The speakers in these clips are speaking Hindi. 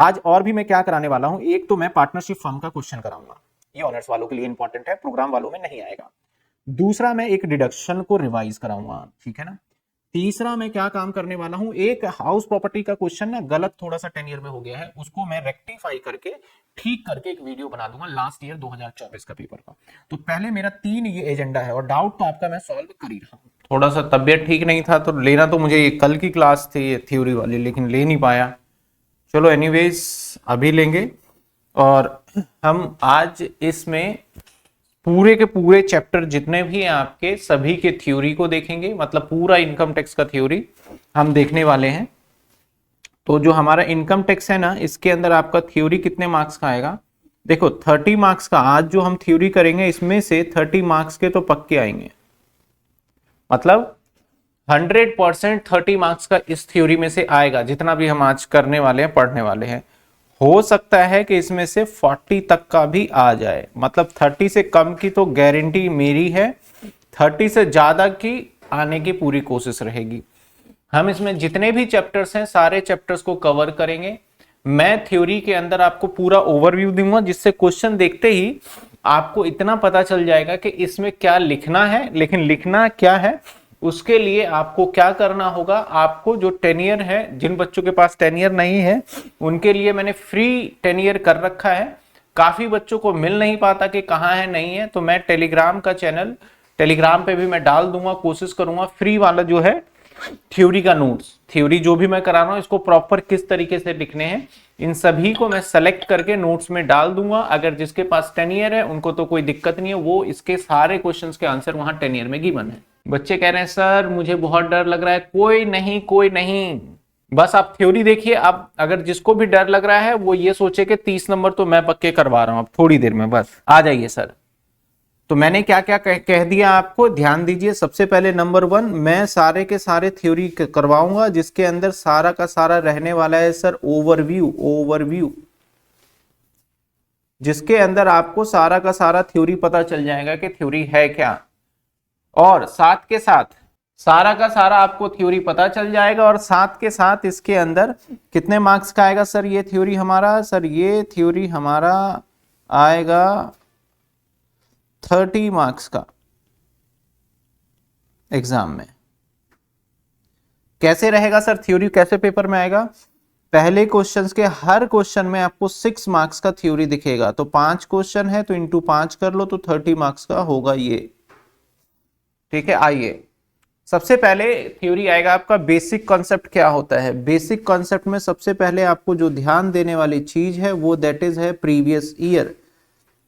आज और भी मैं क्या कराने वाला हूं, एक तो मैं पार्टनरशिप फर्म का क्वेश्चन कराऊंगा, ये ऑनर्स वालों के लिए इंपॉर्टेंट है, प्रोग्राम वालों में नहीं आएगा। दूसरा मैं एक डिडक्शन को रिवाइज कराऊंगा, ठीक है ना। तीसरा मैं क्या काम करने वाला हूं, एक हाउस प्रॉपर्टी का क्वेश्चन ना गलत थोड़ा सा 10 ईयर में हो गया है, उसको मैं रेक्टिफाई करके ठीक करके एक वीडियो बना दूंगा लास्ट ईयर 2024 का पेपर का। तो पहले मेरा 3 ये एजेंडा है, और डाउट तो आपका मैं सॉल्व कर ही रहा हूं। थोड़ा सा तबियत ठीक नहीं था तो लेना तो मुझे ये कल की क्लास थी ये थ्योरी वाली, लेकिन ले नहीं पाया। चलो एनीवेज अभी लेंगे, और हम आज इसमें पूरे के पूरे चैप्टर जितने भी हैं आपके सभी के थ्योरी को देखेंगे, मतलब पूरा इनकम टैक्स का थ्योरी हम देखने वाले हैं। तो जो हमारा इनकम टैक्स है ना, इसके अंदर आपका थ्योरी कितने मार्क्स का आएगा, देखो 30 मार्क्स का आज जो हम थ्योरी करेंगे, इसमें से 30 मार्क्स के तो पक्के आएंगे, मतलब 100% 30 मार्क्स का इस थ्योरी में से आएगा, जितना भी हम आज करने वाले हैं, पढ़ने वाले हैं। हो सकता है कि इसमें से 40 तक का भी आ जाए, मतलब 30 से कम की तो गारंटी मेरी है, 30 से ज्यादा की आने की पूरी कोशिश रहेगी। हम इसमें जितने भी चैप्टर्स हैं सारे चैप्टर्स को कवर करेंगे। मैं थ्योरी के अंदर आपको पूरा ओवरव्यू दूंगा, जिससे क्वेश्चन देखते ही आपको इतना पता चल जाएगा कि इसमें क्या लिखना है, लेकिन लिखना क्या है उसके लिए आपको क्या करना होगा। आपको जो 10 ईयर है, जिन बच्चों के पास 10 ईयर नहीं है उनके लिए मैंने फ्री 10 ईयर कर रखा है। काफी बच्चों को मिल नहीं पाता कि कहाँ है नहीं है, तो मैं टेलीग्राम का चैनल, टेलीग्राम पे भी मैं डाल दूंगा, कोशिश करूंगा फ्री वाला जो है थ्योरी का नोट्स, थ्योरी जो भी मैं करा रहा हूं इसको प्रॉपर किस तरीके से लिखने हैं, इन सभी को मैं सेलेक्ट करके नोट्स में डाल दूंगा। अगर जिसके पास 10 ईयर है उनको तो कोई दिक्कत नहीं है, वो इसके सारे क्वेश्चंस के आंसर वहां 10 ईयर में गिवन है। बच्चे कह रहे हैं सर मुझे बहुत डर लग रहा है, कोई नहीं कोई नहीं, बस आप थ्योरी देखिए। आप अगर जिसको भी डर लग रहा है वो ये सोचे कि 30 नंबर तो मैं पक्के करवा रहा हूं, अब थोड़ी देर में बस आ जाइए सर। तो मैंने क्या क्या कह दिया आपको, ध्यान दीजिए। सबसे पहले नंबर 1, मैं सारे के सारे थ्योरी करवाऊंगा, जिसके अंदर सारा का सारा रहने वाला है सर ओवरव्यू, ओवरव्यू, जिसके अंदर आपको सारा का सारा थ्योरी पता चल जाएगा कि थ्योरी है क्या, और साथ के साथ सारा का सारा आपको थ्योरी पता चल जाएगा, और साथ के साथ इसके अंदर कितने मार्क्स का आएगा सर ये थ्योरी हमारा, सर ये थ्योरी हमारा आएगा 30 मार्क्स का एग्जाम में। कैसे रहेगा सर थ्योरी, कैसे पेपर में आएगा, पहले क्वेश्चंस के हर क्वेश्चन में आपको 6 मार्क्स का थ्योरी दिखेगा, तो 5 क्वेश्चन है तो इंटू 5 कर लो, तो 30 मार्क्स का होगा ये, ठीक है। आइए सबसे पहले थ्योरी आएगा आपका बेसिक कॉन्सेप्ट क्या होता है। बेसिक कॉन्सेप्ट में सबसे पहले आपको जो ध्यान देने वाली चीज है वो दैट इज है प्रीवियस ईयर।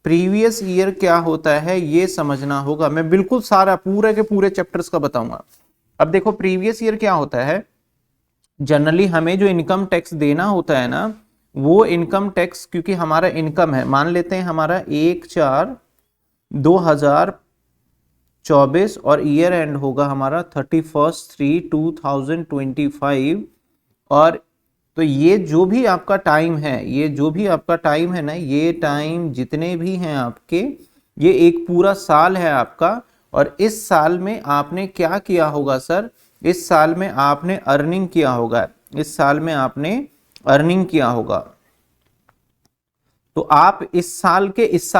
प्रीवियस ईयर क्या होता है ये समझना होगा, मैं बिल्कुल सारा पूरे के पूरे चैप्टर्स का बताऊंगा। अब देखो प्रीवियस ईयर क्या होता है, जनरली हमें जो इनकम टैक्स देना होता है ना, वो इनकम टैक्स क्योंकि हमारा इनकम है, मान लेते हैं हमारा 1/4/2024 और ईयर एंड होगा हमारा 31/3/2025, और तो ये जो भी आपका टाइम है, ये जो भी आपका टाइम है ना, ये टाइम जितने भी हैं आपके, ये एक पूरा साल है आपका। और इस साल में आपने क्या किया होगा सर, इस साल में आपने अर्निंग किया होगा, इस साल में आपने अर्निंग किया होगा, तो आप इस साल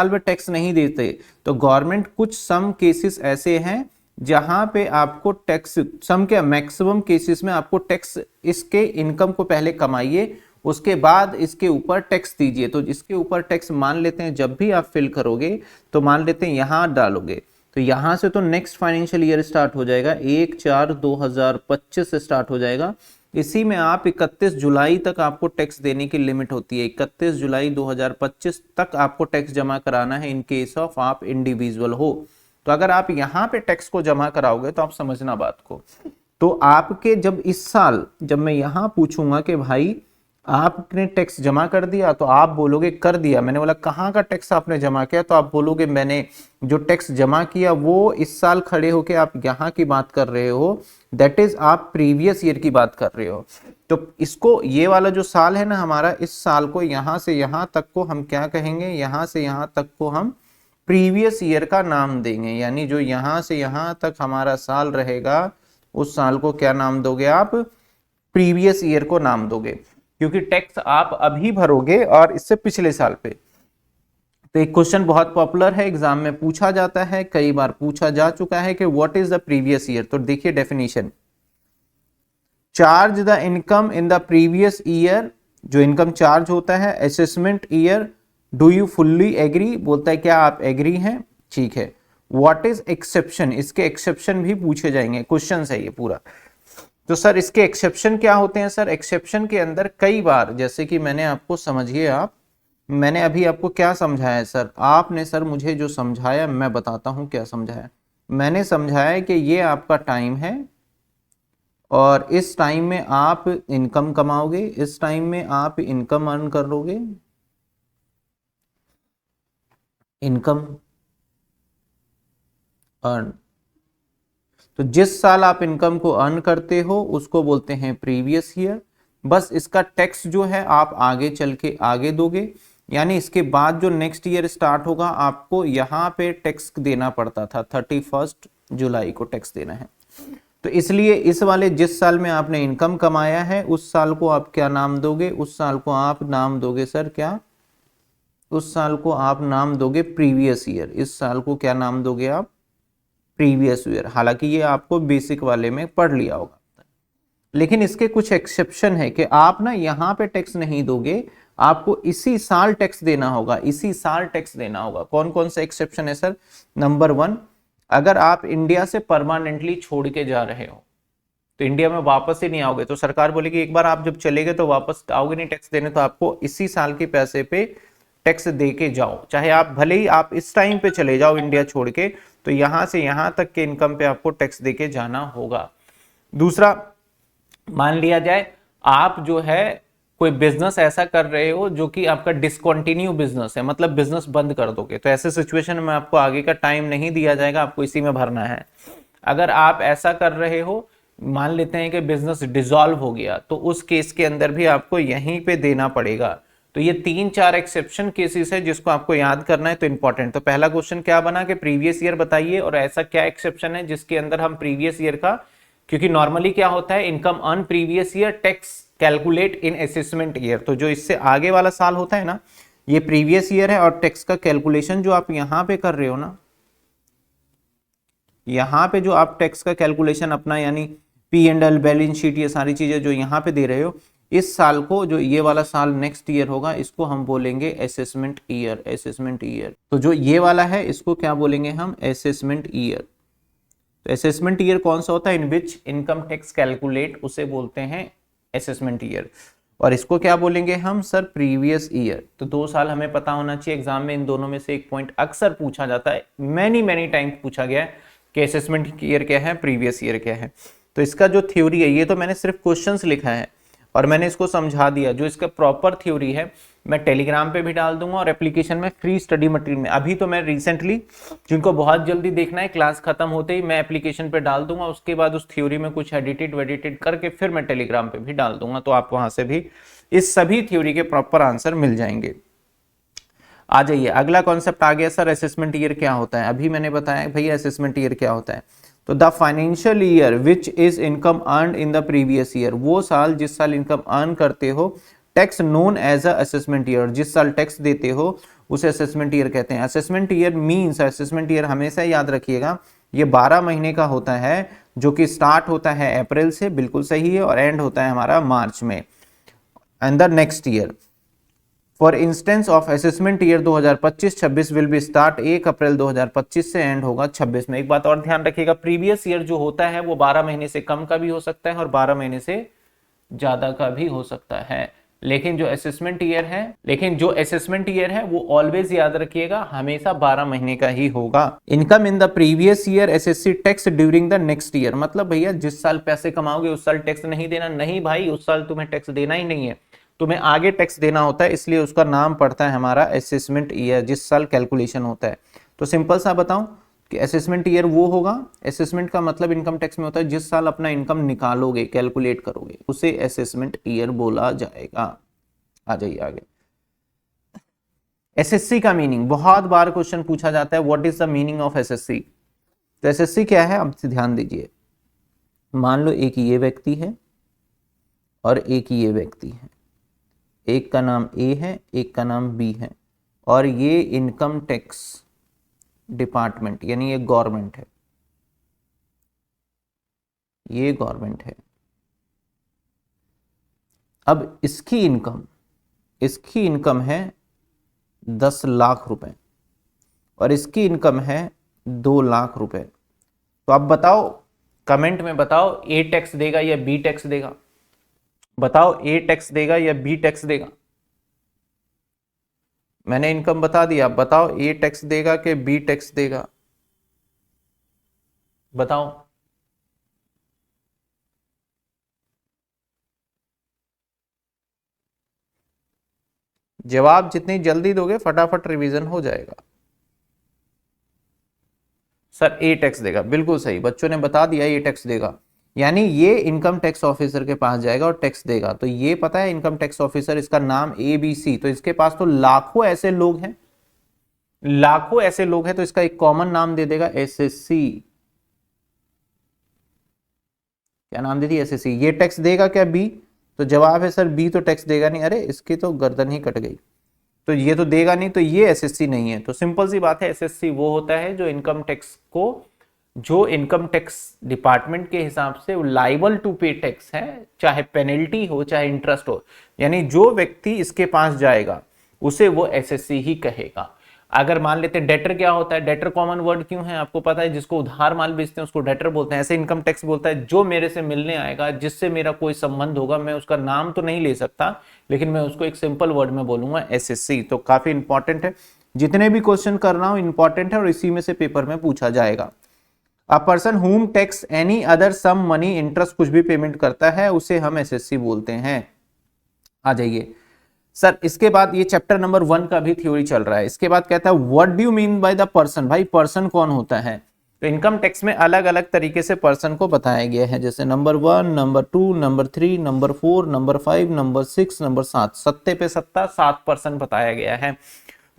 में टैक्स नहीं देते। तो गवर्नमेंट कुछ सम केसेस ऐसे हैं जहां पे आपको टैक्स, सम के मैक्सिमम केसेस में आपको टैक्स, इसके इनकम को पहले कमाइए उसके बाद इसके ऊपर टैक्स दीजिए। तो इसके ऊपर टैक्स मान लेते हैं जब भी आप फिल करोगे तो मान लेते हैं यहां डालोगे, तो यहां से तो नेक्स्ट फाइनेंशियल ईयर स्टार्ट हो जाएगा, 1/4/2025 से स्टार्ट हो जाएगा। इसी में आप 31 जुलाई तक आपको टैक्स देने की लिमिट होती है, 31 जुलाई 2025 तक आपको टैक्स जमा कराना है इन केस ऑफ आप इंडिविजुअल हो। तो अगर आप यहाँ पे टैक्स को जमा कराओगे तो आप समझना बात को, तो आपके जब इस साल जब मैं यहाँ पूछूंगा कि भाई आपने टैक्स जमा कर दिया, तो आप बोलोगे कर दिया। मैंने बोला कहाँ का टैक्स आपने जमा किया, तो आप बोलोगे मैंने जो टैक्स जमा किया वो इस साल खड़े होके आप यहाँ की बात कर रहे हो, दैट इज आप प्रीवियस ईयर की बात कर रहे हो। तो इसको, ये वाला जो साल है ना हमारा, इस साल को यहाँ से यहाँ तक को हम क्या कहेंगे, यहाँ से यहाँ तक को हम प्रीवियस ईयर का नाम देंगे। यानी जो यहाँ से यहाँ तक हमारा साल रहेगा उस साल को क्या नाम दोगे आप, प्रीवियस ईयर को नाम दोगे। क्योंकि टैक्स आप अभी भरोगे और इससे पिछले साल पे। तो एक क्वेश्चन बहुत पॉपुलर है, एग्जाम में पूछा जाता है, कई बार पूछा जा चुका है कि what is the previous year. तो देखिए definition, charge the income in the previous year, जो इनकम चार्ज होता है, assessment year, do you fully agree, बोलता है क्या आप एग्री हैं, ठीक है। व्हाट इज एक्सेप्शन, इसके एक्सेप्शन भी पूछे जाएंगे, क्वेश्चन है ये पूरा। तो सर इसके एक्सेप्शन क्या होते हैं सर, एक्सेप्शन के अंदर कई बार, जैसे कि मैंने आपको, समझिए आप, मैंने अभी आपको क्या समझाया है सर, आपने सर मुझे जो समझाया मैं बताता हूं क्या समझाया। मैंने समझाया कि ये आपका टाइम है और इस टाइम में आप इनकम कमाओगे, इस टाइम में आप इनकम अर्न करोगे, इनकम अर्न। तो जिस साल आप इनकम को अर्न करते हो उसको बोलते हैं प्रीवियस ईयर। बस इसका टैक्स जो है आप आगे चल के आगे दोगे, यानी इसके बाद जो नेक्स्ट ईयर स्टार्ट होगा आपको यहाँ पे टैक्स देना पड़ता था, 31 जुलाई को टैक्स देना है। तो इसलिए इस वाले जिस साल में आपने इनकम कमाया है उस साल को आप क्या नाम दोगे, उस साल को आप नाम दोगे सर क्या, उस साल को आप नाम दोगे प्रीवियस ईयर। इस साल को क्या नाम दोगे आप, प्रीवियस ईयर। हालांकि ये आपको बेसिक वाले में पढ़ लिया होगा, लेकिन इसके कुछ एक्सेप्शन है कि आप ना यहाँ पे टैक्स नहीं दोगे, आपको इसी साल टैक्स देना होगा, इसी साल टैक्स देना होगा। कौन कौन से एक्सेप्शन है सर, नंबर 1, अगर आप इंडिया से परमानेंटली छोड़ के जा रहे हो तो इंडिया में वापस ही नहीं आओगे, तो सरकार बोलेगी एक बार आप जब चले गए तो वापस आओगे नहीं टैक्स देने, तो आपको इसी साल के पैसे पे टैक्स दे के जाओ। चाहे आप भले ही आप इस टाइम पे चले जाओ इंडिया छोड़ के, तो यहां से यहां तक के इनकम पे आपको टैक्स दे के जाना होगा। दूसरा, मान लिया जाए आप जो है कोई बिजनेस ऐसा कर रहे हो जो कि आपका डिसकंटिन्यू बिजनेस है, मतलब बिजनेस बंद कर दोगे, तो ऐसे सिचुएशन में आपको आगे का टाइम नहीं दिया जाएगा, आपको इसी में भरना है। अगर आप ऐसा कर रहे हो, मान लेते हैं कि बिजनेस डिसॉल्व हो गया, तो उस केस के अंदर भी आपको यहीं पे देना पड़ेगा। तो ये 3-4 एक्सेप्शन केसेस है जिसको आपको याद करना है, तो इंपॉर्टेंट। तो पहला क्वेश्चन क्या बना कि प्रीवियस ईयर बताइए, और ऐसा क्या एक्सेप्शन है जिसके अंदर हम प्रीवियस ईयर का, क्योंकि नॉर्मली क्या होता है, income earn previous year, tax calculate in assessment year. तो जो इससे आगे वाला साल होता है ना, ये प्रीवियस ईयर है, और टैक्स का कैलकुलेशन जो आप यहां पे कर रहे हो ना, यहां पे जो आप टैक्स का कैलकुलेशन अपना, यानी P&L, बैलेंस शीट, ये सारी चीजें जो यहां पे दे रहे हो, इस साल को, जो ये वाला साल नेक्स्ट ईयर होगा, इसको हम बोलेंगे असेसमेंट ईयर, असेसमेंट ईयर। तो जो ये वाला है इसको क्या बोलेंगे हम, असेसमेंट ईयर। तो असेसमेंट ईयर कौन सा होता है, इन विच इनकम टैक्स कैलकुलेट, उसे बोलते हैं असेसमेंट ईयर। और इसको क्या बोलेंगे हम सर, प्रीवियस ईयर। तो 2 साल हमें पता होना चाहिए, एग्जाम में इन दोनों में से एक पॉइंट अक्सर पूछा जाता है, मैनी टाइम पूछा गया है कि असेसमेंट ईयर क्या है, प्रीवियस ईयर क्या है। तो इसका जो थ्योरी है, ये तो मैंने सिर्फ क्वेश्चंस लिखा है और मैंने इसको समझा दिया। जो इसका प्रॉपर थ्योरी है मैं टेलीग्राम पे भी डाल दूंगा और एप्लीकेशन में फ्री स्टडी मटेरियल में। अभी तो मैं रिसेंटली, जिनको बहुत जल्दी देखना है, क्लास खत्म होते ही मैं एप्लीकेशन पे डाल दूंगा, उसके बाद उस थ्योरी में कुछ एडिटेड करके फिर मैं टेलीग्राम पे भी डाल दूंगा, तो आप वहां से भी इस सभी थ्योरी के प्रॉपर आंसर मिल जाएंगे। आ जाइए, अगला कॉन्सेप्ट आ गया सर, असेसमेंट ईयर क्या होता है। अभी मैंने बताया भैया असेसमेंट ईयर क्या होता है। तो the financial year which is income earn in the previous year, वो साल जिस साल इनकम अर्न करते हो, tax known as a assessment year, जिस साल टैक्स देते हो उसे असेसमेंट ईयर कहते हैं। Assessment year means, assessment year हमेशा याद रखिएगा, ये 12 महीने का होता है, जो कि स्टार्ट होता है अप्रैल से, बिल्कुल सही है, और एंड होता है हमारा मार्च में, and the next year. For instance of assessment year 2025-26 will be start 1 अप्रैल 2025 से एंड होगा 26 में। एक बात और ध्यान रखिएगा, प्रीवियस ईयर जो होता है वो 12 महीने से कम का भी हो सकता है और 12 महीने से ज्यादा का भी हो सकता है, लेकिन जो असेसमेंट ईयर है वो ऑलवेज याद रखिएगा, हमेशा 12 महीने का ही होगा। Income in the previous year SSC tax during the next year, मतलब भैया जिस साल पैसे कमाओगे उस साल टैक्स नहीं देना, नहीं भाई उस साल तुम्हें टैक्स देना ही नहीं है, तुम्हें आगे टैक्स देना होता है, इसलिए उसका नाम पड़ता है हमारा असेसमेंट ईयर, जिस साल कैलकुलेशन होता है। तो सिंपल सा बताऊं कि असेसमेंट ईयर वो होगा, असेसमेंट का मतलब इनकम टैक्स में होता है जिस साल अपना इनकम निकालोगे, कैलकुलेट करोगे, उसे असेसमेंट ईयर बोला जाएगा। आ जाइए आगे। एसएससी का मीनिंग बहुत बार क्वेश्चन पूछा जाता है, what is the meaning of SSC. तो एसएससी क्या है, अब ध्यान दीजिए। मान लो एक ये व्यक्ति है और एक ये व्यक्ति है, एक का नाम ए है, एक का नाम बी है, और ये इनकम टैक्स डिपार्टमेंट यानी ये गवर्नमेंट है, ये गवर्नमेंट है। अब इसकी इनकम है 10 लाख रुपए और इसकी इनकम है 2 लाख रुपए। तो आप बताओ, कमेंट में बताओ, ए टैक्स देगा या बी टैक्स देगा? बताओ, ए टैक्स देगा या बी टैक्स देगा? मैंने इनकम बता दिया, बताओ ए टैक्स देगा कि बी टैक्स देगा? बताओ। जवाब जितनी जल्दी दोगे फटाफट रिवीजन हो जाएगा। सर ए टैक्स देगा, बिल्कुल सही, बच्चों ने बता दिया ए टैक्स देगा, यानी ये इनकम टैक्स ऑफिसर के पास जाएगा और टैक्स देगा। तो ये पता है इनकम टैक्स ऑफिसर, इसका नाम ABC, तो इसके पास तो लाखों ऐसे लोग हैं, लाखों ऐसे लोग हैं, तो इसका एक कॉमन नाम दे देगा SSC। क्या नाम दे दिया? SSC। ये टैक्स देगा क्या बी? तो जवाब है सर बी तो टैक्स देगा नहीं। अरे इसकी तो गर्दन ही कट गई, तो ये तो देगा नहीं, तो ये SSC नहीं है। तो सिंपल सी बात है, SSC वो होता है जो इनकम टैक्स को, जो इनकम टैक्स डिपार्टमेंट के हिसाब से लाइबल टू पे टैक्स है, चाहे पेनल्टी हो चाहे इंटरेस्ट हो, यानी जो व्यक्ति इसके पास जाएगा उसे वो SSC ही कहेगा। अगर मान लेते हैं डेटर, क्या होता है डेटर? कॉमन वर्ड क्यों है आपको पता है? जिसको उधार माल बेचते हैं उसको डेटर बोलते हैं। ऐसे इनकम टैक्स बोलता है जो मेरे से मिलने आएगा, जिससे मेरा कोई संबंध होगा, मैं उसका नाम तो नहीं ले सकता लेकिन मैं उसको एक सिंपल वर्ड में बोलूंगा SSC। तो काफी इंपॉर्टेंट है, जितने भी क्वेश्चन कर रहा हूं इंपॉर्टेंट है और इसी में से पेपर में पूछा जाएगा। A person whom tax any other sum money, interest कुछ भी पेमेंट करता है उसे हम SSC बोलते हैं। आ जाइए सर, इसके बाद ये चैप्टर नंबर 1 का भी थ्योरी चल रहा है। इसके बाद कहता है what do you mean by the person. भाई पर्सन कौन होता है? तो इनकम टैक्स में अलग अलग तरीके से पर्सन को बताया गया है, जैसे number 1, number 2, number 3, number 4, number 5, number 6, number 7, सत्ते पे सत्ता 7 पर्सन बताया गया है।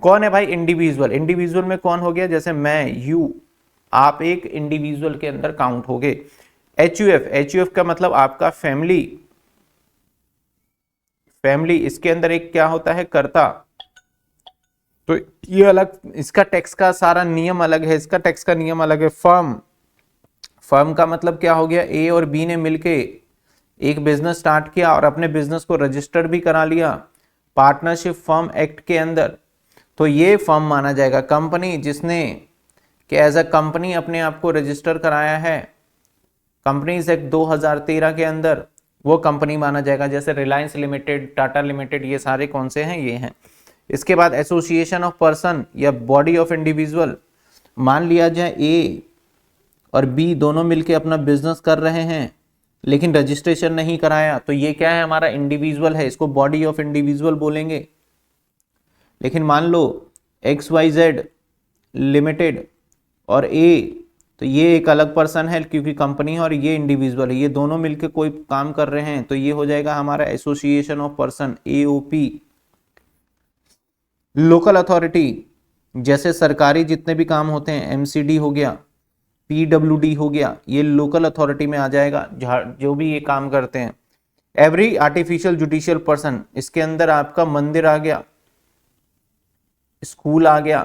कौन है भाई? इंडिविजुअल। इंडिविजुअल में कौन हो गया? जैसे मैं, यू, आप एक इंडिविजुअल के अंदर काउंट हो गए। HUF का मतलब आपका फैमिली, फैमिली इसके अंदर एक क्या होता है? कर्ता। तो ये अलग, इसका टैक्स का सारा नियम अलग है, इसका टैक्स का नियम अलग है। फर्म, फर्म का मतलब क्या हो गया? ए और बी ने मिलके एक बिजनेस स्टार्ट किया और अपने बिजनेस को रजिस्टर्ड भी करा लिया पार्टनरशिप फर्म एक्ट के अंदर, तो ये फर्म माना जाएगा। कंपनी जिसने कि एज अ कंपनी अपने आप को रजिस्टर कराया है कंपनीज एक्ट 2013 के अंदर, वो कंपनी माना जाएगा। जैसे रिलायंस लिमिटेड, टाटा लिमिटेड, ये सारे कौन से हैं? ये हैं। इसके बाद एसोसिएशन ऑफ पर्सन या बॉडी ऑफ इंडिविजुअल, मान लिया जाए ए और बी दोनों मिलके अपना बिजनेस कर रहे हैं लेकिन रजिस्ट्रेशन नहीं कराया, तो ये क्या है? हमारा इंडिविजुअल है, इसको बॉडी ऑफ इंडिविजुअल बोलेंगे। लेकिन मान लो XYZ लिमिटेड और ए, तो ये एक अलग पर्सन है क्योंकि कंपनी है, और ये इंडिविजुअल है, ये दोनों मिलकर कोई काम कर रहे हैं, तो ये हो जाएगा हमारा association of person, AOP। Local authority, जैसे सरकारी जितने भी काम होते हैं, MCD हो गया, PWD हो गया, ये लोकल अथॉरिटी में आ जाएगा, जो भी ये काम करते हैं। एवरी आर्टिफिशियल जुडिशियल पर्सन, इसके अंदर आपका मंदिर आ गया, स्कूल आ गया,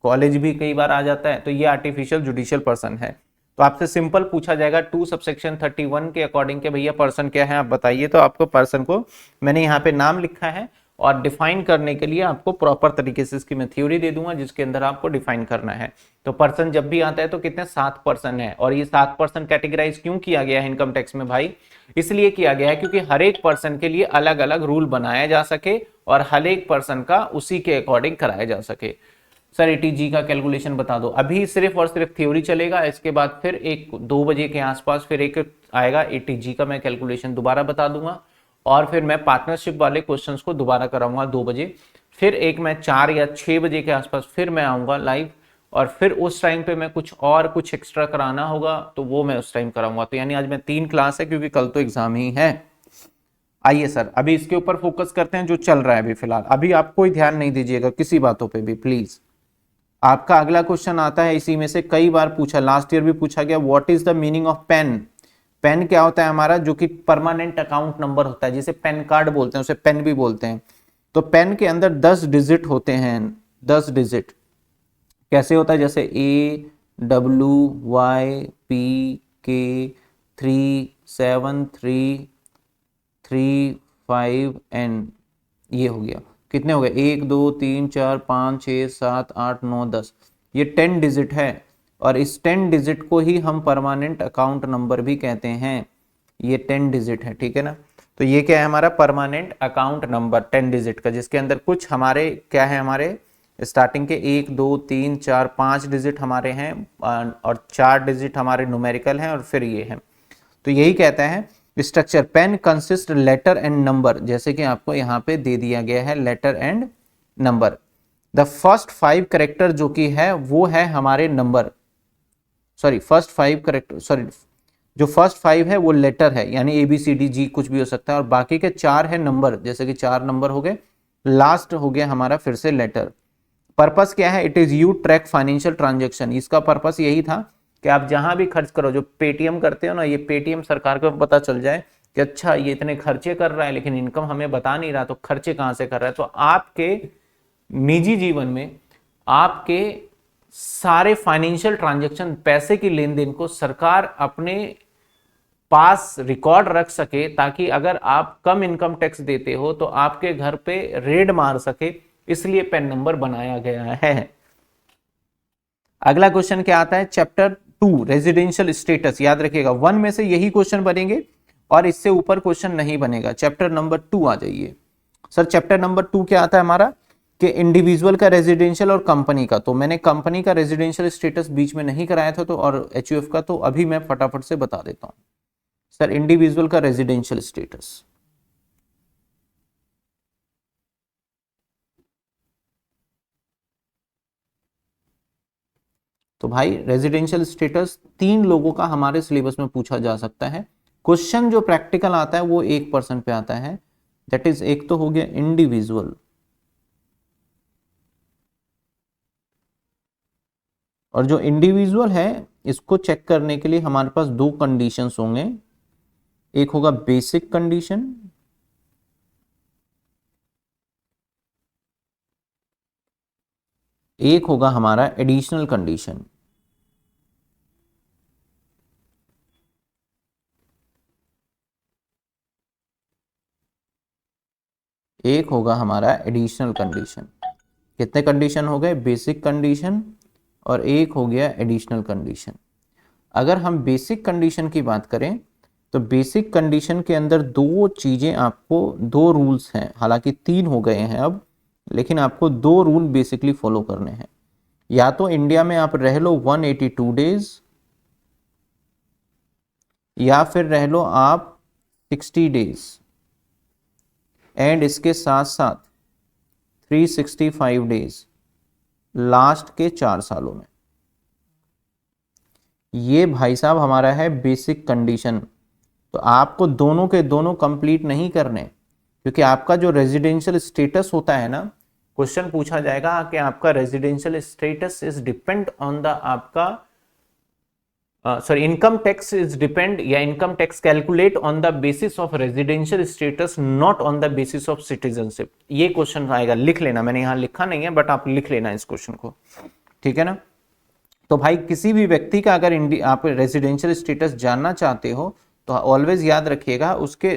कॉलेज भी कई बार आ जाता है, तो ये आर्टिफिशियल जुडिशियल पर्सन है। तो आपसे सिंपल पूछा जाएगा 2 सबसेक्शन 31 के अकॉर्डिंग के भैया पर्सन क्या है आप बताइए, तो आपको पर्सन को मैंने यहाँ पे नाम लिखा है और डिफाइन करने के लिए आपको प्रॉपर तरीके से इसकी मैं थ्योरी दे दूंगा जिसके अंदर आपको डिफाइन करना है। तो पर्सन जब भी आता है तो कितने? 7 पर्सन है। और ये 7 पर्सन कैटेगराइज क्यों किया गया है इनकम टैक्स में भाई? इसलिए किया गया है क्योंकि हर एक पर्सन के लिए अलग अलग रूल बनाया जा सके और हर एक पर्सन का उसी के अकॉर्डिंग कराया जा सके। सर ATG का कैलकुलेशन बता दो। अभी सिर्फ और सिर्फ थ्योरी चलेगा, इसके बाद फिर 1-2 बजे के आसपास फिर एक आएगा ATG का, मैं कैलकुलेशन दोबारा बता दूंगा और फिर मैं पार्टनरशिप वाले क्वेश्चंस को दोबारा कराऊंगा 2 बजे। फिर एक मैं 4 या 6 बजे के आसपास फिर मैं आऊंगा लाइव, और फिर उस टाइम पे मैं कुछ एक्स्ट्रा कराना होगा तो वो मैं उस टाइम कराऊंगा। तो यानी आज मैं 3 क्लास है क्योंकि कल तो एग्जाम ही है। आइए सर अभी इसके ऊपर फोकस करते हैं जो चल रहा है अभी फिलहाल। अभी आप कोई ध्यान नहीं दीजिएगा किसी बातों पे भी प्लीज। आपका अगला क्वेश्चन आता है इसी में से, कई बार पूछा, लास्ट ईयर भी पूछा गया, what is the meaning of PAN? PAN क्या होता है हमारा, जो कि परमानेंट अकाउंट नंबर होता है, जिसे पेन कार्ड बोलते हैं, उसे पेन भी बोलते हैं। तो पेन के अंदर 10 डिजिट होते हैं, 10 डिजिट। कैसे होता है, जैसे AWYPK37335N, ये हो गया। कितने हो गए, 1 2 3 4 5 6 7 8 9 10, ये 10 डिजिट है। और इस 10 डिजिट को ही हम परमानेंट अकाउंट नंबर भी कहते हैं। ये 10 डिजिट है, ठीक है ना। तो ये क्या है हमारा परमानेंट अकाउंट नंबर 10 डिजिट का, जिसके अंदर कुछ हमारे क्या है, हमारे स्टार्टिंग के 1 2 3 4 5 डिजिट हमारे हैं, और 4 डिजिट हमारे न्यूमेरिकल हैं, और फिर ये है। तो यही कहता है structure, PAN consist letter and number, जैसे कि आपको यहाँ पे दे दिया गया है letter and number. The first 5 character जो कि है वो है हमारे number, sorry first 5 character, sorry जो फर्स्ट 5 है वो लेटर है, यानी ABCD कुछ भी हो सकता है, और बाकी के 4 है नंबर, जैसे कि 4 नंबर हो गए, लास्ट हो गया हमारा फिर से लेटर। पर्पस क्या है, it is you track financial transaction, इसका पर्पस यही था कि आप जहां भी खर्च करो, जो पेटीएम करते हो ना, ये पेटीएम सरकार को पता चल जाए कि अच्छा ये इतने खर्चे कर रहा है, लेकिन इनकम हमें बता नहीं रहा, तो खर्चे कहां से कर रहा है। तो आपके निजी जीवन में आपके सारे फाइनेंशियल ट्रांजेक्शन, पैसे की लेन देन को सरकार अपने पास रिकॉर्ड रख सके, ताकि अगर आप कम इनकम टैक्स देते हो तो आपके घर पे रेड मार सके, इसलिए पेन नंबर बनाया गया है। अगला क्वेश्चन क्या आता है, चैप्टर 2 रेजिडेंशियल स्टेटस। याद रखिएगा 1 में से यही क्वेश्चन बनेंगे और इससे ऊपर क्वेश्चन नहीं बनेगा। चैप्टर नंबर 2 आ जाइए। सर चैप्टर नंबर 2 क्या आता है हमारा, कि इंडिविजुअल का रेजिडेंशियल और कंपनी का। तो मैंने कंपनी का रेजिडेंशियल स्टेटस बीच में नहीं कराया था, तो और HUF का तो अभी मैं फटाफट से बता देता हूं। सर इंडिविजुअल का रेजिडेंशियल स्टेटस, तो भाई रेजिडेंशियल स्टेटस 3 लोगों का हमारे सिलेबस में पूछा जा सकता है। क्वेश्चन जो प्रैक्टिकल आता है वो 1% पे आता है, दैट इज, एक तो हो गया इंडिविजुअल, और जो इंडिविजुअल है इसको चेक करने के लिए हमारे पास 2 कंडीशंस होंगे। एक होगा बेसिक कंडीशन, एक होगा हमारा एडिशनल कंडीशन। एक होगा हमारा एडिशनल कंडीशन। कितने कंडीशन हो गए, बेसिक कंडीशन और एक हो गया एडिशनल कंडीशन। अगर हम बेसिक कंडीशन की बात करें तो बेसिक कंडीशन के अंदर 2 चीजें आपको, 2 रूल्स हैं, हालांकि 3 हो गए हैं अब, लेकिन आपको 2 रूल बेसिकली फॉलो करने हैं। या तो इंडिया में आप रह लो 182 डेज, या फिर रह लो आप 60 डेज, एंड इसके साथ साथ 365 डेज लास्ट के 4 सालों में। ये भाई साहब हमारा है बेसिक कंडीशन। तो आपको दोनों के दोनों कंप्लीट नहीं करने, क्योंकि आपका जो रेजिडेंशियल स्टेटस होता है ना, क्वेश्चन पूछा जाएगा कि आपका residential status is depend on the आपका sorry income tax is depend, या income tax calculate on the basis of residential status not on the basis of citizenship. ये क्वेश्चन आएगा, लिख लेना, मैंने यहां लिखा नहीं है बट आप लिख लेना इस क्वेश्चन को, ठीक है ना। तो भाई किसी भी व्यक्ति का अगर आप रेजिडेंशियल स्टेटस जानना चाहते हो तो ऑलवेज याद रखिएगा, उसके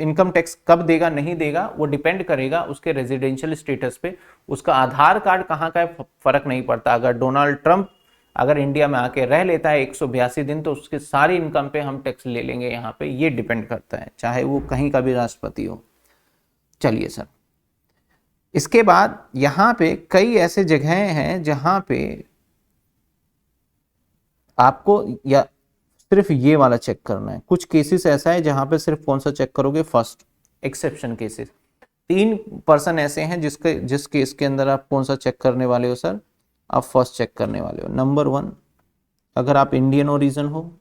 इनकम टैक्स कब देगा नहीं देगा वो डिपेंड करेगा उसके रेजिडेंशियल स्टेटस पे। उसका आधार कार्ड कहाँ का है फर्क नहीं पड़ता। अगर डोनाल्ड ट्रंप अगर इंडिया में आके रह लेता है 182 दिन, तो उसके सारी इनकम पे हम टैक्स ले लेंगे यहाँ पे, ये डिपेंड करता है, चाहे वो कहीं का भी राष्ट्रपति हो। चलिए सर, इसके बाद यहाँ पे कई ऐसे जगहें हैं जहां पे आपको या सिर्फ ये वाला चेक करना है। कुछ केसेस ऐसा है जहां पे सिर्फ कौन सा चेक करोगे, फर्स्ट एक्सेप्शन केसेस। 3% ऐसे हैं जिस केस के अंदर आप कौन सा चेक करने वाले हो सर, आप फर्स्ट चेक करने वाले हो। नंबर 1, अगर आप इंडियन ओरिजिन हो,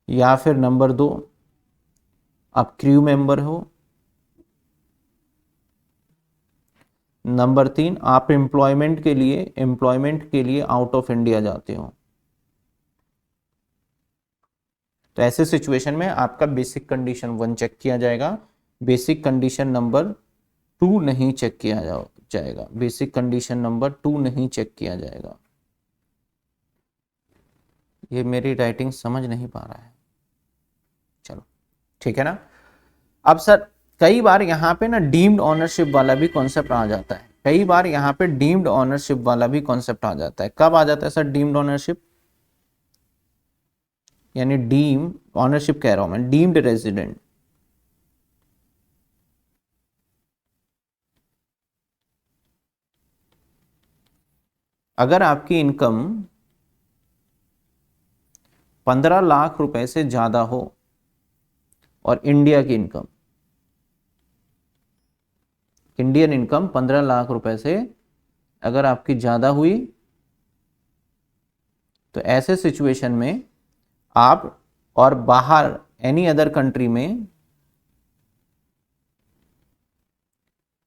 या फिर नंबर 2 आप क्रू मेंबर हो, नंबर 3, आप एम्प्लॉयमेंट के लिए आउट ऑफ इंडिया जाते हो, तो ऐसे सिचुएशन में आपका बेसिक कंडीशन 1 चेक किया जाएगा, बेसिक कंडीशन नंबर 2 नहीं चेक किया जाएगा, बेसिक कंडीशन नंबर 2 नहीं चेक किया जाएगा। ये मेरी राइटिंग समझ नहीं पा रहा है, चलो ठीक है ना। अब सर कई बार यहाँ पे ना डीम्ड ऑनरशिप वाला भी कॉन्सेप्ट आ जाता है, कई बार यहाँ पे डीम्ड ऑनरशिप वाला भी कॉन्सेप्ट आ जाता है। कब आ जाता है सर डीम्ड ऑनरशिप? यानी डीम ऑनरशिप कह रहा हूं मैं, डीम्ड रेजिडेंट। अगर आपकी इनकम 15 लाख रुपए से ज्यादा हो और इंडियन इनकम 15 लाख रुपए से अगर आपकी ज्यादा हुई, तो ऐसे सिचुएशन में आप और बाहर एनी अदर कंट्री में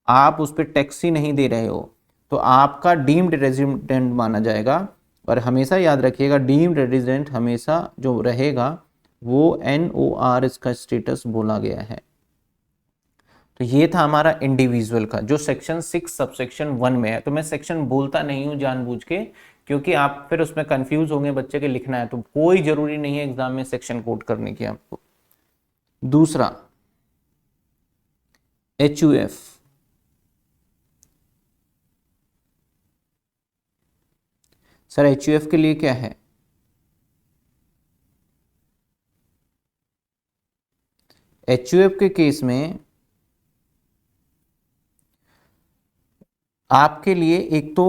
आप उस पर टैक्स ही नहीं दे रहे हो, तो आपका डीम्ड रेजिडेंट माना जाएगा। और हमेशा याद रखिएगा डीम्ड रेजिडेंट हमेशा जो रहेगा वो NOR इसका स्टेटस बोला गया है। तो ये था हमारा इंडिविजुअल का, जो सेक्शन 6 सबसेक्शन 1 में है। तो मैं सेक्शन बोलता नहीं हूं जानबूझ के, क्योंकि आप फिर उसमें कंफ्यूज होंगे, बच्चे के लिखना है तो कोई जरूरी नहीं है एग्जाम में सेक्शन कोड करने की आपको। दूसरा HUF, सर HUF के लिए क्या है? HUF के केस में आपके लिए एक तो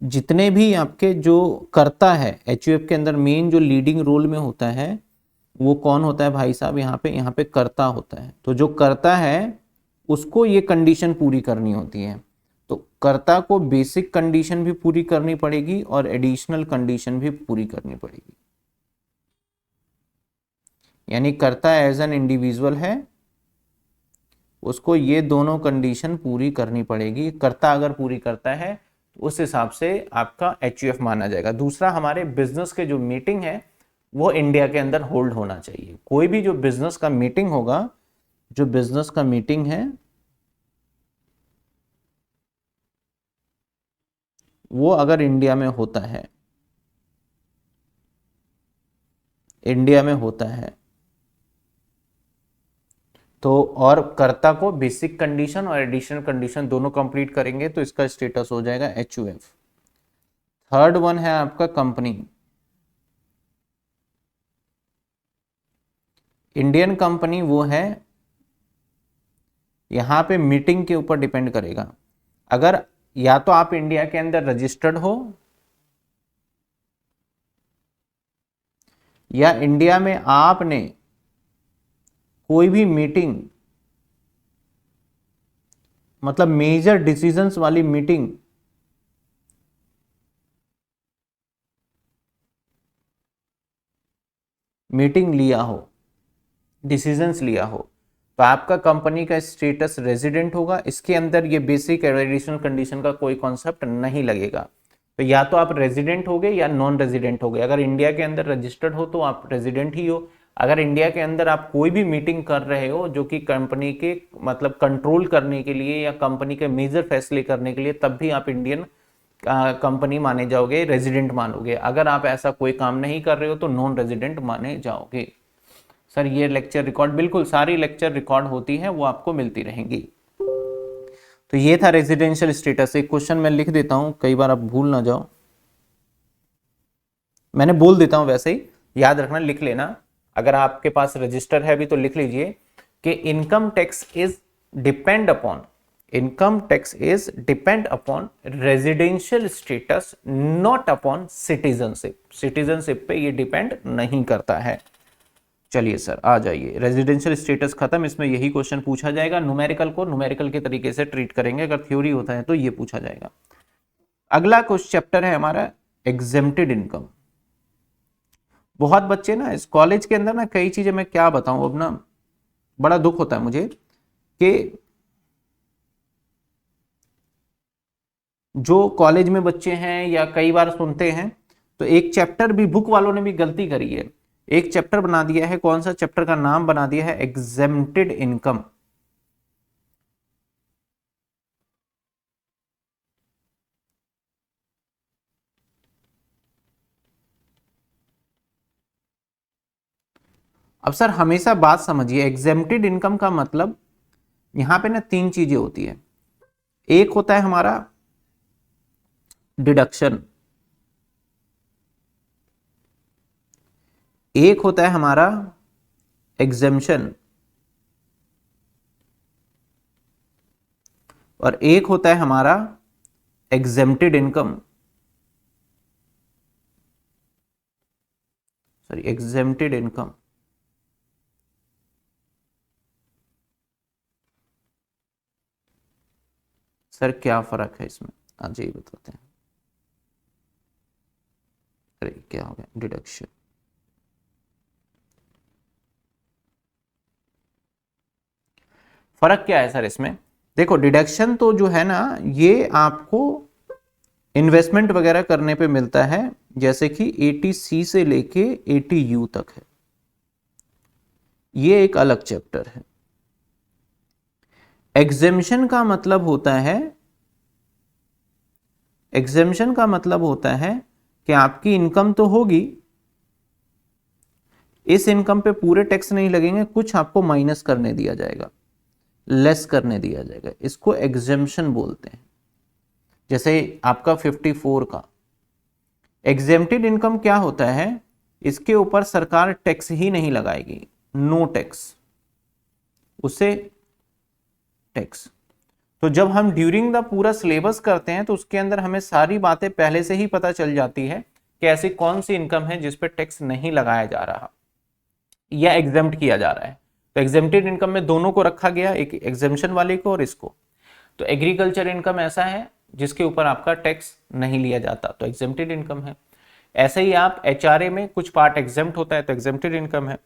जितने भी आपके जो करता है HUF के अंदर मेन जो लीडिंग रोल में होता है वो कौन होता है भाई साहब? यहाँ पे करता होता है। तो जो करता है उसको ये कंडीशन पूरी करनी होती है, तो कर्ता को बेसिक कंडीशन भी पूरी करनी पड़ेगी और एडिशनल कंडीशन भी पूरी करनी पड़ेगी। यानी कर्ता एज एन इंडिविजुअल है, उसको ये दोनों कंडीशन पूरी करनी पड़ेगी। कर्ता अगर पूरी करता है तो उस हिसाब से आपका HUF माना जाएगा। दूसरा, हमारे बिजनेस के जो मीटिंग है वो इंडिया के अंदर होल्ड होना चाहिए। कोई भी जो बिजनेस का मीटिंग होगा, जो बिजनेस का मीटिंग है वो अगर इंडिया में होता है, तो और कर्ता को बेसिक कंडीशन और एडिशनल कंडीशन दोनों कंप्लीट करेंगे तो इसका स्टेटस हो जाएगा HUF। थर्ड वन है आपका कंपनी। इंडियन कंपनी वो है, यहां पे मीटिंग के ऊपर डिपेंड करेगा। अगर या तो आप इंडिया के अंदर रजिस्टर्ड हो या इंडिया में आपने कोई भी मीटिंग, मतलब मेजर डिसीजंस वाली मीटिंग लिया हो, डिसीजंस लिया हो, तो आपका कंपनी का स्टेटस रेजिडेंट होगा। इसके अंदर ये बेसिक एडिशनल कंडीशन का कोई कॉन्सेप्ट नहीं लगेगा। तो या तो आप रेजिडेंट हो गए या नॉन रेजिडेंट हो गए। अगर इंडिया के अंदर रजिस्टर्ड हो तो आप रेजिडेंट ही हो। अगर इंडिया के अंदर आप कोई भी मीटिंग कर रहे हो जो कि कंपनी के मतलब कंट्रोल करने के लिए या कंपनी के मेजर फैसले करने के लिए, तब भी आप इंडियन कंपनी माने जाओगे, रेजिडेंट मानोगे। अगर आप ऐसा कोई काम नहीं कर रहे हो तो नॉन रेजिडेंट माने जाओगे। सर ये लेक्चर रिकॉर्ड, बिल्कुल सारी लेक्चर रिकॉर्ड होती है, वो आपको मिलती रहेंगी। तो ये था रेजिडेंशियल स्टेटस। एक क्वेश्चन मैं लिख देता हूं, कई बार आप भूल ना जाओ, मैंने बोल देता हूं, वैसे ही याद रखना, लिख लेना। अगर आपके पास रजिस्टर है अभी तो लिख लीजिए कि income tax is depend upon residential status, not upon citizenship. Citizenship पे ये डिपेंड नहीं करता है। चलिए सर आ जाइए, रेजिडेंशियल स्टेटस खत्म। इसमें यही क्वेश्चन पूछा जाएगा। न्यूमेरिकल को न्यूमेरिकल के तरीके से ट्रीट करेंगे, अगर थ्योरी होता है तो ये पूछा जाएगा। अगला क्वेश्चन चैप्टर है हमारा एग्जेम्प्टेड इनकम। बहुत बच्चे ना इस कॉलेज के अंदर ना, कई चीजें मैं क्या बताऊं, अब ना बड़ा दुख होता है मुझे कि जो कॉलेज में बच्चे हैं या कई बार सुनते हैं, तो एक चैप्टर भी बुक वालों ने भी गलती करी है, एक चैप्टर बना दिया है, कौन सा चैप्टर का नाम बना दिया है, एग्जेम्प्टेड इनकम। अब सर हमेशा बात समझिए, एग्जेम्प्टेड इनकम का मतलब यहां पे ना तीन चीजें होती है। एक होता है हमारा डिडक्शन, एक होता है हमारा एग्जेम्पशन, और एक होता है हमारा exempted income, sorry exempted income. Sir क्या फर्क है इसमें, आज यही बताते हैं। अरे क्या हो गया, डिडक्शन। फर्क क्या है सर इसमें, देखो डिडक्शन तो जो है ना ये आपको इन्वेस्टमेंट वगैरह करने पे मिलता है, जैसे कि 80C से लेके 80U तक है, ये एक अलग चैप्टर है। एग्जेम्पशन का मतलब होता है, एग्जेम्पशन का मतलब होता है कि आपकी इनकम तो होगी, इस इनकम पे पूरे टैक्स नहीं लगेंगे, कुछ आपको माइनस करने दिया जाएगा, लेस करने दिया जाएगा, इसको एग्जेम्पशन बोलते हैं। जैसे आपका 54 का एग्जेम्प्टेड इनकम क्या होता है, इसके ऊपर सरकार टैक्स ही नहीं लगाएगी, नो टैक्स, उसे टैक्स। तो जब हम ड्यूरिंग द पूरा सिलेबस करते हैं तो उसके अंदर हमें सारी बातें पहले से ही पता चल जाती है कि ऐसी कौन सी इनकम है जिस पे टैक्स नहीं लगाया जा रहा या एग्जेम्प्ट किया जा रहा है। तो एग्जेम्प्टेड इनकम में दोनों को रखा गया, एक एग्जेम्पशन वाले को और इसको। तो एग्रीकल्चर इनकम ऐसा है जिसके ऊपर आपका टैक्स नहीं लिया जाता, तो एग्जेम्प्टेड इनकम है। ऐसे ही आप एचआरए में कुछ पार्ट एग्जेम्प्ट होता है तो एग्जेम्प्टेड इनकम है।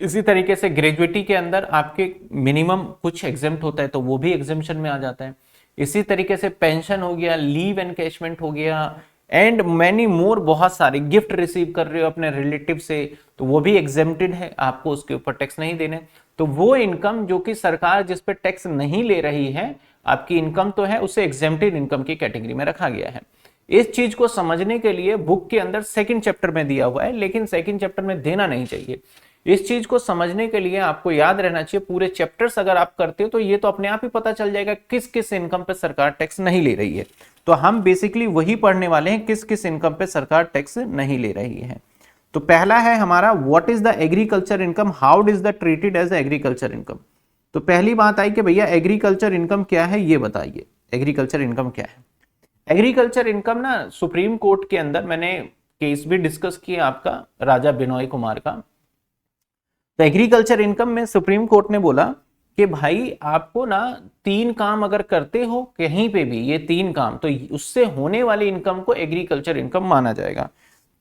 इसी तरीके से ग्रेजुएटी के अंदर आपके मिनिमम कुछ एग्जेम्प्ट होता है तो वो भी एग्जेम्पशन में आ जाता है। इसी तरीके से पेंशन हो गया, लीव एनकैशमेंट हो गया, एंड मैनी मोर, बहुत सारे गिफ्ट रिसीव कर रहे हो अपने रिलेटिव से तो वो भी एग्जेम्प्टेड है, आपको उसके ऊपर टैक्स नहीं देने। तो वो इनकम जो कि सरकार जिस पे टैक्स नहीं ले रही है, आपकी इनकम तो है, उसे एग्जेम्प्टेड इनकम की कैटेगरी में रखा गया है। इस चीज को समझने के लिए बुक के अंदर सेकंड चैप्टर में दिया हुआ है, लेकिन सेकंड चैप्टर में देना नहीं चाहिए। इस चीज को समझने के लिए आपको याद रहना चाहिए, पूरे चैप्टर्स अगर आप करते हो तो ये तो अपने आप ही पता चल जाएगा किस किस इनकम पे सरकार टैक्स नहीं ले रही है। तो हम बेसिकली वही पढ़ने वाले हैं, किस किस इनकम पे सरकार टैक्स नहीं ले रही है। तो पहला है हमारा what is the agriculture income, how is the treated as agriculture income. तो पहली बात आई कि भैया एग्रीकल्चर इनकम क्या है, ये बताइए एग्रीकल्चर इनकम क्या है। एग्रीकल्चर इनकम ना सुप्रीम कोर्ट के अंदर मैंने केस भी डिस्कस किया आपका राजा बिनोय कुमार का। तो एग्रीकल्चर इनकम में सुप्रीम कोर्ट ने बोला कि भाई आपको ना तीन काम अगर करते हो कहीं पे भी, ये तीन काम, तो उससे होने वाली इनकम को एग्रीकल्चर इनकम माना जाएगा।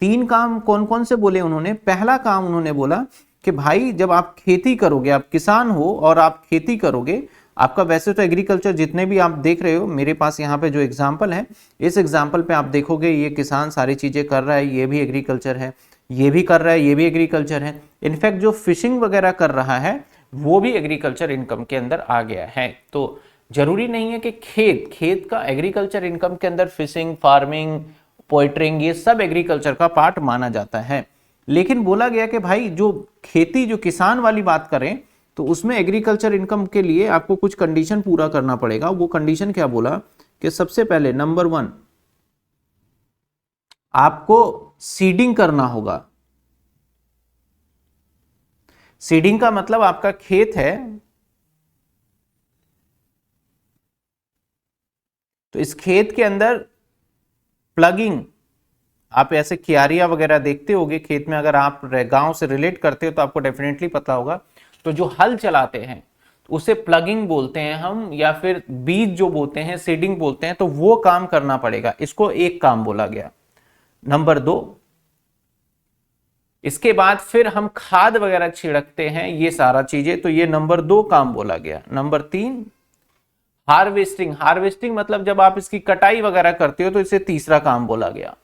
तीन काम कौन कौन से बोले उन्होंने, पहला काम उन्होंने बोला कि भाई जब आप खेती करोगे, आप किसान हो और आप खेती करोगे, आपका वैसे तो एग्रीकल्चर जितने भी आप देख रहे हो, मेरे पास यहाँ पे जो एग्जाम्पल है, इस एग्जाम्पल पे आप देखोगे ये किसान सारी चीजें कर रहा है, ये भी एग्रीकल्चर है, ये भी कर रहा है, ये भी एग्रीकल्चर है। इनफैक्ट जो फिशिंग वगैरह कर रहा है वो भी एग्रीकल्चर इनकम के अंदर आ गया है। तो जरूरी नहीं है कि खेत का एग्रीकल्चर इनकम के अंदर फिशिंग, फार्मिंग, पोइट्रिंग, ये सब एग्रीकल्चर का पार्ट माना जाता है। लेकिन बोला गया कि भाई जो खेती, जो किसान वाली बात करें तो उसमें एग्रीकल्चर इनकम के लिए आपको कुछ कंडीशन पूरा करना पड़ेगा। वो कंडीशन क्या बोला कि सबसे पहले नंबर 1 आपको सीडिंग करना होगा। सीडिंग का मतलब आपका खेत है, तो इस खेत के अंदर प्लगिंग, आप ऐसे क्यारियां वगैरह देखते होंगे खेत में, अगर आप गांव से रिलेट करते हो तो आपको डेफिनेटली पता होगा। तो जो हल चलाते हैं उसे प्लगिंग बोलते हैं हम, या फिर बीज जो बोलते हैं सीडिंग बोलते हैं, तो वो काम करना पड़ेगा, इसको एक काम बोला गया। नंबर 2 इसके बाद फिर हम खाद वगैरह छिड़कते हैं, ये सारा चीजें, तो ये नंबर 2 काम बोला गया। नंबर 3 हार्वेस्टिंग, हार्वेस्टिंग मतलब जब आप इसकी कटाई वगैरह करते हो तो इसे तीसरा काम बोला गया।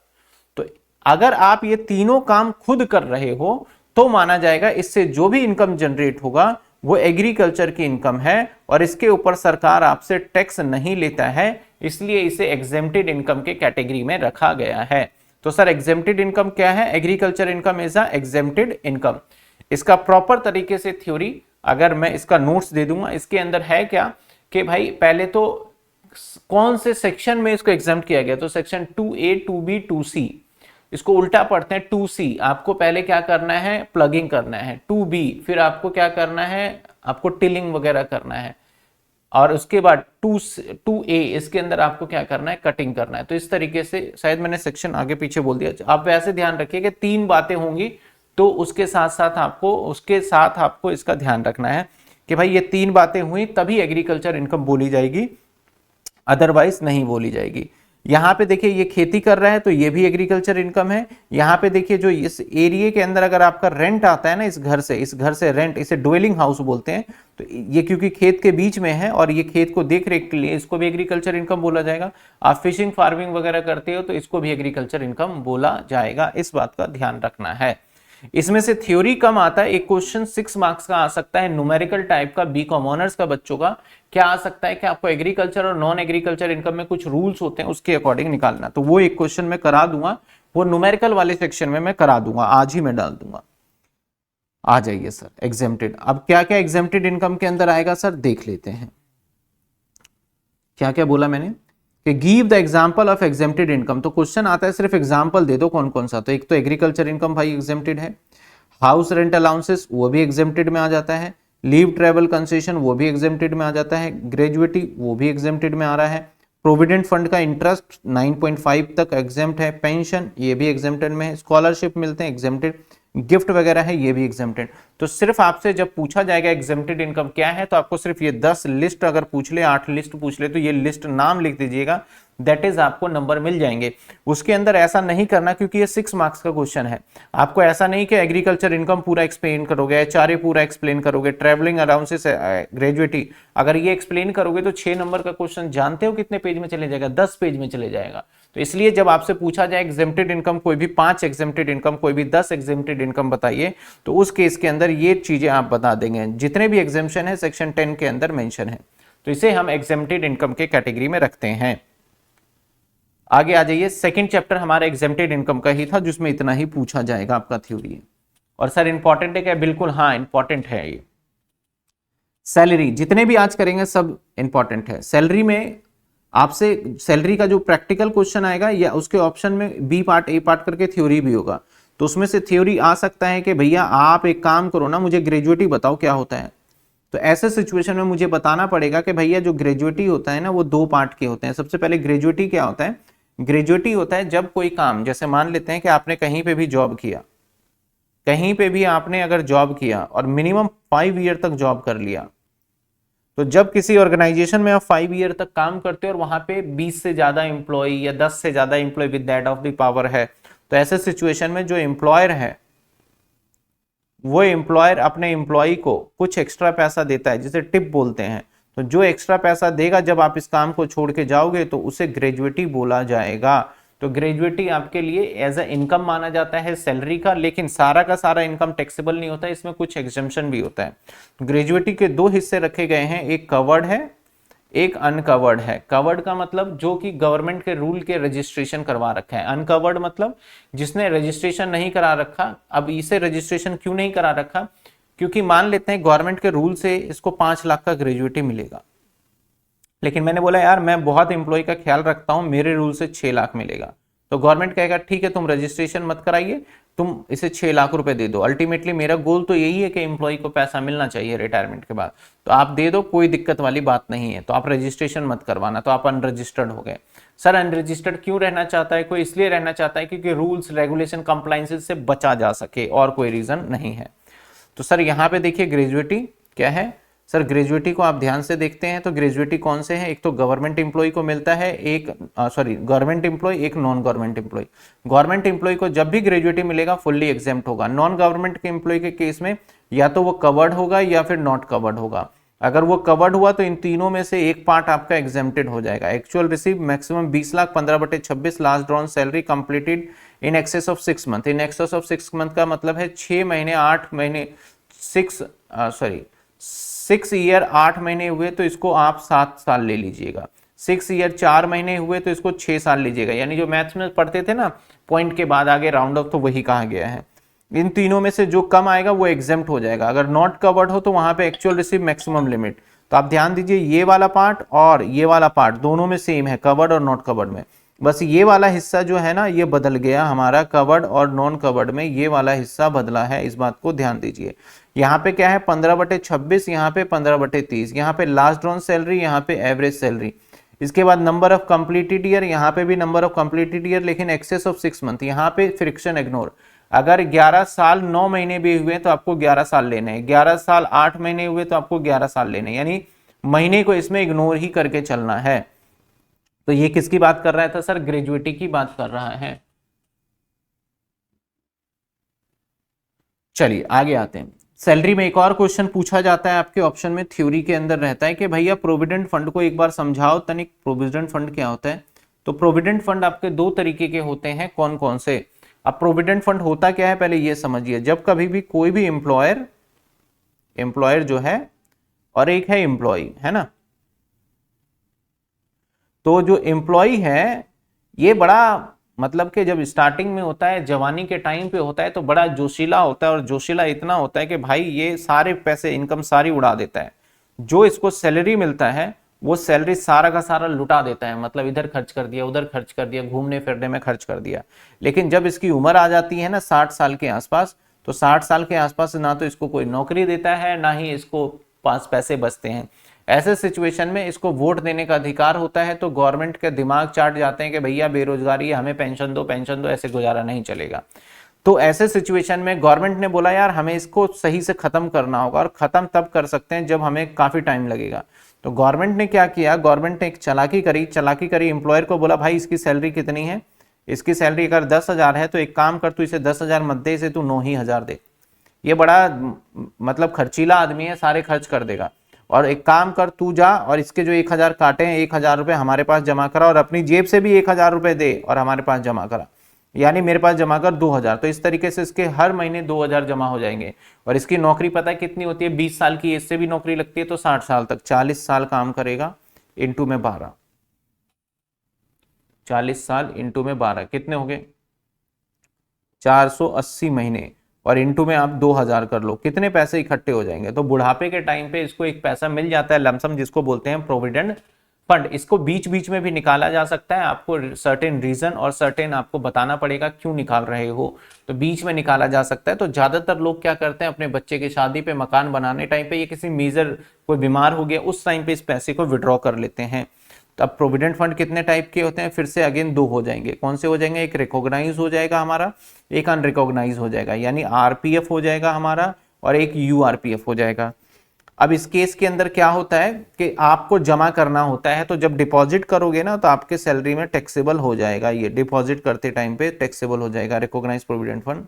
तो अगर आप ये तीनों काम खुद कर रहे हो तो माना जाएगा इससे जो भी इनकम जनरेट होगा वो एग्रीकल्चर की इनकम है और इसके ऊपर सरकार आपसे टैक्स नहीं लेता है, इसलिए इसे एग्जेम्प्टेड इनकम के कैटेगरी में रखा गया है। तो सर एग्जेम्प्टेड इनकम क्या है? Agriculture income is a exempted income. इसका प्रॉपर तरीके से थ्योरी अगर मैं इसका नोट्स दे दूंगा, इसके अंदर है क्या कि भाई पहले तो कौन से सेक्शन में इसको एग्जाम्प्ट किया गया, तो सेक्शन 2A 2B 2C, इसको उल्टा पढ़ते हैं 2C। आपको पहले क्या करना है? प्लगिंग करना है। 2B फिर आपको क्या करना है? आपको टिलिंग वगैरह करना है। और उसके बाद 2A इसके अंदर आपको क्या करना है? कटिंग करना है। तो इस तरीके से, शायद मैंने सेक्शन आगे पीछे बोल दिया, आप वैसे ध्यान रखिए कि 3 बातें होंगी, तो उसके साथ आपको इसका ध्यान रखना है कि भाई ये 3 बातें हुई तभी एग्रीकल्चर इनकम बोली जाएगी, अदरवाइज नहीं बोली जाएगी। यहां पे देखिए ये खेती कर रहा है तो ये भी एग्रीकल्चर इनकम है। यहां पे देखिए जो इस एरिया के अंदर अगर आपका रेंट आता है ना, इस घर से रेंट, इसे ड्वेलिंग हाउस बोलते हैं, तो ये क्योंकि खेत के बीच में है और ये खेत को देख रेख के लिए, इसको भी एग्रीकल्चर इनकम बोला जाएगा। आप फिशिंग फार्मिंग वगैरह करते हो तो इसको भी एग्रीकल्चर इनकम बोला जाएगा, इस बात का ध्यान रखना है। इसमें से थ्योरी कम आता है, एक क्वेश्चन 6 मार्क्स का आ सकता है न्यूमेरिकल टाइप का, बीकॉम ऑनर्स का बच्चों का। क्या आ सकता है कि आपको एग्रीकल्चर और नॉन एग्रीकल्चर इनकम में कुछ रूल्स होते हैं, उसके अकॉर्डिंग निकालना। तो वो एक क्वेश्चन मैं करा दूंगा, वो न्यूमेरिकल वाले सेक्शन में मैं करा दूंगा, आज ही मैं डाल दूंगा। आ जाइए सर एग्जेम्प्टेड। अब क्या क्या एग्जेम्प्टेड इनकम के अंदर आएगा सर, देख लेते हैं। क्या क्या बोला मैंने कि give the example of exempted income, तो क्वेश्चन आता है सिर्फ एग्जांपल दे दो कौन कौन सा। तो एक तो एग्रीकल्चर इनकम भाई एग्जेम्प्टेड है, हाउस रेंट अलाउंसेस वो भी एग्जेम्प्टेड में आ जाता है, लीव ट्रेवल कंसेशन वो भी एग्जेम्प्टेड में आ जाता है, ग्रेजुएटी वो भी एग्जेम्प्टेड में आ रहा है, प्रोविडेंट फंड का इंटरेस्ट 9.5 तक एग्जेम्प्ट है, पेंशन ये भी एग्जेम्प्टेड में है, स्कॉलरशिप मिलते हैं एग्जेम्प्टेड, गिफ्ट वगैरह है ये भी एग्जेम्प्टेड। तो सिर्फ आपसे जब पूछा जाएगा एग्जेम्प्टेड इनकम क्या है, तो आपको सिर्फ ये 10 लिस्ट अगर पूछ ले, 8 लिस्ट पूछ ले, तो ये लिस्ट नाम लिख दीजिएगा, दैट इज आपको नंबर मिल जाएंगे। उसके अंदर ऐसा नहीं करना क्योंकि ये 6 मार्क्स का क्वेश्चन है। आपको ऐसा नहीं कि एग्रीकल्चर इनकम पूरा एक्सप्लेन करोगे, HRA पूरा एक्सप्लेन करोगे, ट्रेवलिंग अलाउंसेस, ग्रेजुएटी, अगर ये एक्सप्लेन करोगे तो 6 नंबर का क्वेश्चन जानते हो कितने पेज में चले जाएगा? 10 पेज में चले जाएगा। तो इसलिए जब आपसे पूछा जाए एग्जेम्प्टेड इनकम, कोई भी 5 एग्जेम्प्टेड इनकम, कोई भी 10 एग्जेम्प्टेड इनकम बताइए, तो उस केस के अंदर ये चीजें आप बता देंगे। जितने भी एग्जेम्पशन है सेक्शन 10 के अंदर मेंशन है, तो इसे हम एग्जेम्प्टेड इनकम के कैटेगरी में रखते हैं। आगे आ जाइए, सेकंड चैप्टर हमारा एग्जेम्प्टेड इनकम का ही था, जिसमें इतना ही पूछा जाएगा आपका थ्योरी। और सर इंपॉर्टेंट है क्या? बिल्कुल हाँ इंपॉर्टेंट है ये। सैलरी जितने भी आज करेंगे सब इंपॉर्टेंट है। सैलरी में आपसे सैलरी का जो प्रैक्टिकल क्वेश्चन आएगा या उसके ऑप्शन में बी पार्ट ए पार्ट करके थ्योरी भी होगा, तो उसमें से थ्योरी आ सकता है कि भैया आप एक काम करो ना, मुझे ग्रेजुएटी बताओ क्या होता है। तो ऐसे सिचुएशन में मुझे बताना पड़ेगा कि भैया जो ग्रेजुएटी होता है ना वो 2 पार्ट के होते हैं। सबसे पहले ग्रेजुएटी क्या होता है? ग्रेजुएटी होता है जब कोई काम, जैसे मान लेते हैं कि आपने कहीं पे भी जॉब किया, कहीं पे भी आपने अगर जॉब किया और मिनिमम 5 ईयर तक जॉब कर लिया, तो जब किसी ऑर्गेनाइजेशन में आप 5 ईयर तक काम करते हो और वहां पे 20 से ज्यादा एम्प्लॉय या 10 से ज्यादा employ with that of the power है, तो ऐसे सिचुएशन में जो एम्प्लॉयर है वो एम्प्लॉयर अपने एम्प्लॉय को कुछ एक्स्ट्रा पैसा देता है, जिसे टिप बोलते हैं। तो जो एक्स्ट्रा पैसा देगा जब आप इस काम को छोड़ के जाओगे तो उसे ग्रेजुएटी बोला जाएगा। तो ग्रेजुएटी आपके लिए एज अ इनकम माना जाता है सैलरी का, लेकिन सारा का सारा इनकम टैक्सेबल नहीं होता है, इसमें कुछ एग्जम्पशन भी होता है। ग्रेजुएटी के 2 हिस्से रखे गए हैं, एक कवर्ड है, एक अनकवर्ड है। कवर्ड का मतलब जो कि गवर्नमेंट के रूल के रजिस्ट्रेशन करवा रखा है, अनकवर्ड मतलब जिसने रजिस्ट्रेशन नहीं करा रखा। अब इसे रजिस्ट्रेशन क्यों नहीं करा रखा? क्योंकि मान लेते हैं गवर्नमेंट के रूल से इसको 5 लाख का ग्रेजुएटी मिलेगा, लेकिन मैंने बोला यार मैं बहुत एम्प्लॉय का ख्याल रखता हूं, मेरे रूल से 6 लाख मिलेगा। तो गवर्नमेंट कहेगा ठीक है तुम रजिस्ट्रेशन मत कराइए, तुम इसे 6 लाख रुपए दे दो। अल्टीमेटली मेरा गोल तो यही है कि एम्प्लॉय को पैसा मिलना चाहिए रिटायरमेंट के बाद, तो आप दे दो, कोई दिक्कत वाली बात नहीं है। तो आप रजिस्ट्रेशन मत करवाना, तो आप अनरजिस्टर्ड हो गए। सर अनरजिस्टर्ड क्यों रहना चाहता है कोई? इसलिए रहना चाहता है क्योंकि रूल्स रेगुलेशन कंप्लायंसेस से बचा जा सके, और कोई रीजन नहीं है। तो सर यहाँ पे देखिए ग्रेजुएटी क्या है, सर ग्रेजुएटी को आप ध्यान से देखते हैं तो ग्रेजुएटी कौन से हैं, एक तो गवर्नमेंट एम्प्लॉय को मिलता है, एक गवर्नमेंट एम्प्लॉय, एक non government employ. Government employ को जब भी ग्रेजुएटी मिलेगा फुल्ली एग्जेम्प्ट होगा। नॉन गवर्नमेंट के एम्प्लॉय के केस में या तो वो कवर्ड होगा या फिर नॉट कवर्ड होगा। अगर वो कवर्ड हुआ तो इन तीनों में से एक पार्ट आपका एग्जेम्प्टेड हो जाएगा। Actual receive maximum 20,15/26 last drawn salary completed in excess of 6 month. In excess of 6 month का मतलब है 6 महीने 8 महीने 6 ईयर 8 महीने हुए तो इसको आप 7 साल ले लीजिएगा। 6 ईयर 4 महीने हुए तो इसको 6 साल लीजिएगा। यानी जो मैथ्स में पढ़ते थे ना पॉइंट के बाद आगे राउंड ऑफ, तो वही कहा गया है। इन तीनों में से जो कम आएगा वो एग्जेम्प्ट हो जाएगा। अगर नॉट कवर्ड हो तो वहां पे एक्चुअल रिसीव मैक्सिमम लिमिट। तो आप ध्यान दीजिए ये वाला पार्ट और ये वाला पार्ट दोनों में सेम है, कवर्ड और नॉट कवर्ड में। बस ये वाला हिस्सा जो है ना ये बदल गया हमारा, कवर्ड और नॉन कवर्ड में ये वाला हिस्सा बदला है, इस बात को ध्यान दीजिए। यहाँ पे क्या है 15/26, यहाँ पे 15/30, यहाँ पे लास्ट ड्रॉन सैलरी, यहाँ पे एवरेज सैलरी। इसके बाद नंबर ऑफ कंप्लीटेड ईयर, यहाँ पे भी नंबर ऑफ कंप्लीटेड ईयर लेकिन एक्सेस ऑफ 6 मंथ। यहाँ पे फ्रिक्शन इग्नोर। अगर 11 साल 9 महीने भी हुए तो आपको 11 साल लेने हैं, 11 साल 8 महीने हुए तो आपको 11 साल लेने हैं, यानी महीने को इसमें इग्नोर ही करके चलना है। तो ये किसकी बात कर रहा था सर, ग्रेजुएटी की बात कर रहा है। चलिए आगे आते हैं। सैलरी में एक और क्वेश्चन पूछा जाता है आपके ऑप्शन में, थ्योरी के अंदर रहता है कि भैया प्रोविडेंट फंड को एक बार समझाओ तनिक, प्रोविडेंट फंड क्या होता है। तो प्रोविडेंट फंड आपके दो तरीके के होते हैं, कौन कौन से। अब प्रोविडेंट फंड होता क्या है पहले ये समझिए। जब कभी भी कोई भी एम्प्लॉयर जो है और एक है एम्प्लॉय, है ना, तो जो एम्प्लॉय है ये बड़ा मतलब कि जब स्टार्टिंग में होता है, जवानी के टाइम पे होता है तो बड़ा जोशीला होता है, और जोशीला इतना होता है कि भाई ये सारे पैसे इनकम सारी उड़ा देता है। जो इसको सैलरी मिलता है वो सैलरी सारा का सारा लुटा देता है, मतलब इधर खर्च कर दिया, उधर खर्च कर दिया, घूमने फिरने में खर्च कर दिया। लेकिन जब इसकी उम्र आ जाती है ना 60 साल के आसपास, तो 60 साल के आसपास ना तो इसको कोई नौकरी देता है ना ही इसको पास पैसे बचते हैं। ऐसे सिचुएशन में इसको वोट देने का अधिकार होता है, तो गवर्नमेंट के दिमाग चाट जाते हैं कि भैया बेरोजगारी है, हमें पेंशन दो, ऐसे गुजारा नहीं चलेगा। तो ऐसे सिचुएशन में गवर्नमेंट ने बोला यार हमें इसको सही से खत्म करना होगा, और खत्म तब कर सकते हैं जब हमें काफी टाइम लगेगा। तो गवर्नमेंट ने क्या किया, गवर्नमेंट ने एक चालाकी करी, एम्प्लॉयर को बोला भाई इसकी सैलरी कितनी है, इसकी सैलरी अगर 10,000 है तो एक काम कर, तू इसे 10,000 मत दे, इसे तू 9,000 दे। ये बड़ा मतलब खर्चीला आदमी है, सारे खर्च कर देगा। और एक काम कर, तू जा और इसके जो 1,000 काटे हैं 1,000 रुपए हमारे पास जमा करा, और अपनी जेब से भी 1,000 रुपए दे और हमारे पास जमा करा, यानी मेरे पास जमा कर 2,000। तो इस तरीके से इसके हर महीने 2,000 जमा हो जाएंगे। और इसकी नौकरी पता है कितनी होती है, 20 साल की, इससे भी नौकरी लगती है तो 60 साल तक, 40 साल काम करेगा, इंटू में 12, 40 साल इंटू में 12 कितने हो गए 480 महीने, और इंटू में आप 2,000 कर लो, कितने पैसे इकट्ठे हो जाएंगे। तो बुढ़ापे के टाइम पे इसको एक पैसा मिल जाता है लमसम, जिसको बोलते हैं प्रोविडेंट फंड। इसको बीच बीच में भी निकाला जा सकता है, आपको सर्टेन रीजन और सर्टेन आपको बताना पड़ेगा क्यों निकाल रहे हो, तो बीच में निकाला जा सकता है। तो ज्यादातर लोग क्या करते हैं, अपने बच्चे की शादी पे, मकान बनाने टाइम पे, ये किसी मेजर कोई बीमार हो गया उस टाइम पे इस पैसे को विड्रॉ कर लेते हैं। तो अब प्रोविडेंट फंड कितने टाइप के होते हैं, फिर से अगेन दो हो जाएंगे। कौन से हो जाएंगे, एक रिकॉग्नाइज हो जाएगा हमारा, एक अनरिकॉग्नाइज हो जाएगा, यानी आरपीएफ हो जाएगा हमारा, और एक यूआरपीएफ हो जाएगा। अब इस केस के अंदर क्या होता है कि आपको जमा करना होता है, तो जब डिपॉजिट करोगे ना तो आपके सैलरी में टैक्सेबल हो जाएगा, ये डिपॉजिट करते टाइम पे टैक्सेबल हो जाएगा रिकॉग्नाइज प्रोविडेंट फंड,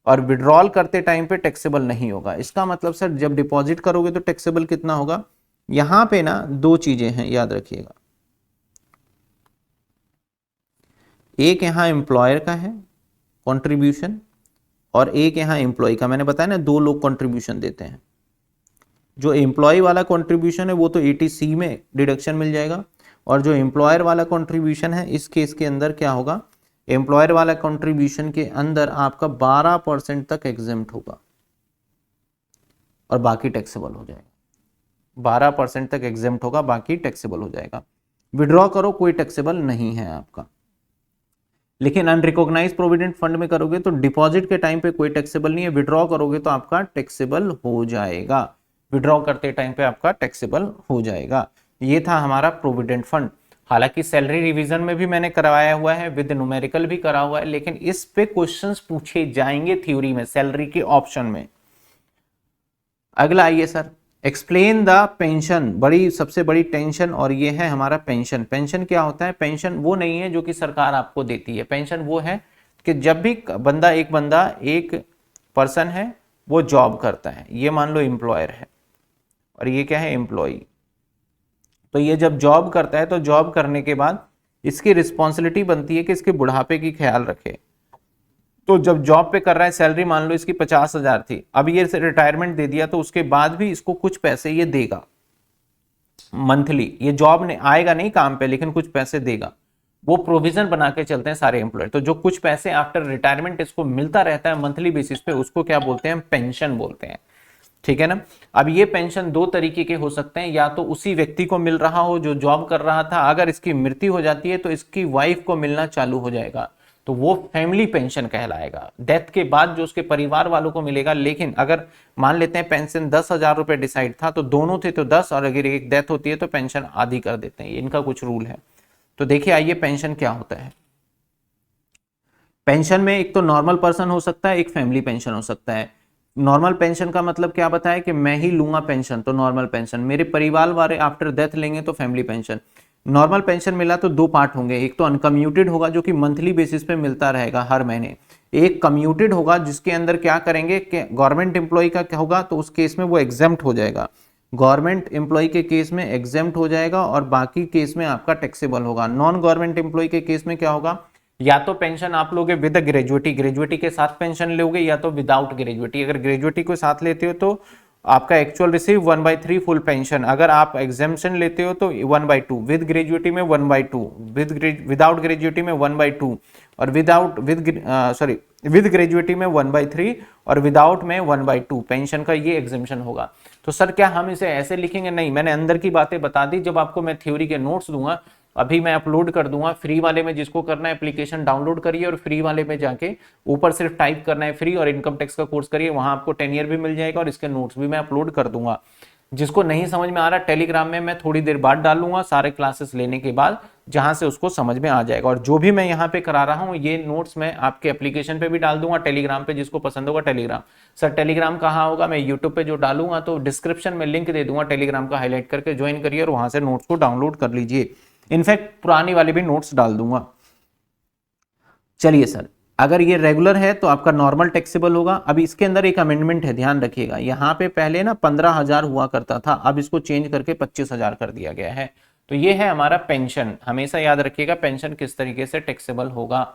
और विड्रॉल करते टाइम पे टैक्सेबल नहीं होगा। इसका मतलब सर जब डिपॉजिट करोगे तो टैक्सेबल कितना होगा, यहां पे ना दो चीजें हैं याद रखिएगा, एक यहां एम्प्लॉयर का है कंट्रीब्यूशन, और एक यहां एम्प्लॉय का। मैंने बताया ना दो लोग कंट्रीब्यूशन देते हैं, जो एम्प्लॉय वाला कंट्रीब्यूशन है वो तो 80C में डिडक्शन मिल जाएगा, और जो एम्प्लॉयर वाला कंट्रीब्यूशन है इस केस के अंदर क्या होगा, एम्प्लॉयर वाला कंट्रीब्यूशन के अंदर आपका 12% तक एग्जेम्प्ट होगा और बाकी टैक्सेबल हो जाएगा। 12% तक एग्जेम्प्ट होगा, बाकी टैक्सेबल हो जाएगा। विड्रॉ करो कोई टैक्सेबल नहीं है आपका। लेकिन अनरिकॉग्नाइज्ड प्रोविडेंट फंड में करोगे तो डिपॉजिट के टाइम पे कोई टैक्सेबल नहीं है, विड्रॉ करोगे तो आपका टैक्सेबल हो जाएगा, विड्रॉ करते टाइम पे आपका टैक्सेबल हो जाएगा। ये था हमारा प्रोविडेंट फंड। हालांकि सैलरी रिवीजन में भी मैंने करवाया हुआ है, विद न्यूमेरिकल भी करा हुआ है, लेकिन इस पे क्वेश्चंस पूछे जाएंगे थ्योरी में, सैलरी के ऑप्शन में। अगला आइए सर, एक्सप्लेन द पेंशन, बड़ी सबसे बड़ी टेंशन, और ये है हमारा पेंशन। पेंशन क्या होता है? पेंशन वो नहीं है जो कि सरकार आपको देती है। पेंशन वो है कि जब भी बंदा एक पर्सन है वो जॉब करता है, ये मान लो एम्प्लॉयर है और ये क्या है? एम्प्लॉई। तो ये जब जॉब करता है तो जॉब करने के बाद इसकी रिस्पॉन्सिबिलिटी बनती है कि इसके बुढ़ापे की ख्याल रखे। तो जब जॉब पे कर रहा है, सैलरी मान लो इसकी 50,000 थी, अब ये रिटायरमेंट दे दिया तो उसके बाद भी इसको कुछ पैसे ये देगा मंथली। ये जॉब ने आएगा नहीं काम पे, लेकिन कुछ पैसे देगा। वो प्रोविजन बना के चलते हैं सारे एम्प्लॉयर। तो जो कुछ पैसे आफ्टर रिटायरमेंट इसको मिलता रहता है मंथली बेसिस पे, उसको क्या बोलते हैं? पेंशन बोलते हैं। ठीक है ना। अब ये पेंशन दो तरीके के हो सकते हैं, या तो उसी व्यक्ति को मिल रहा हो जो जॉब कर रहा था, अगर इसकी मृत्यु हो जाती है तो इसकी वाइफ को मिलना चालू हो जाएगा, तो वो फैमिली पेंशन कहलाएगा। डेथ के बाद जो उसके परिवार वालों को मिलेगा। लेकिन अगर मान लेते हैं पेंशन 10,000 रुपए डिसाइड था, तो दोनों थे तो 10, और अगर एक डेथ होती है तो पेंशन आधी कर देते हैं। इनका कुछ रूल है। तो देखिए आइए पेंशन क्या होता है। पेंशन में एक तो नॉर्मल पर्सन हो सकता है, एक फैमिली पेंशन हो सकता है। नॉर्मल पेंशन का मतलब क्या बताया कि मैं ही लूंगा पेंशन, तो नॉर्मल पेंशन। मेरे परिवार वाले आफ्टर डेथ लेंगे तो फैमिली पेंशन। नॉर्मल पेंशन मिला तो दो पार्ट होंगे, एक तो अनकम्यूटेड होगा जो कि मंथली बेसिस पे मिलता रहेगा हर महीने, एक कम्यूटेड होगा जिसके अंदर क्या करेंगे कि गवर्नमेंट एम्प्लॉय का क्या होगा, तो उस केस में वो एग्जेम्प्ट हो जाएगा। गवर्नमेंट एम्प्लॉय के केस में एग्जेम्प्ट हो जाएगा और बाकी केस में आपका टैक्सेबल होगा। नॉन गवर्नमेंट एम्प्लॉय के केस में क्या होगा? या तो पेंशन आप लोगे विद ग्रेजुएटी, ग्रेजुएटी के साथ पेंशन लोगे, या तो विदाउट ग्रेजुएटी। अगर ग्रेजुएटी को साथ लेते हो तो आपका एक्चुअल रिसीव 1/3 फुल पेंशन। अगर आप एग्जाम्पशन लेते हो तो 1/2, विद ग्रेजुएटी में 1/2, विदाउट ग्रेजुएटी में 1/2, और विद ग्रेजुएटी में 1/3 और विदाउट में 1/2 पेंशन का ये एग्जाम्पशन होगा। तो सर क्या हम इसे ऐसे लिखेंगे? नहीं, मैंने अंदर की बातें बता दी। जब आपको मैं थ्योरी के नोट्स दूंगा, अभी मैं अपलोड कर दूंगा फ्री वाले में, जिसको करना है एप्लीकेशन डाउनलोड करिए और फ्री वाले में जाके ऊपर सिर्फ टाइप करना है फ्री, और इनकम टैक्स का कोर्स करिए, वहां आपको 10 ईयर भी मिल जाएगा और इसके नोट्स भी मैं अपलोड कर दूंगा। जिसको नहीं समझ में आ रहा, टेलीग्राम में मैं थोड़ी देर बाद डालूंगा सारे क्लासेस लेने के बाद, जहां से उसको समझ में आ जाएगा। और जो भी मैं यहाँ पे करा रहा हूँ ये नोट्स मैं आपके एप्लीकेशन पे भी डाल दूंगा, टेलीग्राम पे, जिसको पसंद होगा टेलीग्राम। सर टेलीग्राम कहाँ होगा? मैं यूट्यूब पे जो डालूंगा तो डिस्क्रिप्शन में लिंक दे दूंगा, टेलीग्राम का हाईलाइट करके ज्वाइन करिए और वहां से नोट्स को डाउनलोड कर लीजिए। इनफैक्ट पुरानी वाले भी नोट्स डाल दूंगा। चलिए सर, अगर ये रेगुलर है तो आपका नॉर्मल टैक्सेबल होगा। अब इसके अंदर एक अमेंडमेंट है, ध्यान रखिएगा। यहाँ पे पहले ना 15,000 हुआ करता था, अब इसको चेंज करके 25,000 कर दिया गया है। तो ये है हमारा पेंशन। हमेशा याद रखिएगा पेंशन किस तरीके से टैक्सेबल होगा।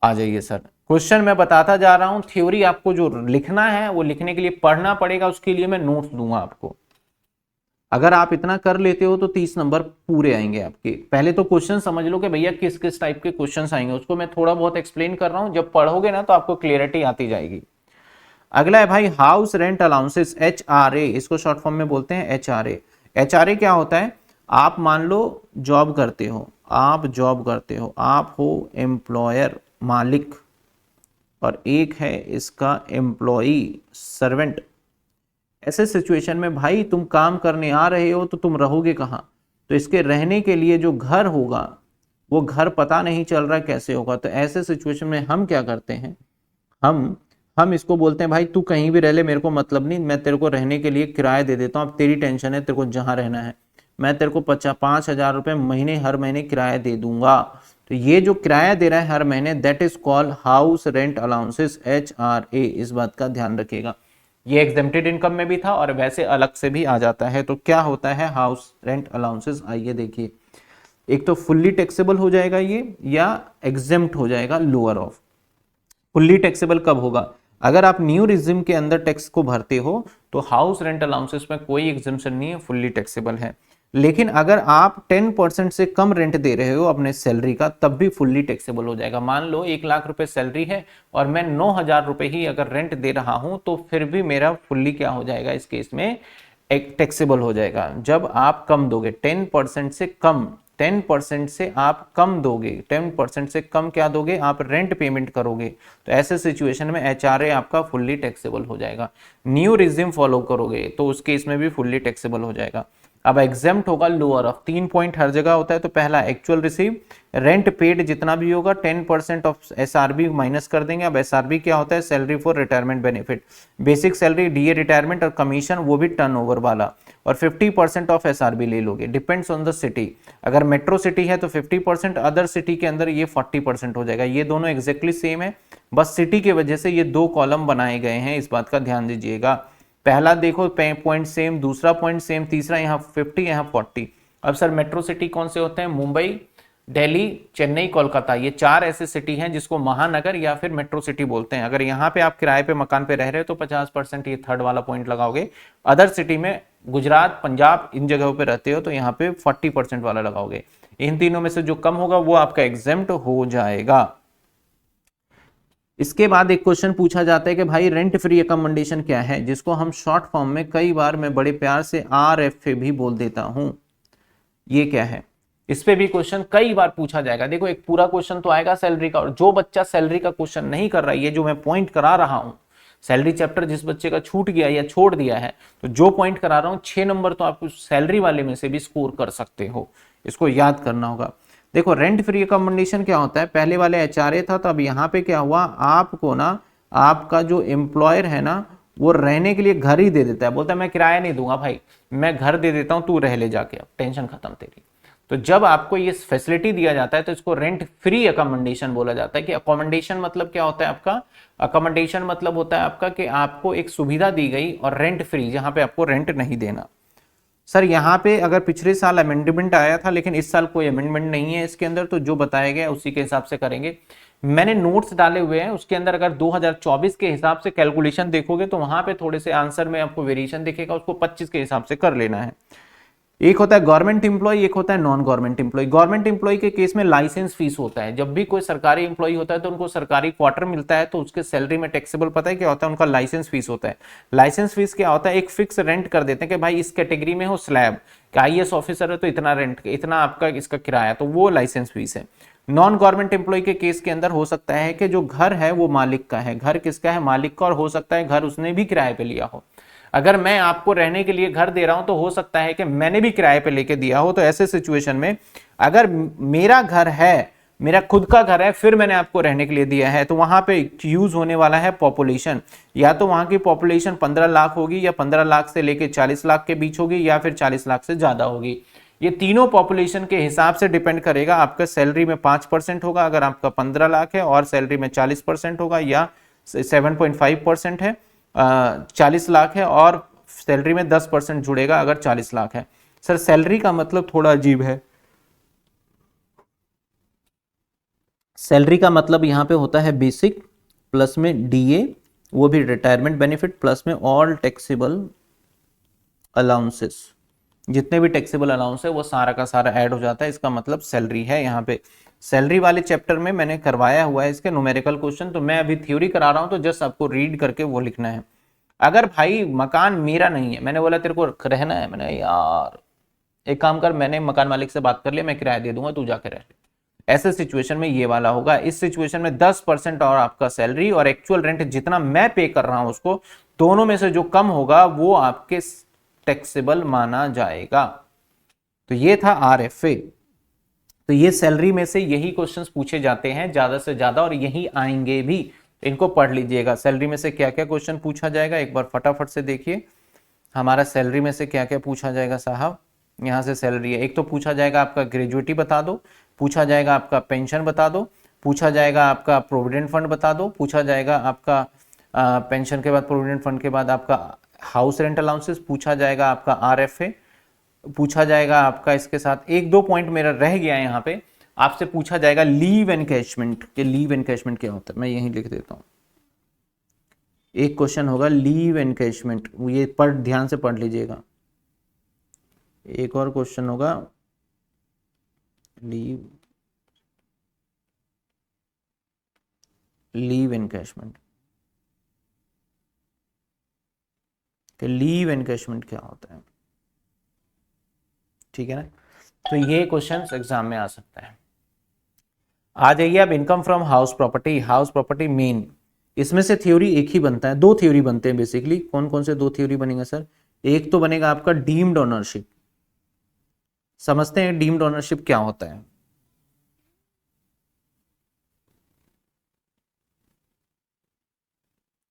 आ जाइए सर, क्वेश्चन मैं बताता जा रहा हूं। थ्योरी आपको जो लिखना है वो लिखने के लिए पढ़ना पड़ेगा, उसके लिए मैं नोट्स दूंगा आपको। अगर आप इतना कर लेते हो तो 30 नंबर पूरे आएंगे आपके। पहले तो क्वेश्चन समझ लो कि भैया किस किस टाइप के क्वेश्चंस आएंगे, उसको मैं थोड़ा बहुत एक्सप्लेन कर रहा हूं। जब पढ़ोगे ना तो आपको क्लियरिटी आती जाएगी। अगला है भाई हाउस रेंट अलाउंसेस, HRA, इसको शॉर्ट फॉर्म में बोलते हैं HRA। HRA क्या होता है? आप मान लो जॉब करते हो, आप हो एम्प्लॉयर, मालिक, और एक है इसका एम्प्लॉई, सर्वेंट। ऐसे सिचुएशन में भाई तुम काम करने आ रहे हो तो तुम रहोगे कहाँ? तो इसके रहने के लिए जो घर होगा वो घर पता नहीं चल रहा कैसे होगा। तो ऐसे सिचुएशन में हम क्या करते हैं, हम इसको बोलते हैं भाई तू कहीं भी रह ले, मेरे को मतलब नहीं, मैं तेरे को रहने के लिए किराया दे देता हूँ। अब तेरी टेंशन है, तेरे को जहाँ रहना है, मैं तेरे को 5,000 रुपये महीने हर महीने किराया दे दूंगा। तो ये जो किराया दे रहा है हर महीने, that is called house rent allowances, HRA। इस बात का ध्यान रखिएगा। ये एग्जेम्प्टेड इनकम में भी था और वैसे अलग से भी आ जाता है। तो क्या होता है हाउस रेंट अलाउंसेस? आइए देखिए, एक तो फुल्ली टैक्सेबल हो जाएगा ये, या एग्जेम्प्ट हो जाएगा लोअर ऑफ। फुल्ली टैक्सेबल कब होगा? अगर आप न्यू रिजिम के अंदर टैक्स को भरते हो तो हाउस रेंट अलाउंसेस में कोई एग्जेम्पशन नहीं है, फुल्ली टैक्सेबल है। लेकिन अगर आप 10% से कम रेंट दे रहे हो अपने सैलरी का, तब भी फुल्ली टैक्सेबल हो जाएगा। मान लो 1 लाख रुपए सैलरी है और मैं 9,000 रुपए ही अगर रेंट दे रहा हूं, तो फिर भी मेरा फुल्ली क्या हो जाएगा इस केस में? एक टैक्सेबल हो जाएगा। जब आप कम दोगे 10% से कम, 10% से आप कम दोगे, 10% से कम क्या दोगे? आप रेंट पेमेंट करोगे, तो ऐसे सिचुएशन में HRA आपका फुल्ली टैक्सेबल हो जाएगा। न्यू रिजिम फॉलो करोगे तो उस केस में भी फुल्ली टैक्सेबल हो जाएगा। अब एग्जेम्प्ट होगा लोअर ऑफ, 3 पॉइंट हर जगह होता है। तो पहला एक्चुअल रिसीव, रेंट पेड जितना भी होगा 10% ऑफ एसआरबी माइनस कर देंगे। अब एसआरबी क्या होता है, salary for retirement benefit, basic salary, DA retirement और कमीशन, वो भी टर्नओवर वाला, और 50% ऑफ एसआरबी ले लोगे। डिपेंड्स ऑन द सिटी, अगर मेट्रो सिटी है तो 50%, अदर सिटी के अंदर ये 40% हो जाएगा। ये दोनों एग्जैक्टली सेम है, बस सिटी की वजह से ये 2 कॉलम बनाए गए हैं, इस बात का ध्यान दीजिएगा। पहला देखो पॉइंट सेम, दूसरा पॉइंट सेम, तीसरा यहाँ 50 यहाँ 40। अब सर मेट्रो सिटी कौन से होते हैं, मुंबई, दिल्ली, चेन्नई, कोलकाता, ये 4 ऐसे सिटी हैं जिसको महानगर या फिर मेट्रो सिटी बोलते हैं। अगर यहाँ पे आप किराए पे मकान पे रह रहे हो तो 50% ये थर्ड वाला पॉइंट लगाओगे। अदर सिटी में गुजरात, पंजाब, इन जगहों पे रहते हो तो यहाँ पे 40% वाला लगाओगे। इन तीनों में से जो कम होगा वो आपका एग्जेम्प्ट हो जाएगा। इसके बाद एक क्वेश्चन पूछा जाता है कि भाई रेंट फ्री अकोमोडेशन क्या है, जिसको हम शॉर्ट फॉर्म में कई बार मैं बड़े प्यार से RFA भी बोल देता हूं। ये क्या है, इस पे भी क्वेश्चन कई बार पूछा जाएगा। देखो एक पूरा क्वेश्चन तो आएगा सैलरी का, और जो बच्चा सैलरी का क्वेश्चन नहीं कर रहा है, ये जो मैं पॉइंट करा रहा हूं, सैलरी चैप्टर जिस बच्चे का छूट गया या छोड़ दिया है, तो जो पॉइंट करा रहा हूं 6 नंबर तो आप सैलरी वाले में से भी स्कोर कर सकते हो, इसको याद करना होगा। देखो रेंट फ्री अकोमोडेशन क्या होता है, पहले वाले HRA था, तो अब यहाँ पे क्या हुआ, आपको ना आपका जो एम्प्लॉयर है ना वो रहने के लिए घर ही दे देता है, बोलता है मैं किराया नहीं दूंगा भाई, मैं घर दे देता हूं, तू रह ले जाके, अब टेंशन खत्म तेरी। तो जब आपको ये फैसिलिटी दिया जाता है तो इसको रेंट फ्री अकोमोडेशन बोला जाता है। कि अकोमोडेशन मतलब क्या होता है आपका, अकोमोडेशन मतलब होता है आपका कि आपको एक सुविधा दी गई और रेंट फ्री, जहां पे आपको रेंट नहीं देना। सर यहाँ पे अगर पिछले साल अमेंडमेंट आया था लेकिन इस साल कोई अमेंडमेंट नहीं है इसके अंदर, तो जो बताया गया उसी के हिसाब से करेंगे। मैंने नोट्स डाले हुए हैं, उसके अंदर अगर 2024 के हिसाब से कैलकुलेशन देखोगे तो वहां पे थोड़े से आंसर में आपको वेरिएशन दिखेगा, उसको 25 के हिसाब से कर लेना है। एक होता है गवर्नमेंट एम्प्लॉय, एक होता है non government employ. Government employ के केस में लाइसेंस फीस होता है, जब भी कोई सरकारी एम्प्लॉय होता है तो उनको सरकारी क्वार्टर मिलता है, तो उसके सैलरी में टैक्सेबल पता है क्या होता है, उनका लाइसेंस फीस होता है। लाइसेंस फीस क्या होता है, एक फिक्स रेंट कर देते हैं कि भाई इस कैटेगरी में हो स्लैब, IAS ऑफिसर है तो इतना रेंट, इतना आपका इसका किराया, तो वो लाइसेंस फीस है। नॉन गवर्नमेंट एम्प्लॉय के केस के अंदर हो सकता है कि जो घर है वो मालिक का है, घर किसका है, मालिक का, और हो सकता है घर उसने भी किराए पे लिया हो। अगर मैं आपको रहने के लिए घर दे रहा हूं तो हो सकता है कि मैंने भी किराए पे लेके दिया हो। तो ऐसे सिचुएशन में अगर मेरा घर है, मेरा खुद का घर है, फिर मैंने आपको रहने के लिए दिया है, तो वहां पे यूज होने वाला है पॉपुलेशन, या तो वहां की पॉपुलेशन 15 लाख होगी, या 15 लाख से लेके 40 लाख के बीच होगी, या फिर 40 लाख से ज्यादा होगी। ये तीनों पॉपुलेशन के हिसाब से डिपेंड करेगा। आपका सैलरी में 5% होगा अगर आपका 15 लाख है, और सैलरी में 40% होगा, या 7.5% है 40 लाख है, और सैलरी में 10% जुड़ेगा अगर 40 लाख है। सर सैलरी का मतलब थोड़ा अजीब है, सैलरी का मतलब यहां पे होता है बेसिक प्लस में DA, वो भी रिटायरमेंट बेनिफिट, प्लस में ऑल टैक्सेबल अलाउंसेस, जितने भी टैक्सेबल अलाउंस है वो सारा का सारा ऐड हो जाता है, इसका मतलब सैलरी है। यहाँ पे सैलरी वाले चैप्टर में मैंने करवाया हुआ है इसके न्यूमेरिकल क्वेश्चन, तो मैं अभी थ्योरी करा रहा हूं, तो जस्ट आपको रीड करके वो लिखना है। अगर भाई मकान मेरा नहीं है, मैंने बोला तेरे को रहना है, मैंने यार एक काम कर, मैंने मकान मालिक से बात कर लिया, मैं किराया दे दूंगा, तू जाके रह ले, ऐसे सिचुएशन में ये वाला होगा। इस सिचुएशन में 10% और आपका सैलरी और एक्चुअल रेंट जितना मैं पे कर रहा हूं उसको, दोनों में से जो कम होगा वो आपके टैक्सेबल माना जाएगा। तो ये था RFA। तो ये सैलरी में से यही क्वेश्चंस पूछे जाते हैं ज्यादा से ज्यादा, और यही आएंगे भी, इनको पढ़ लीजिएगा। सैलरी में से क्या क्या क्वेश्चन पूछा जाएगा एक बार फटाफट से देखिए। हमारा सैलरी में से क्या क्या पूछा जाएगा साहब, यहां से सैलरी है, एक तो पूछा जाएगा आपका ग्रेजुएटी बता दो, पूछा जाएगा आपका पेंशन बता दो, पूछा जाएगा आपका प्रोविडेंट फंड बता दो, पूछा जाएगा आपका पेंशन के बाद, प्रोविडेंट फंड के बाद आपका हाउस रेंट अलाउंसेस, पूछा जाएगा आपका RFA, पूछा जाएगा आपका, इसके साथ एक दो पॉइंट मेरा रह गया है यहाँ पे, आपसे पूछा जाएगा लीव एनकैशमेंट के, लीव एनकैशमेंट क्या होता है, मैं यहीं लिख देता हूँ। एक क्वेश्चन होगा लीव एनकैशमेंट, ये पढ़ ध्यान से पढ़ लीजिएगा। एक और क्वेश्चन होगा लीव एनकैशमेंट, कि लीव एनकैशमेंट क्या होता है, ठीक है ना। तो ये क्वेश्चंस एग्जाम में आ सकता है। आ जाइए अब income from house property. House property main, इसमें से थ्योरी एक ही बनता है, दो थ्योरी बनते हैं बेसिकली। कौन कौन से दो थ्योरी बनेंगे सर, एक तो बनेगा आपका डीम्ड ओनरशिप, समझते हैं डीम्ड ओनरशिप क्या होता है।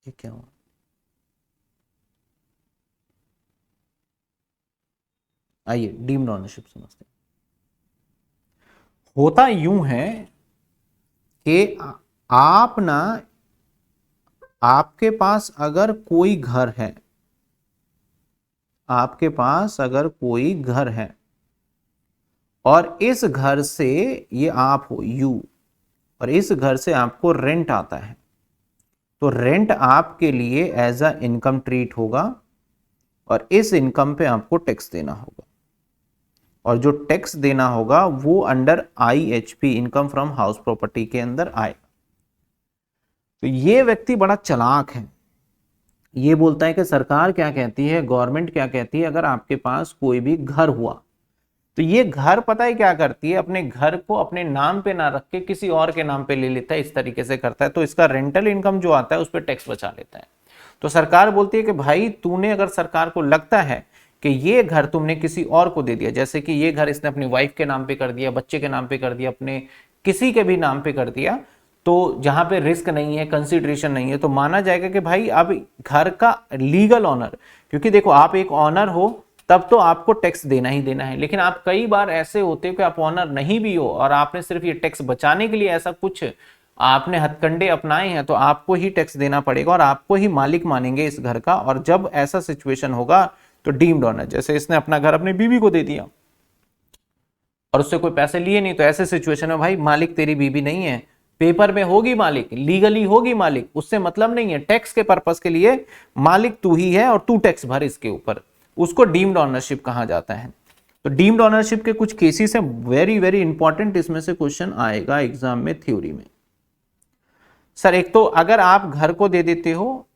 ये क्या हुआ? आइए डीम्ड ओनरशिप समझते हैं। होता यूं है कि आप ना, आपके पास अगर कोई घर है, आपके पास अगर कोई घर है और इस घर से, ये आप हो यू, और इस घर से आपको रेंट आता है, तो रेंट आपके लिए एज अ इनकम ट्रीट होगा और इस इनकम पे आपको टैक्स देना होगा, और जो टैक्स देना होगा वो under IHP, income from house property के अंदर आएगा। तो ये व्यक्ति बड़ा चालाक है, ये बोलता है कि सरकार क्या कहती है, गवर्नमेंट क्या कहती है, अगर आपके पास कोई भी घर हुआ तो ये घर पता है क्या करती है, अपने घर को अपने नाम पे ना रख के किसी और के नाम पे ले लेता है, इस तरीके से करता है, तो इसका रेंटल इनकम जो आता है उस पर टैक्स बचा लेता है। तो सरकार बोलती है कि भाई तूने, अगर सरकार को लगता है कि ये घर तुमने किसी और को दे दिया, जैसे कि ये घर इसने अपनी वाइफ के नाम पे कर दिया, बच्चे के नाम पे कर दिया, अपने किसी के भी नाम पे कर दिया, तो जहां पे रिस्क नहीं है, कंसिडरेशन नहीं है, तो माना जाएगा कि भाई अब घर का लीगल ऑनर, क्योंकि देखो आप एक ऑनर हो तब तो आपको टैक्स देना ही देना है, लेकिन आप कई बार ऐसे होते हो कि आप ऑनर नहीं भी हो और आपने सिर्फ ये टैक्स बचाने के लिए ऐसा कुछ आपने हथकंडे अपनाए हैं, तो आपको ही टैक्स देना पड़ेगा और आपको ही मालिक मानेंगे इस घर का। और जब ऐसा सिचुएशन होगा तो डीम्ड ऑनर, जैसे इसने अपना घर अपनी बीवी को दे दिया और उससे कोई पैसे लिए नहीं, तो ऐसे सिचुएशन में भाई मालिक तेरी बीवी नहीं है, पेपर में होगी मालिक, लीगली होगी मालिक, उससे मतलब नहीं है, टैक्स के पर्पस के लिए मालिक तू ही है और तू टैक्स भर इसके ऊपर, उसको डीम्ड ऑनरशिप कहा जाता है। तो डीम्ड ऑनरशिप के कुछ केसेस हैं, वेरी वेरी इंपॉर्टेंट, इसमें से क्वेश्चन आएगा एग्जाम में थ्योरी में। सर एक तो अगर आप घर को दे देते हो,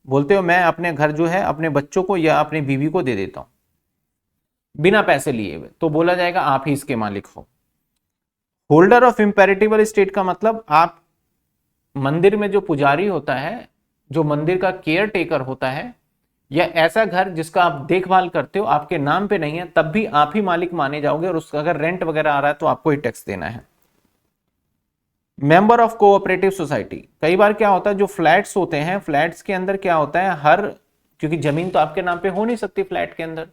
बोलते हो मैं अपने घर जो है अपने बच्चों को या अपनी बीवी को दे देता हूं बिना पैसे लिए हुए, तो बोला जाएगा आप ही इसके मालिक हो। होल्डर ऑफ इंपेरिटिबल स्टेट का मतलब आप मंदिर में जो पुजारी होता है, जो मंदिर का केयर टेकर होता है, या ऐसा घर जिसका आप देखभाल करते हो, आपके नाम पे नहीं है, तब भी आप ही मालिक माने जाओगे, और उसका अगर रेंट वगैरह आ रहा है तो आपको ही टैक्स देना है। मेंबर ऑफ कोऑपरेटिव सोसाइटी, कई बार क्या होता है जो फ्लैट्स होते हैं, फ्लैट्स के अंदर क्या होता है, हर, क्योंकि जमीन तो आपके नाम पे हो नहीं सकती फ्लैट के अंदर,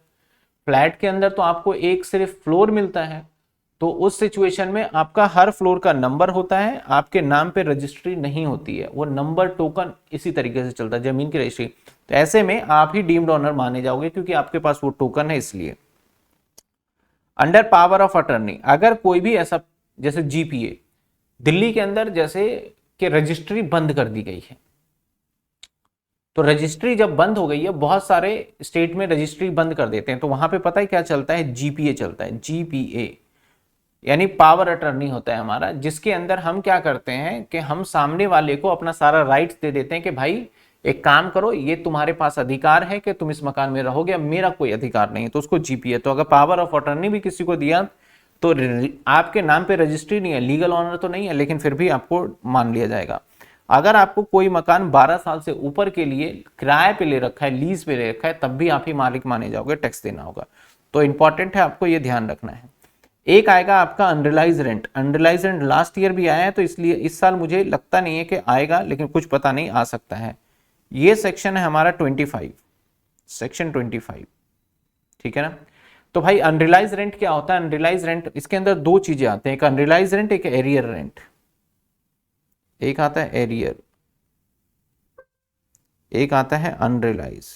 फ्लैट के अंदर तो आपको एक सिर्फ फ्लोर मिलता है, तो उस सिचुएशन में आपका हर फ्लोर का नंबर होता है, आपके नाम पे रजिस्ट्री नहीं होती है, वो नंबर टोकन इसी तरीके से चलता है जमीन की रजिस्ट्री, तो ऐसे में आप ही डीम्ड ऑनर माने जाओगे क्योंकि आपके पास वो टोकन है इसलिए। अंडर पावर ऑफ अटर्नी, अगर कोई भी ऐसा, जैसे GPA दिल्ली के अंदर जैसे कि रजिस्ट्री बंद कर दी गई है, तो रजिस्ट्री जब बंद हो गई है, बहुत सारे स्टेट में रजिस्ट्री बंद कर देते हैं, तो वहां पे पता है क्या चलता है, GPA चलता है, GPA यानी पावर अटर्नी होता है हमारा, जिसके अंदर हम क्या करते हैं कि हम सामने वाले को अपना सारा राइट्स दे देते हैं कि भाई एक काम करो, ये तुम्हारे पास अधिकार है कि तुम इस मकान में रहोगे, अब मेरा कोई अधिकार नहीं है, तो उसको GPA। तो अगर पावर ऑफ अटर्नी भी किसी को दिया तो आपके नाम पे रजिस्ट्री नहीं है, लीगल ऑनर तो नहीं है, लेकिन फिर भी आपको मान लिया जाएगा। अगर आपको कोई मकान 12 साल से ऊपर के लिए किराए पे ले रखा है, लीज पे ले रखा है, तब भी आप ही मालिक माने जाओगे, टैक्स देना होगा। तो इंपॉर्टेंट है, आपको ये ध्यान रखना है। एक आएगा आपका unrealised rent, unrealised rent last year भी आया है, तो इसलिए इस साल मुझे लगता नहीं है कि आएगा, लेकिन कुछ पता नहीं, आ सकता है। ये सेक्शन है हमारा 25, सेक्शन 25, ठीक है ना। तो भाई अनरिलाइज रेंट क्या होता है, अनरिलाइज रेंट, इसके अंदर दो चीजें आते हैं, एक अनरिलाइज रेंट, एक एरियर रेंट। एक आता है एरियर, एक आता है अनरिलाइज।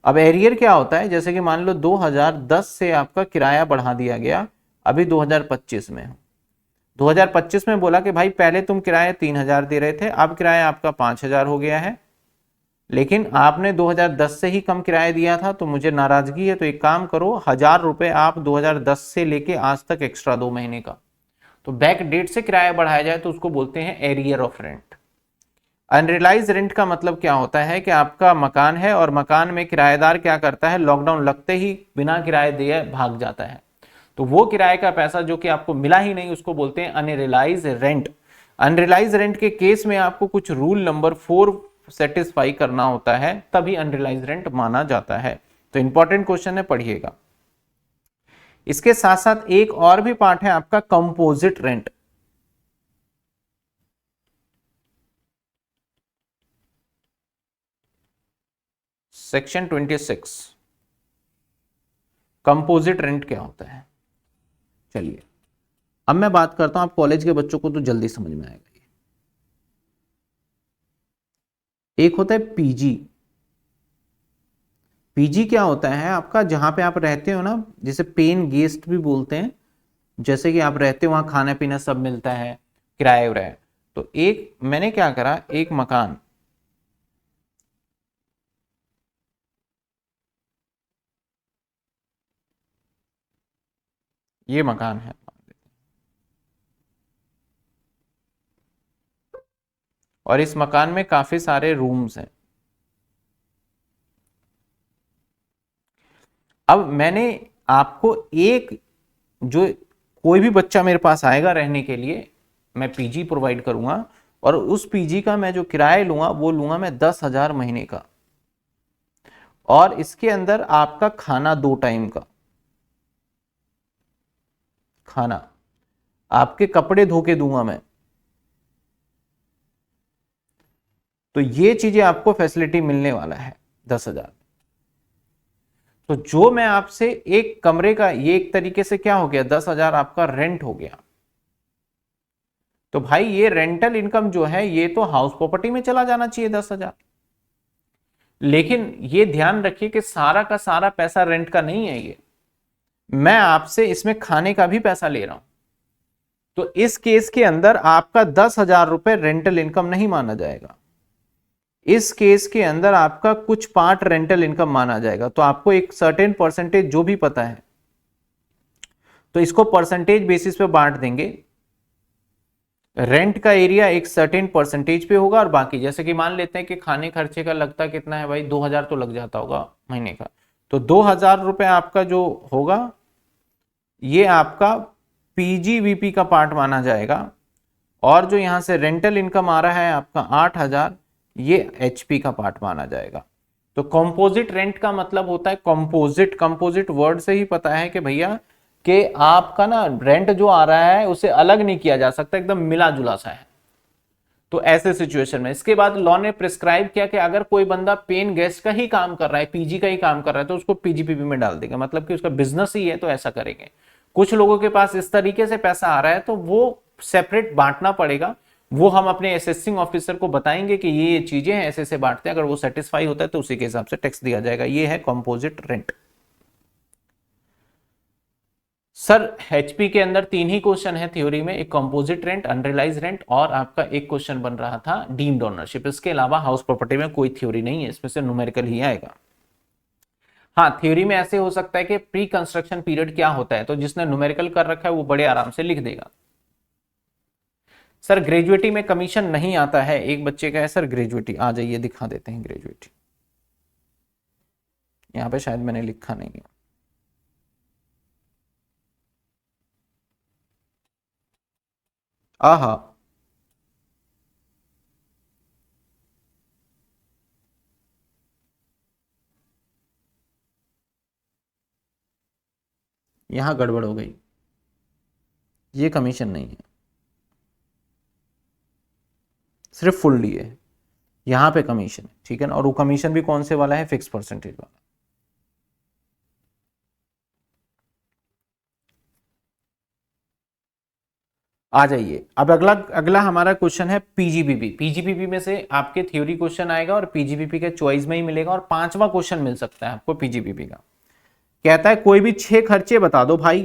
अब एरियर क्या होता है, जैसे कि मान लो 2010 से आपका किराया बढ़ा दिया गया, अभी 2025 में, 2025 में बोला कि भाई पहले तुम किराया 3000 दे रहे थे, अब किराया आपका 5000 हो गया है, लेकिन आपने 2010 से ही कम किराया दिया था, तो मुझे नाराजगी है, तो एक काम करो, 1000 रुपए आप 2010 से लेके आज तक एक्स्ट्रा 2 महीने का, तो बैक डेट से किराया बढ़ाया जाए तो उसको बोलते हैं arrear of rent. Unrealised rent का मतलब क्या होता है कि आपका मकान है और मकान में किराएदार क्या करता है, लॉकडाउन लगते ही बिना किराए दिए भाग जाता है, तो वो किराए का पैसा जो कि आपको मिला ही नहीं, उसको बोलते हैं अनरिलाइज रेंट। अनरिलाइज रेंट के केस में आपको कुछ रूल नंबर 4 सेटिस्फाई करना होता है तभी अनरियलाइज्ड रेंट माना जाता है। तो इंपॉर्टेंट क्वेश्चन है, पढ़िएगा। इसके साथ साथ एक और भी पार्ट है आपका composite rent. Section 26 composite rent क्या होता है। चलिए अब मैं बात करता हूं, आप कॉलेज के बच्चों को तो जल्दी समझ में आएगा। एक होता है पीजी। पीजी क्या होता है आपका, जहां पे आप रहते हो ना, जिसे पेन गेस्ट भी बोलते हैं, जैसे कि आप रहते हो वहां खाना पीना सब मिलता है, किराए उराए। तो एक मैंने क्या करा, एक मकान, ये मकान है और इस मकान में काफी सारे रूम्स हैं। अब मैंने आपको एक, जो कोई भी बच्चा मेरे पास आएगा रहने के लिए, मैं पीजी प्रोवाइड करूंगा और उस पीजी का मैं जो किराया लूंगा वो लूंगा मैं 10,000 महीने का, और इसके अंदर आपका खाना 2 टाइम का खाना, आपके कपड़े धो के दूंगा मैं। तो ये चीजें आपको फैसिलिटी मिलने वाला है 10,000। तो जो मैं आपसे एक कमरे का, ये एक तरीके से क्या हो गया, 10,000 आपका रेंट हो गया। तो भाई ये रेंटल इनकम जो है ये तो हाउस प्रॉपर्टी में चला जाना चाहिए 10,000। लेकिन ये ध्यान रखिए कि सारा का सारा पैसा रेंट का नहीं है, ये मैं आपसे इसमें खाने का भी पैसा ले रहा हूं। तो इस केस के अंदर आपका 10,000 रुपए रेंटल इनकम नहीं माना जाएगा। इस केस के अंदर आपका कुछ पार्ट रेंटल इनकम माना जाएगा। तो आपको एक सर्टेन परसेंटेज जो भी पता है, तो इसको परसेंटेज बेसिस पे बांट देंगे। रेंट का एरिया एक सर्टेन परसेंटेज पे होगा और बाकी, जैसे कि मान लेते हैं कि खाने खर्चे का लगता कितना है भाई, 2,000 तो लग जाता होगा महीने का। तो 2,000 रुपए आपका जो होगा ये आपका पीजीवीपी का पार्ट माना जाएगा, और जो यहां से रेंटल इनकम आ रहा है आपका 8,000, ये एचपी का पार्ट माना जाएगा। तो कंपोजिट रेंट का मतलब होता है कंपोजिट, कंपोजिट वर्ड से ही पता है कि भैया कि आपका ना रेंट जो आ रहा है उसे अलग नहीं किया जा सकता, एकदम मिला जुला सा है। तो ऐसे सिचुएशन में इसके बाद लॉ ने प्रिस्क्राइब किया कि अगर कोई बंदा पेन गेस्ट का ही काम कर रहा है, पीजी का ही काम कर रहा है, तो उसको पीजीपीपी में डाल देगा, मतलब कि उसका बिजनेस ही है तो ऐसा करेंगे। कुछ लोगों के पास इस तरीके से पैसा आ रहा है तो वो सेपरेट बांटना पड़ेगा, वो हम अपने असेसिंग ऑफिसर को बताएंगे कि ये चीजें हैं, ऐसे ऐसे बांटते हैं, अगर वो सेटिस्फाई होता है तो उसी के हिसाब से टैक्स दिया जाएगा। ये है कंपोजिट रेंट। सर एचपी के अंदर 3 ही क्वेश्चन है थ्योरी में, एक कंपोजिट रेंट, अनरियलाइज रेंट, और आपका एक क्वेश्चन बन रहा था डीम्ड ओनरशिप। इसके अलावा हाउस प्रॉपर्टी में कोई थ्योरी नहीं है, इसमें से न्यूमेरिकल ही आएगा। हाँ, थ्योरी में ऐसे हो सकता है कि प्री कंस्ट्रक्शन पीरियड क्या होता है, तो जिसने न्यूमेरिकल कर रखा है वो बड़े आराम से लिख देगा। सर ग्रेजुएटी में कमीशन नहीं आता है, एक बच्चे का है सर ग्रेजुएटी, आ जाइए दिखा देते हैं ग्रेजुएटी। यहां पे शायद मैंने लिखा नहीं है। आहा, यहां गड़बड़ हो गई, ये कमीशन नहीं है, सिर्फ फुल डी है, यहां पे कमीशन है, ठीक है ना। और वो कमीशन भी कौन से वाला है, फिक्स परसेंटेज वाला। आ जाइए अब अगला अगला हमारा क्वेश्चन है पीजीबीपी। पीजीबीपी में से आपके थ्योरी क्वेश्चन आएगा और पीजीबीपी के चॉइस में ही मिलेगा, और 5वां क्वेश्चन मिल सकता है आपको पीजीबीपी का। कहता है कोई भी 6 खर्चे बता दो भाई।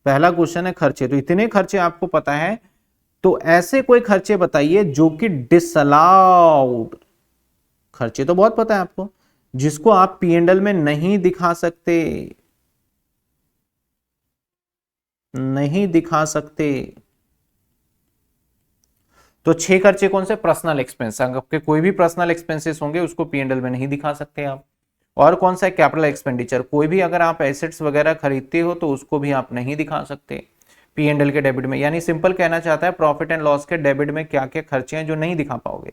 पहला क्वेश्चन है खर्चे, तो इतने खर्चे आपको पता है, तो ऐसे कोई खर्चे बताइए जो कि डिसअलाउड, खर्चे तो बहुत पता है आपको, जिसको आप पी&एल में नहीं दिखा सकते, नहीं दिखा सकते। तो 6 खर्चे कौन से, पर्सनल एक्सपेंस, आपके कोई भी पर्सनल एक्सपेंसेस होंगे उसको पी&एल में नहीं दिखा सकते आप। और कौन सा है, कैपिटल एक्सपेंडिचर, कोई भी अगर आप एसेट्स वगैरह खरीदते हो तो उसको भी आप नहीं दिखा सकते पी&एल के डेबिट में। यानी सिंपल कहना चाहता है प्रॉफिट एंड लॉस के डेबिट में क्या क्या खर्चे हैं जो नहीं दिखा पाओगे।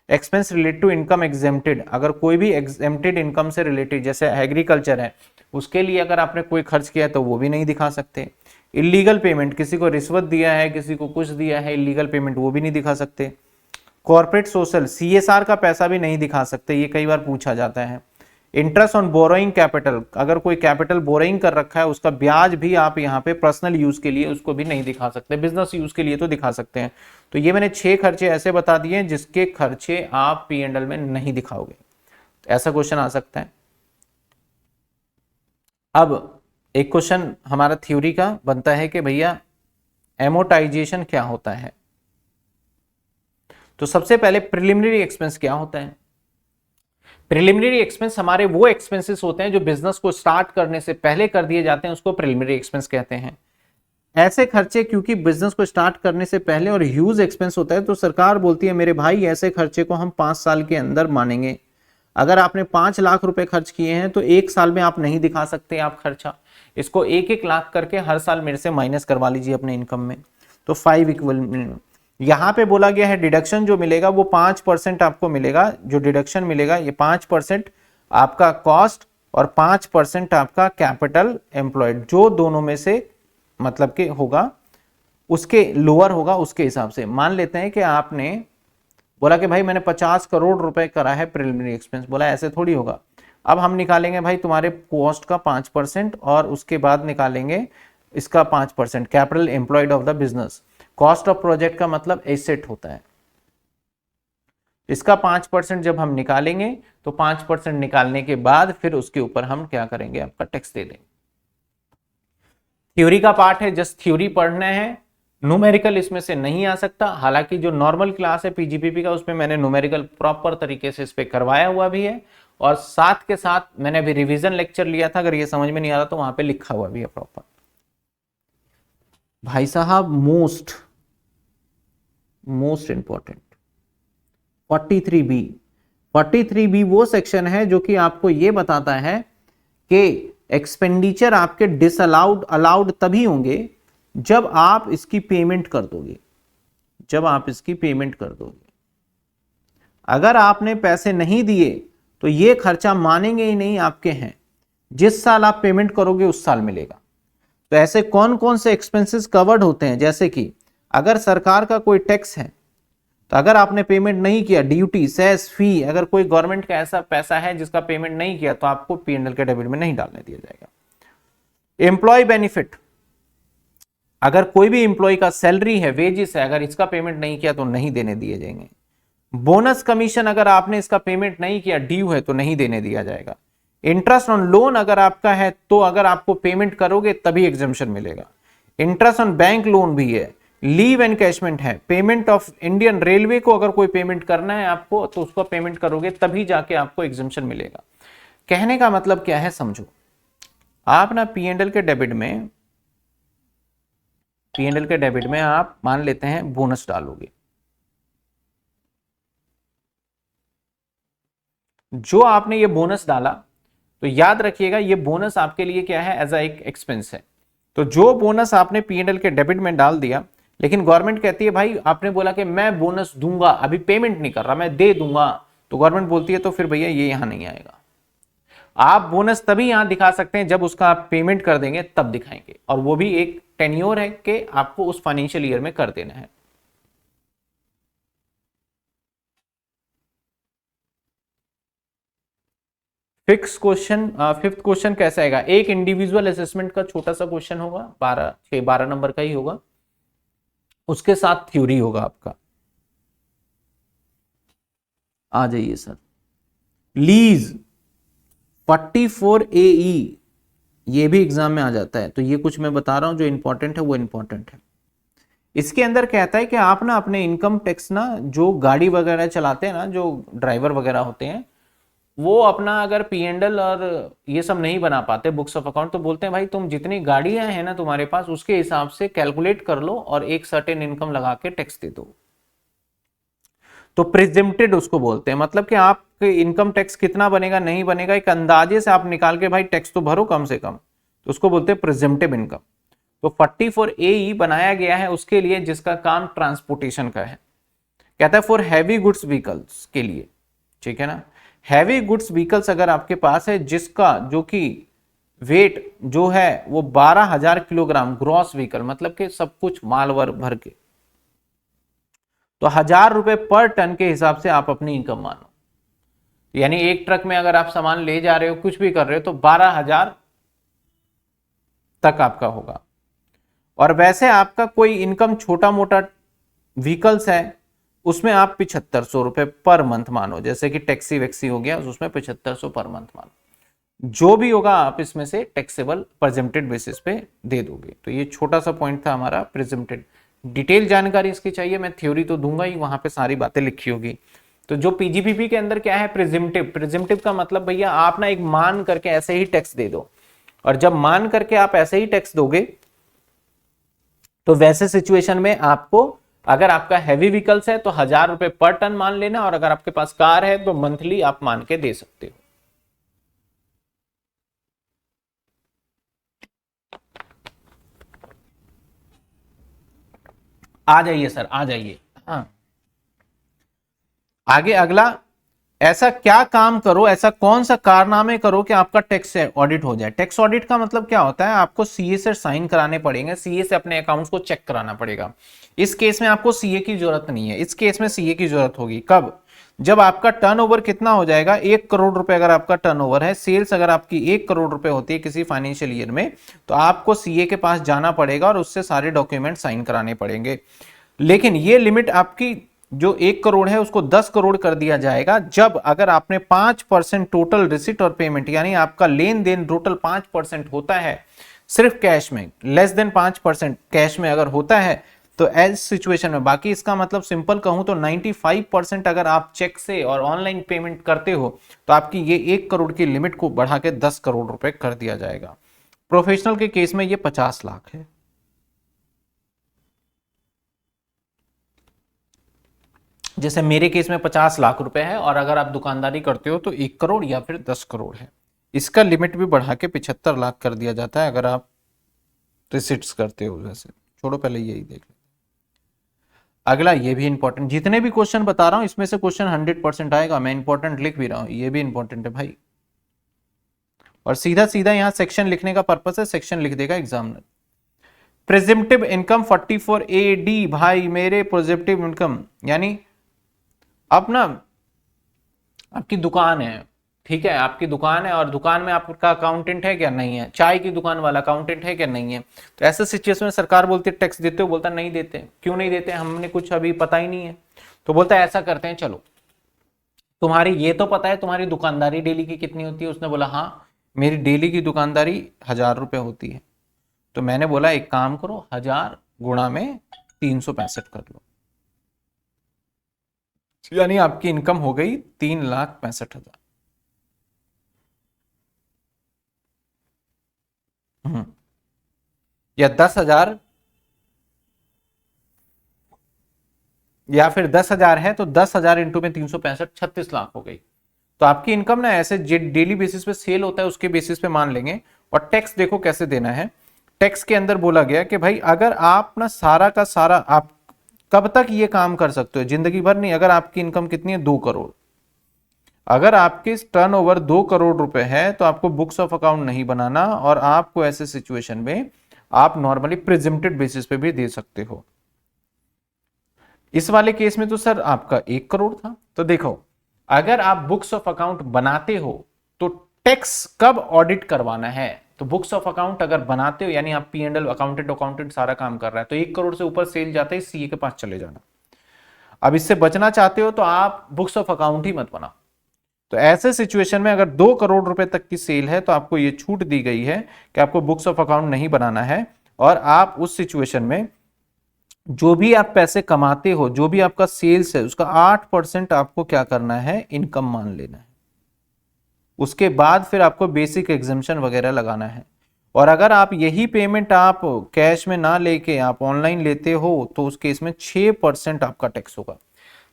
Expense related to income exempted, अगर कोई भी एग्जेम्प्टेड इनकम से रिलेटेड जैसे एग्रीकल्चर है उसके लिए अगर आपने कोई खर्च किया है तो वो भी नहीं दिखा सकते। इलीगल पेमेंट, किसी को रिश्वत दिया है, किसी को कुछ दिया है इलीगल पेमेंट, वो भी नहीं दिखा सकते। कॉर्पोरेट सोशल CSR का पैसा भी नहीं दिखा सकते, ये कई बार पूछा जाता है। इंटरेस्ट ऑन बोरोइंग कैपिटल, अगर कोई कैपिटल बोरोइंग कर रखा है उसका ब्याज भी आप यहाँ पे पर्सनल यूज के लिए उसको भी नहीं दिखा सकते, बिजनेस यूज के लिए तो दिखा सकते हैं। तो ये मैंने 6 खर्चे ऐसे बता दिए जिसके खर्चे आप P&L में नहीं दिखाओगे, तो ऐसा क्वेश्चन आ सकता है। अब एक क्वेश्चन हमारा थ्योरी का बनता है कि भैया एमोटाइजेशन क्या होता है। तो सबसे पहले प्रिलिमिनरी एक्सपेंस क्या होता है। प्रिलिमिनरी एक्सपेंस हमारे वो एक्सपेंसेस होते हैं जो बिजनेस को स्टार्ट करने से पहले कर दिए जाते हैं, उसको प्रिलिमिनरी एक्सपेंस कहते हैं। ऐसे खर्चे क्योंकि बिजनेस को स्टार्ट करने से पहले और ह्यूज एक्सपेंस होता है तो सरकार बोलती है मेरे भाई ऐसे खर्चे को हम 5 साल के अंदर मानेंगे। अगर आपने 5 लाख रुपए खर्च किए हैं तो 1 साल में आप नहीं दिखा सकते आप खर्चा, इसको 1-1 लाख करके हर साल मेरे से माइनस करवा लीजिए अपने इनकम में। तो 5 इक्वल, यहां पे बोला गया है डिडक्शन जो मिलेगा वो 5% आपको मिलेगा। जो डिडक्शन मिलेगा ये 5% आपका कॉस्ट और 5% आपका कैपिटल एम्प्लॉयड, जो दोनों में से मतलब कि होगा उसके लोअर होगा उसके हिसाब से। मान लेते हैं कि आपने बोला कि भाई मैंने 50 करोड़ रुपए करा है प्रिलिमिनरी एक्सपेंस, बोला ऐसे थोड़ी होगा। अब हम निकालेंगे भाई तुम्हारे कॉस्ट का 5% और उसके बाद निकालेंगे इसका 5% capital employed of the business. Cost of project का मतलब एसेट होता है, इसका 5% जब हम निकालेंगे तो 5% निकालने के बाद फिर उसके ऊपर हम क्या करेंगे, आपका टैक्स दे देंगे। थ्योरी का पार्ट है, जस्ट थ्योरी पढ़ना है, न्यूमेरिकल इसमें से नहीं आ सकता। हालांकि जो नॉर्मल क्लास है PGPP का उसमें मैंने न्यूमेरिकल प्रॉपर तरीके से इस पे करवाया हुआ भी है, और साथ के साथ मैंने अभी रिवीजन लेक्चर लिया था, अगर ये समझ में नहीं आ रहा तो वहां पे लिखा हुआ भी है प्रॉपर। भाई साहब मोस्ट इंपॉर्टेंट 43B। 43B वो सेक्शन है जो कि आपको ये बताता है कि एक्सपेंडिचर आपके डिसअलाउड अलाउड तभी होंगे जब आप इसकी पेमेंट कर दोगे, जब आप इसकी पेमेंट कर दोगे। अगर आपने पैसे नहीं दिए तो ये खर्चा मानेंगे ही नहीं आपके हैं, जिस साल आप पेमेंट करोगे उस साल मिलेगा। तो ऐसे कौन कौन से एक्सपेंसेस कवर्ड होते हैं, जैसे कि अगर सरकार का कोई टैक्स है तो अगर आपने पेमेंट नहीं किया, ड्यूटी सेस फी, अगर कोई गवर्नमेंट का ऐसा पैसा है जिसका पेमेंट नहीं किया तो आपको P&L के डेबिट में नहीं डालने दिया जाएगा। एम्प्लॉय बेनिफिट, अगर कोई भी एम्प्लॉय का सैलरी है, वेजेस है, अगर इसका पेमेंट नहीं किया तो नहीं देने दिए जाएंगे। बोनस कमीशन, अगर आपने इसका पेमेंट नहीं किया, ड्यू है तो नहीं देने दिया जाएगा। इंटरेस्ट ऑन लोन अगर आपका है तो अगर आपको पेमेंट करोगे तभी एग्जम्पशन मिलेगा। इंटरेस्ट ऑन बैंक लोन भी है। लीव एनकैशमेंट है। पेमेंट ऑफ इंडियन रेलवे को अगर कोई पेमेंट करना है आपको तो उसको पेमेंट करोगे तभी जाके आपको एग्जम्पशन मिलेगा। कहने का मतलब क्या है समझो, आप ना P&L के डेबिट में, P&L के डेबिट में आप मान लेते हैं बोनस डालोगे, जो आपने ये बोनस डाला तो याद रखिएगा ये बोनस आपके लिए क्या है, एज अ एक एक्सपेंस है। तो जो बोनस आपने P&L के डेबिट में डाल दिया, लेकिन गवर्नमेंट कहती है भाई आपने बोला कि मैं बोनस दूंगा, अभी पेमेंट नहीं कर रहा, मैं दे दूंगा, तो गवर्नमेंट बोलती है तो फिर भैया ये यहां नहीं आएगा। आप बोनस तभी यहां दिखा सकते हैं जब उसका आप पेमेंट कर देंगे तब दिखाएंगे, और वो भी एक टेन्योर है कि आपको उस फाइनेंशियल ईयर में कर देना है। फिक्स क्वेश्चन, फिफ्थ क्वेश्चन कैसा आएगा, एक इंडिविजुअल असेसमेंट का छोटा सा क्वेश्चन होगा, 12 नंबर का ही होगा, उसके साथ थ्योरी होगा आपका। आ जाइए सर। लीज 44AE, ये भी एग्जाम में आ जाता है, तो ये कुछ मैं बता रहा हूं जो इंपॉर्टेंट है वो इंपॉर्टेंट है। इसके अंदर कहता है कि आप ना अपने इनकम टैक्स ना, जो गाड़ी वगैरह चलाते हैं ना, जो ड्राइवर वगैरह होते हैं, वो अपना अगर P&L और ये सब नहीं बना पाते, बुक्स ऑफ अकाउंट, तो बोलते हैं भाई तुम जितनी गाड़ियां हैं ना तुम्हारे पास उसके हिसाब से कैलकुलेट कर लो और एक सर्टेन इनकम लगा के टैक्स दे दो। तो प्रिजम्प्टेड उसको बोलते हैं, मतलब कि आपके इनकम टैक्स कितना बनेगा नहीं बनेगा एक अंदाजे से आप निकाल के भाई टैक्स तो भरो कम से कम, तो उसको बोलते हैं प्रिजम्प्टिव इनकम। तो 44AE बनाया गया है उसके लिए जिसका काम ट्रांसपोर्टेशन का है, कहता है फॉर हैवी गुड्स व्हीकल्स के लिए, ठीक है ना, हैवी गुड्स व्हीकल्स अगर आपके पास है जिसका जो कि वेट जो है वो 12,000 किलोग्राम ग्रॉस व्हीकल, मतलब कि सब कुछ मालवर भर के, तो 1,000 रुपए पर टन के हिसाब से आप अपनी इनकम मानो। यानी एक ट्रक में अगर आप सामान ले जा रहे हो, कुछ भी कर रहे हो, तो 12,000 तक आपका होगा। और वैसे आपका कोई इनकम छोटा मोटा व्हीकल्स है उसमें आप 7,500 रुपए पर मंथ मानो, जैसे कि टैक्सी वैक्सी हो गया उसमें 7,500 पर मंथ मानो, जो भी होगा आप इसमें से टैक्सेबल प्रेजेंटेड बेसिस पे दे दोगे। तो ये छोटा सा पॉइंट था हमारा प्रेजेंटेड। डिटेल जानकारी इसकी चाहिए, मैं थ्योरी तो दूंगा ही, वहां पे सारी बातें लिखी होगी। तो जो पीजीपीपी के अंदर क्या है, प्रेजेंटिव। प्रेजेंटिव का मतलब भैया आप ना एक मान करके ऐसे ही टैक्स दे दो, और जब मान करके आप ऐसे ही टैक्स दोगे तो वैसे सिचुएशन में आपको, अगर आपका हैवी व्हीकल्स है तो 1,000 रुपए पर टन मान लेना, और अगर आपके पास कार है तो मंथली आप मान के दे सकते हो। आ जाइए सर, आ जाइए। हाँ, आगे अगला, ऐसा क्या काम करो, ऐसा कौन सा कारनामे करो कि आपका टैक्स ऑडिट हो जाए। टैक्स ऑडिट का मतलब क्या होता है, आपको सीए से साइन कराने पड़ेंगे, सीए से अपने अकाउंट्स को चेक कराना पड़ेगा। इस केस में आपको सीए की जरूरत नहीं है, इस केस में सीए की जरूरत होगी कब, जब आपका टर्नओवर कितना हो जाएगा, 1 करोड़ रुपए अगर आपका टर्नओवर है, सेल्स अगर आपकी 1 करोड़ रुपए होती है किसी फाइनेंशियल ईयर में, तो आपको सीए के पास जाना पड़ेगा और उससे सारे डॉक्यूमेंट साइन कराने पड़ेंगे। लेकिन ये लिमिट आपकी जो 1 करोड़ है उसको 10 करोड़ कर दिया जाएगा जब अगर आपने 5% टोटल रिसिट और पेमेंट, यानी आपका लेन देन टोटल 5% होता है सिर्फ कैश में, लेस देन 5% कैश में अगर होता है तो एज सिचुएशन में। बाकी इसका मतलब सिंपल कहूं तो 95% अगर आप चेक से और ऑनलाइन पेमेंट करते हो तो आपकी ये 1 करोड़ की लिमिट को बढ़ा के 10 करोड़ रुपए कर दिया जाएगा। प्रोफेशनल के केस में ये 50 लाख है। जैसे मेरे केस में 50 लाख रुपए है, और अगर आप दुकानदारी करते हो तो 1 करोड़ या फिर 10 करोड़ है। इसका लिमिट भी बढ़ा के 75 लाख कर दिया जाता है अगर आप रिसिट्स करते हो। वैसे छोड़ो, पहले यही देख लो। अगला, ये भी इंपॉर्टेंट, जितने भी क्वेश्चन बता रहा हूं इसमें से क्वेश्चन 100% आएगा, मैं इंपॉर्टेंट लिख भी रहा हूं, ये भी इंपॉर्टेंट है भाई। और सीधा सीधा यहां सेक्शन लिखने का पर्पस है, सेक्शन लिख देगा एग्जामिनर। प्रेजेंटिव इनकम 44AD, भाई मेरे प्रेजेंटिव इनकम, यानी अब ना आपकी दुकान है, ठीक है, आपकी दुकान है और दुकान में आपका अकाउंटेंट है क्या, नहीं है, चाय की दुकान वाला अकाउंटेंट है क्या, नहीं है, तो ऐसे सिचुएशन में सरकार बोलती है टैक्स देते हो, बोलता नहीं देते। क्यों नहीं देते, हमने कुछ अभी पता ही नहीं है। तो बोलता है ऐसा करते हैं, चलो तुम्हारी ये तो पता है तुम्हारी दुकानदारी डेली की कितनी होती है। उसने बोला हाँ मेरी डेली की दुकानदारी 1,000 रुपए होती है। तो मैंने बोला एक काम करो, 1,000 गुणा में 365 कर लो, यानी आपकी इनकम हो गई 3,65,000। या 10,000, या फिर 10,000 है तो 10,000 इंटू में 365, 36 लाख हो गई। तो आपकी इनकम ना ऐसे डेली बेसिस पे सेल होता है उसके बेसिस पे मान लेंगे। और टैक्स देखो कैसे देना है, टैक्स के अंदर बोला गया कि भाई अगर आप ना सारा का सारा, आप कब तक ये काम कर सकते हो, जिंदगी भर नहीं। अगर आपकी इनकम कितनी है, 2 करोड़, अगर आपकी टर्नओवर 2 करोड़ रुपए है तो आपको बुक्स ऑफ अकाउंट नहीं बनाना, और आपको ऐसे सिचुएशन में आप नॉर्मली प्रेजेंटेड बेसिस पे भी दे सकते हो। इस वाले केस में तो सर आपका 1 करोड़ था। तो देखो, अगर आप बुक्स ऑफ अकाउंट बनाते हो तो टैक्स कब ऑडिट करवाना है, तो बुक्स ऑफ अकाउंट अगर बनाते हो, यानी आप P&L अकाउंटेंट सारा काम कर रहा है, तो 1 करोड़ से ऊपर सेल जाते ही सीए के पास चले जाना। अब इससे बचना चाहते हो तो आप बुक्स ऑफ अकाउंट ही मत बनाओ। तो ऐसे सिचुएशन में अगर 2 करोड़ रुपए तक की सेल है तो आपको ये छूट दी गई है कि आपको बुक्स ऑफ अकाउंट नहीं बनाना है, और आप उस सिचुएशन में जो भी आप पैसे कमाते हो, जो भी आपका सेल्स है, उसका 8% आपको क्या करना है, इनकम मान लेना है। उसके बाद फिर आपको बेसिक एग्जम्पशन वगैरह लगाना है। और अगर आप यही पेमेंट आप कैश में ना लेके आप ऑनलाइन लेते हो तो उस केस में 6% आपका टैक्स होगा।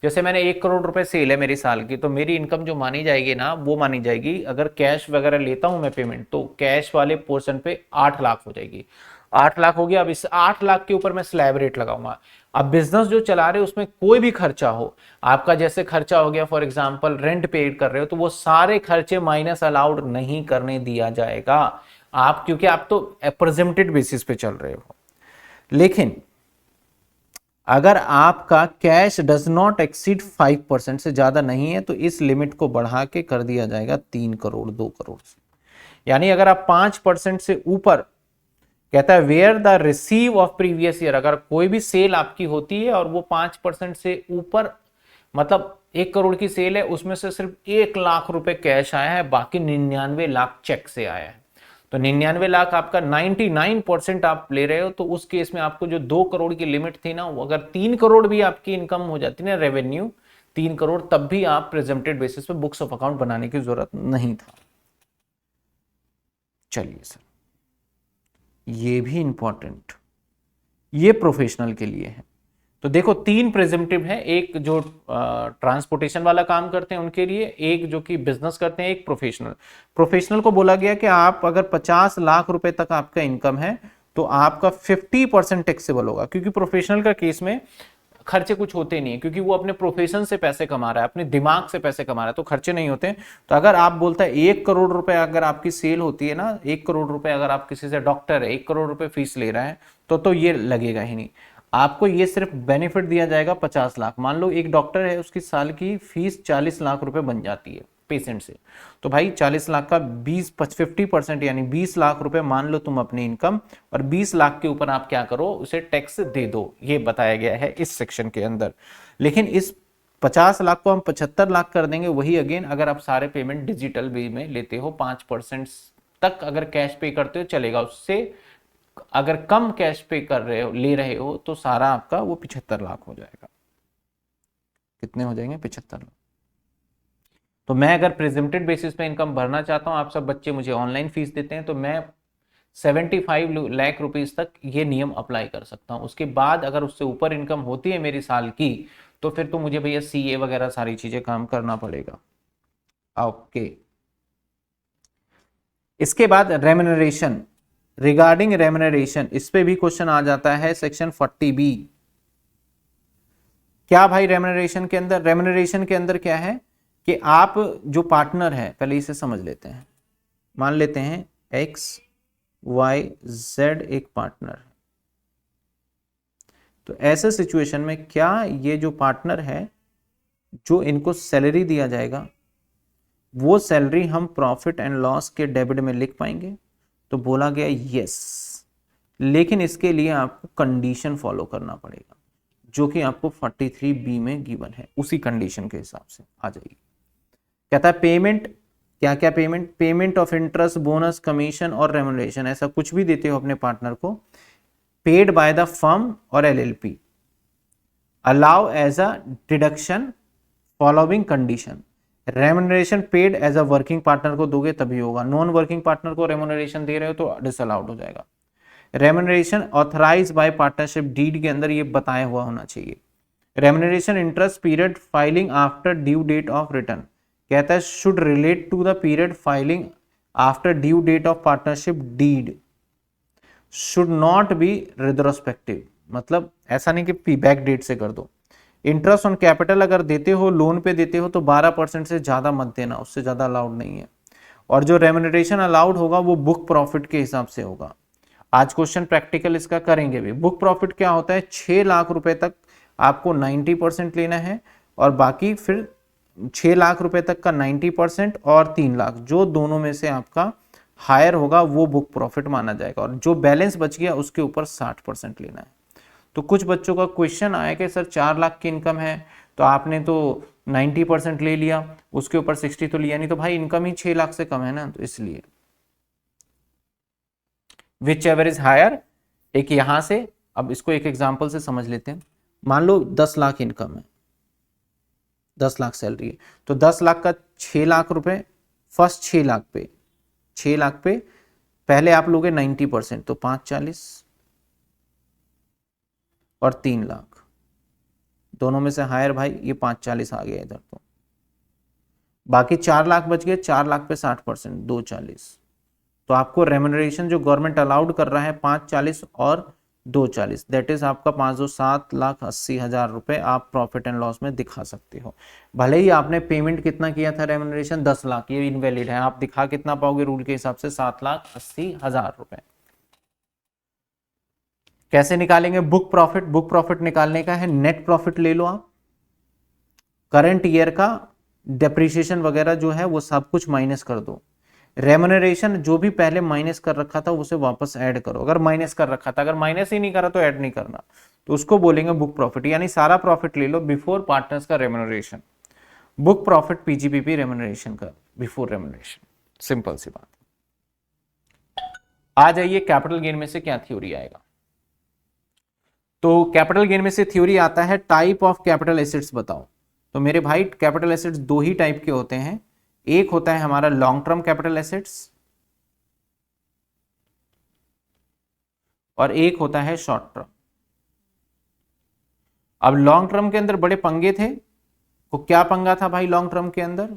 जैसे मैंने 1 करोड़ रुपए सेल है मेरी साल की, तो मेरी इनकम जो मानी जाएगी ना, वो मानी जाएगी, अगर कैश वगैरह लेता हूं मैं पेमेंट, तो कैश वाले पोर्शन पे 8 लाख हो जाएगी। 8 लाख हो गया। अब इस 8 लाख के ऊपर मैं स्लैब रेट लगाऊंगा। अब बिजनेस जो चला रहे हो उसमें कोई भी खर्चा हो आपका, जैसे खर्चा हो गया फॉर एग्जांपल रेंट पेड कर रहे हो, तो वो सारे खर्चे माइनस अलाउड नहीं करने दिया जाएगा आप, क्योंकि आप तो प्रेजेंटेड बेसिस पे चल रहे हो। लेकिन अगर आपका कैश डज नॉट एक्सीड 5% से ज्यादा नहीं है तो इस लिमिट को बढ़ा के कर दिया जाएगा 3 करोड़ 2 करोड़ से। यानी अगर आप 5% से ऊपर, कहता है where the receive of previous year, अगर कोई भी सेल आपकी होती है और वो 5% से ऊपर, मतलब 1 करोड़ की सेल है, उसमें से सिर्फ 1 लाख रुपए कैश आया है, बाकी 99 लाख चेक से आया है, तो 99 लाख आपका 99% आप ले रहे हो, तो उस केस में आपको जो 2 करोड़ की लिमिट थी ना, वो अगर 3 करोड़ भी आपकी इनकम हो जाती ना, रेवेन्यू 3 करोड़, तब भी आप प्रेजेंटेड बेसिस पे बुक्स ऑफ अकाउंट बनाने की जरूरत नहीं था। चलिए सर, ये भी इंपॉर्टेंट, ये प्रोफेशनल के लिए है। तो देखो 3 प्रेजेंटिव है, एक जो ट्रांसपोर्टेशन वाला काम करते हैं उनके लिए, एक जो कि बिजनेस करते हैं, एक प्रोफेशनल। प्रोफेशनल को बोला गया कि आप अगर 50 लाख रुपए तक आपका इनकम है तो आपका 50% टैक्सेबल होगा, क्योंकि प्रोफेशनल का केस में खर्चे कुछ होते नहीं है, क्योंकि वो अपने प्रोफेशन से पैसे कमा रहा है, अपने दिमाग से पैसे कमा रहा है, तो खर्चे नहीं होते। तो अगर आप बोलता है 1 करोड़ रुपए अगर आपकी सेल होती है ना, 1 करोड़ रुपए अगर आप किसी से, डॉक्टर है 1 करोड़ रुपए फीस ले रहा है, तो ये लगेगा ही नहीं आपको। ये सिर्फ बेनिफिट दिया जाएगा 50 लाख। मान लो एक डॉक्टर है, उसकी साल की फीस 40 लाख रुपए बन जाती है पेशेंट से, तो भाई 40 लाख का 50% यानी 20 लाख रुपए मान लो तुम अपनी इनकम, और 20 लाख के ऊपर आप क्या करो, उसे टैक्स दे दो, ये बताया गया है इस सेक्शन के अंदर। लेकिन इस 50 लाख को हम 75 लाख कर देंगे, वही अगेन अगर आप सारे पेमेंट डिजिटल वे में लेते हो, 5% तक अगर कैश पे करते हो चलेगा, उससे अगर कम कैश पे कर रहे हो, ले रहे हो, तो सारा आपका वो 75 लाख हो जाएगा। कितने हो जाएंगे? 75 लाख। तो मैं अगर प्रेजेंटेड बेसिस पे इनकम भरना चाहता हूं, आप सब बच्चे मुझे ऑनलाइन फीस देते हैं, तो मैं 75 लाख रुपीस तक ये नियम अप्लाई कर सकता हूं। उसके बाद अगर उससे ऊपर इनकम होती है मेरी साल की, तो फिर तो मुझे भैया सीए वगैरह सारी चीजें काम करना पड़ेगा। ओके, इसके बाद रेम्यूनरेशन, रिगार्डिंग रेम्यूनरेशन, इस पे भी क्वेश्चन आ जाता है सेक्शन 40B। क्या भाई रेम्यूनरेशन के अंदर, रेम्यूनरेशन के अंदर क्या है कि आप जो पार्टनर है, पहले इसे समझ लेते हैं। मान लेते हैं XYZ एक पार्टनर है, तो ऐसे सिचुएशन में क्या ये जो पार्टनर है, जो इनको सैलरी दिया जाएगा, वो सैलरी हम प्रॉफिट एंड लॉस के डेबिट में लिख पाएंगे? तो बोला गया यस, लेकिन इसके लिए आपको कंडीशन फॉलो करना पड़ेगा, जो कि आपको 43B में गिवन है, उसी कंडीशन के हिसाब से आ जाएगी। कहता है पेमेंट, क्या क्या payment, payment of interest, bonus, commission और रेम्यूनरेशन, ऐसा कुछ भी देते हो अपने पार्टनर को, पेड बाय द फर्म और LLP, allow as a deduction following condition. Remuneration paid as a working partner को दोगे तभी होगा, नॉन वर्किंग पार्टनर को रेम्यूनरेशन दे रहे हो तो डिसअलाउड हो जाएगा। Remuneration authorise by partnership deed के अंदर ये बताया हुआ होना चाहिए। Remuneration interest period filing after due date of return, कहता है should relate to the period filing after due date of partnership deed, should not be retrospective, मतलब ऐसा नहीं कि बैक डेट से कर दो। इंटरेस्ट ऑन कैपिटल अगर देते हो, लोन पे देते हो, तो 12% से ज्यादा मत देना, उससे ज्यादा अलाउड नहीं है। और जो रेम्यूनरेशन अलाउड होगा वो बुक प्रॉफिट के हिसाब से होगा। आज क्वेश्चन प्रैक्टिकल इसका करेंगे भी। बुक प्रॉफिट क्या होता है, 6 लाख रुपए तक आपको 90% लेना है, और बाकी फिर 6 लाख रुपए तक का 90% और 3 लाख, जो दोनों में से आपका हायर होगा वो बुक प्रॉफिट माना जाएगा, और जो बैलेंस बच गया उसके ऊपर 60% लेना है। तो कुछ बच्चों का क्वेश्चन आया कि सर 4 लाख की इनकम है, तो आपने तो 90% ले लिया, उसके ऊपर 60 तो लिया नहीं, तो भाई इनकम ही 6 लाख से कम है ना, तो इसलिए विच एवर इज हायर। एक यहां से, अब इसको एक एग्जांपल से समझ लेते हैं। मान लो 10 लाख इनकम है, 10 लाख सैलरी है, तो 10 लाख का 6 लाख रुपए, फर्स्ट 6 लाख पे, 6 लाख पे पहले आप लोगे 90%, तो 540 और 3 लाख, दोनों में से हायर भाई ये 540 आ गया इधर, तो बाकी 4 लाख बच गए, 4 लाख पे 60%, 240, तो आपको रेम्यूनरेशन जो गवर्नमेंट अलाउड कर रहा है 540 और 240, दैट इज आपका 5,07,80,000 रुपए आप प्रॉफिट एंड लॉस में दिखा सकते हो। भले ही आपने पेमेंट कितना किया था रेम्यूनरेशन 10 लाख, ये इनवैलिड है, आप दिखा कितना पाओगे रूल के हिसाब से 7,80,000 रुपए। कैसे निकालेंगे बुक प्रॉफिट? बुक प्रॉफिट निकालने का है नेट प्रॉफिट ले लो आप, करंट ईयर का डेप्रिसिएशन वगैरह जो है वो सब कुछ माइनस कर दो, रेम्यूनरेशन जो भी पहले माइनस कर रखा था उसे वापस ऐड करो, अगर माइनस कर रखा था, अगर माइनस ही नहीं करा तो ऐड नहीं करना, तो उसको बोलेंगे बुक प्रॉफिट, यानी सारा प्रॉफिट ले लो बिफोर पार्टनर्स का remuneration, book profit PGPP remuneration का बिफोर रेम्यूनरेशन, सिंपल सी बात। आ जाइए कैपिटल गेन में से क्या थ्योरी आएगा। तो कैपिटल गेन में से थ्योरी आता है टाइप ऑफ कैपिटल एसेट्स बताओ। तो मेरे भाई कैपिटल एसेट्स दो ही टाइप के होते हैं, एक होता है हमारा लॉन्ग टर्म कैपिटल एसेट्स और एक होता है शॉर्ट टर्म। अब लॉन्ग टर्म के अंदर बड़े पंगे थे, तो क्या पंगा था भाई लॉन्ग टर्म के अंदर?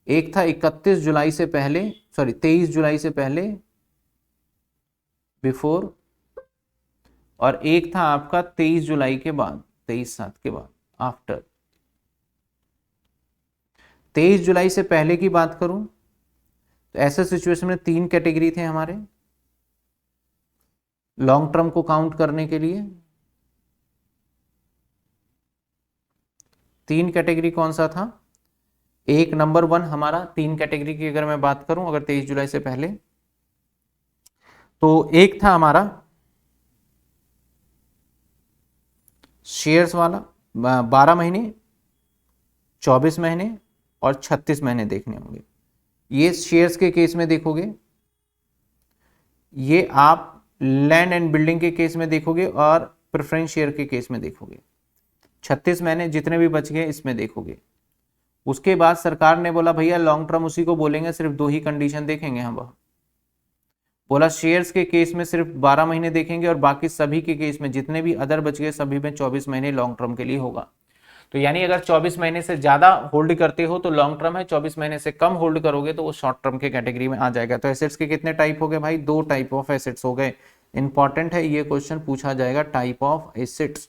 एक था 31 जुलाई से पहले, सॉरी 23 जुलाई से पहले बिफोर, और एक था आपका 23 जुलाई के बाद, 23/7 के बाद आफ्टर। 23 जुलाई से पहले की बात करूं तो ऐसे सिचुएशन में 3 कैटेगरी थे हमारे लॉन्ग टर्म को काउंट करने के लिए। 3 कैटेगरी कौन सा था? एक नंबर 1 हमारा 3 कैटेगरी की अगर मैं बात करूं, अगर 23 जुलाई से पहले, तो एक था हमारा शेयर्स वाला 12 महीने, 24 महीने और 36 महीने देखने होंगे। ये शेयर्स के केस में देखोगे, ये आप लैंड एंड बिल्डिंग के केस में देखोगे और प्रेफरेंस शेयर के केस में देखोगे। 36 महीने जितने भी बच गए इसमें देखोगे। उसके बाद सरकार ने बोला भैया लॉन्ग टर्म उसी को बोलेंगे, सिर्फ 2 ही कंडीशन देखेंगे हम। बोला शेयर्स के केस में सिर्फ 12 महीने देखेंगे और बाकी सभी के केस में जितने भी अदर बच गए सभी में 24 महीने लॉन्ग टर्म के लिए होगा। तो यानी अगर 24 महीने से ज्यादा होल्ड करते हो तो लॉन्ग टर्म है, 24 महीने से कम होल्ड करोगे तो वो शॉर्ट टर्म के कैटेगरी में आ जाएगा। तो एसेट्स के कितने टाइप हो गए भाई? 2 टाइप ऑफ एसेट्स हो गए। इंपॉर्टेंट है ये क्वेश्चन पूछा जाएगा टाइप ऑफ एसेट्स।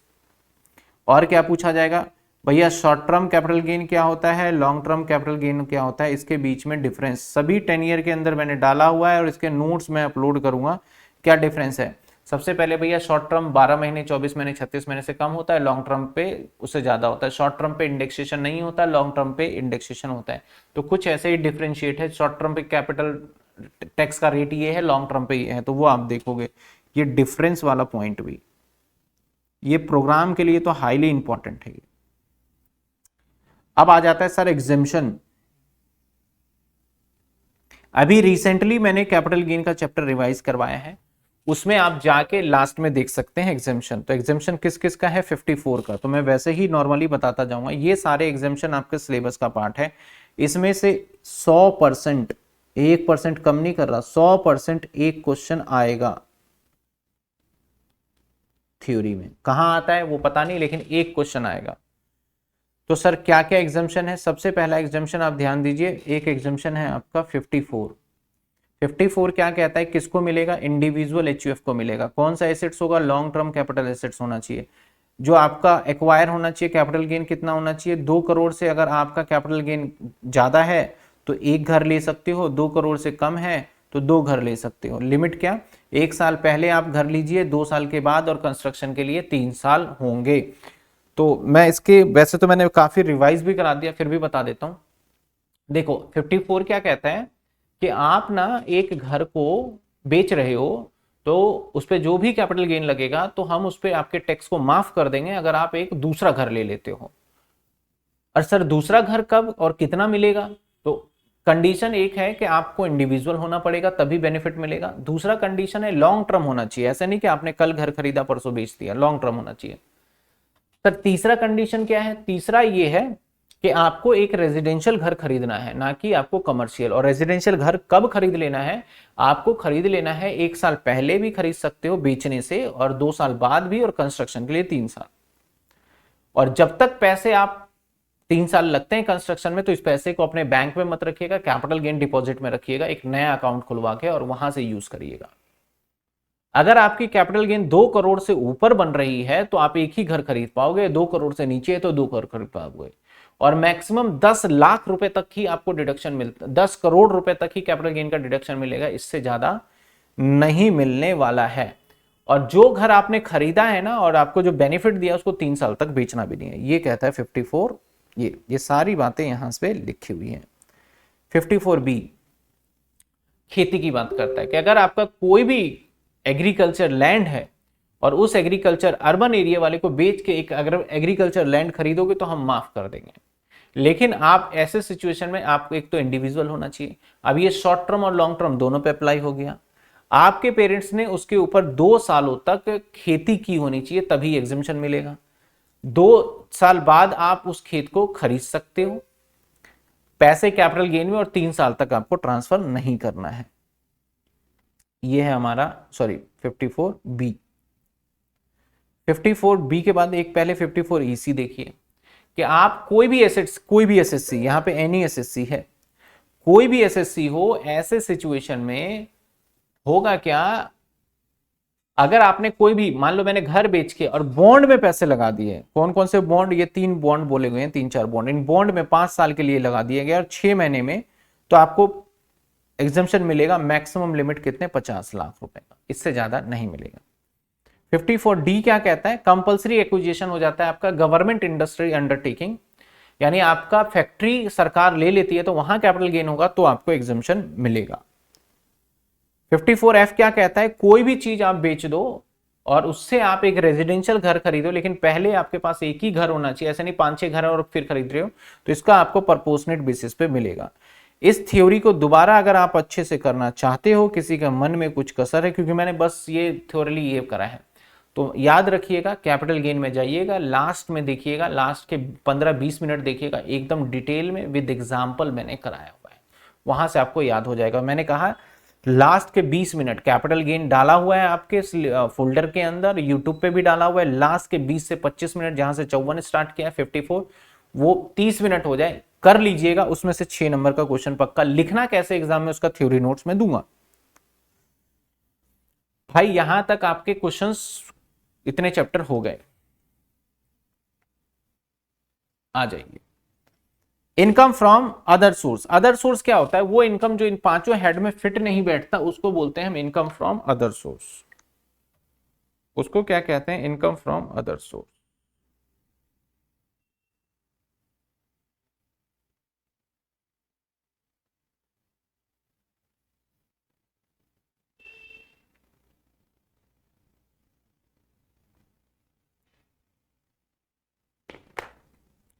और क्या पूछा जाएगा भैया? शॉर्ट टर्म कैपिटल गेन क्या होता है, लॉन्ग टर्म कैपिटल गेन क्या होता है, इसके बीच में डिफरेंस सभी 10 ईयर के अंदर मैंने डाला हुआ है और इसके नोट्स में अपलोड करूंगा क्या डिफरेंस है। सबसे पहले भैया शॉर्ट टर्म 12 महीने, 24 महीने, 36 महीने से कम होता है, लॉन्ग टर्म पे उससे ज्यादा होता है। शॉर्ट टर्म पे इंडेक्सेशन नहीं होता, लॉन्ग टर्म पे इंडेक्सेशन होता है। तो कुछ ऐसे ही डिफरेंशिएट है, शॉर्ट टर्म पे कैपिटल टैक्स का रेट ये है, लॉन्ग टर्म पे ये है, तो वो आप देखोगे। ये डिफरेंस वाला पॉइंट भी ये प्रोग्राम के लिए तो हाईली इंपॉर्टेंट है। अब आ जाता है सर एग्जेम्पशन। अभी रिसेंटली मैंने कैपिटल गेन का चैप्टर रिवाइज करवाया है, उसमें आप जाके लास्ट में देख सकते हैं एग्जेम्पशन। तो एग्जेम्पशन किस किस का है? 54 का। तो मैं वैसे ही नॉर्मली बताता जाऊंगा, ये सारे एग्जेम्पशन आपके सिलेबस का पार्ट है। इसमें से 100%, 1% कम नहीं कर रहा, 100% एक क्वेश्चन आएगा थ्योरी में। कहां आता है वो पता नहीं, लेकिन एक क्वेश्चन आएगा। तो सर क्या क्या एग्जाम्पशन है? सबसे पहला एग्जाम्पशन आप ध्यान दीजिए, एक एग्जाम्पशन है आपका 54। 54 क्या कहता है? किसको मिलेगा? इंडिविजुअल एचयूएफ को मिलेगा। कौन सा एसेट्स होगा? लॉन्ग टर्म कैपिटल एसेट्स होना चाहिए। जो आपका एक्वायर होना चाहिए कैपिटल गेन कितना होना चाहिए? 2 करोड़ से अगर आपका कैपिटल गेन ज्यादा है तो 1 घर ले सकते हो, 2 करोड़ से कम है तो 2 घर ले सकते हो। लिमिट क्या? 1 साल पहले आप घर लीजिए, 2 साल के बाद, और कंस्ट्रक्शन के लिए 3 साल होंगे। तो मैं इसके वैसे तो मैंने काफी रिवाइज भी करा दिया, फिर भी बता देता हूं। देखो 54 क्या कहता है कि आप ना एक घर को बेच रहे हो तो उस पर जो भी कैपिटल गेन लगेगा तो हम उस पर आपके टैक्स को माफ कर देंगे अगर आप एक दूसरा घर ले लेते हो। और सर दूसरा घर कब और कितना मिलेगा? तो कंडीशन एक है कि आपको इंडिविजुअल होना पड़ेगा तभी बेनिफिट मिलेगा। दूसरा कंडीशन है लॉन्ग टर्म होना चाहिए, ऐसा नहीं कि आपने कल घर खरीदा परसों बेच दिया, लॉन्ग टर्म होना चाहिए। सर तीसरा कंडीशन क्या है? तीसरा ये है कि आपको एक रेजिडेंशियल घर खरीदना है, ना कि आपको कमर्शियल। और रेजिडेंशियल घर कब खरीद लेना है? आपको खरीद लेना है 1 साल पहले भी खरीद सकते हो बेचने से, और 2 साल बाद भी, और कंस्ट्रक्शन के लिए 3 साल। और जब तक पैसे आप 3 साल लगते हैं कंस्ट्रक्शन में, तो इस पैसे को अपने बैंक में मत रखिएगा, कैपिटल गेन डिपॉजिट में रखिएगा, एक नया अकाउंट खुलवा के और वहां से यूज करिएगा। अगर आपकी कैपिटल गेन 2 करोड़ से ऊपर बन रही है तो आप एक ही घर खरीद पाओगे, 2 करोड़ से नीचे है तो 2 करोड़ खरीद पाओगे, और मैक्सिमम 10 लाख रुपए तक ही आपको डिडक्शन मिलता, 10 करोड़ रुपए तक ही कैपिटल गेन का डिडक्शन मिलेगा, इससे ज्यादा नहीं मिलने वाला है। और जो घर आपने खरीदा है ना और आपको जो बेनिफिट दिया उसको 3 साल तक बेचना भी नहीं है, ये कहता है 54। ये सारी बातें यहां पे लिखी हुई हैं। 54B खेती की बात करता है कि अगर आपका कोई भी एग्रीकल्चर लैंड है और उस एग्रीकल्चर अर्बन एरिया वाले को बेच के एक अगर एग्रीकल्चर लैंड खरीदोगे तो हम माफ कर देंगे, लेकिन आप ऐसे सिचुएशन में आपको एक तो इंडिविजुअल होना चाहिए। अब ये शॉर्ट टर्म और लॉन्ग टर्म दोनों पे अप्लाई हो गया। आपके पेरेंट्स ने उसके ऊपर 2 सालों तक खेती की होनी चाहिए, तभी एग्जिम्पशन मिलेगा। 2 साल बाद आप उस खेत को खरीद सकते हो पैसे कैपिटल गेन में, और 3 साल तक आपको ट्रांसफर नहीं करना है। ये है हमारा 54B। 54B के बाद एक पहले 54EC देखिए कि आप कोई भी एसेट्स, कोई भी एसएससी, यहां पे एनी एसएससी है, कोई भी एसएससी हो, ऐसे सिचुएशन में होगा क्या, अगर आपने कोई भी, मान लो मैंने घर बेच के और बॉन्ड में पैसे लगा दिए, कौन कौन से बॉन्ड, ये 3 बॉन्ड बोले गए हैं, 3-4 बॉन्ड, इन बॉन्ड में 5 साल के लिए लगा दिए गए और 6 महीने में, तो आपको एग्जम्पशन मिलेगा मैक्सिमम लिमिट कितने, 50 लाख रुपए का, इससे ज्यादा नहीं मिलेगा। 54D क्या कहता है, कंपल्सरी एक्विजिशन हो जाता है आपका गवर्नमेंट इंडस्ट्री अंडरटेकिंग, यानी आपका फैक्ट्री सरकार ले लेती है तो वहां कैपिटल गेन होगा तो आपको एग्जम्पशन मिलेगा। 54F क्या कहता है, कोई भी चीज आप बेच दो और उससे आप एक रेजिडेंशियल घर खरीदो, लेकिन पहले आपके पास एक ही घर होना चाहिए, ऐसे नहीं 5-6 घर और फिर खरीद रहे हो, तो इसका आपको प्रपोर्शनेट बेसिस पे मिलेगा। इस थ्योरी को दोबारा अगर आप अच्छे से करना चाहते हो, किसी का मन में कुछ कसर है, क्योंकि मैंने बस ये थ्योरली ये करा है, तो याद रखिएगा, कैपिटल गेन में जाइएगा, लास्ट में देखिएगा, लास्ट के 15-20 मिनट देखिएगा, एकदम डिटेल में विद एग्जाम्पल मैंने कराया हुआ है, वहां से आपको याद हो जाएगा। मैंने कहा लास्ट के 20 मिनट कैपिटल गेन डाला हुआ है आपके फोल्डर के अंदर, यूट्यूब पे भी डाला हुआ है, लास्ट के 20 से 25 मिनट जहां से 54 स्टार्ट किया है 54, वो 30 मिनट हो जाए, कर लीजिएगा, उसमें से 6 नंबर का क्वेश्चन पक्का। लिखना कैसे एग्जाम में उसका थ्योरी नोट्स में दूंगा भाई। यहां तक आपके क्वेश्चंस इतने चैप्टर हो गए, आ जाइए। Income from other source, other source क्या होता है, वो इनकम जो इन 5 हेड में फिट नहीं बैठता उसको बोलते हैं हम इनकम फ्रॉम अदर सोर्स। उसको क्या कहते हैं, इनकम फ्रॉम अदर सोर्स।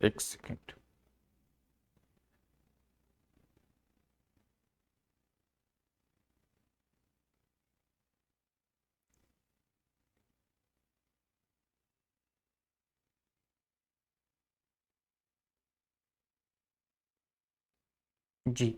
एक सेकेंड, जी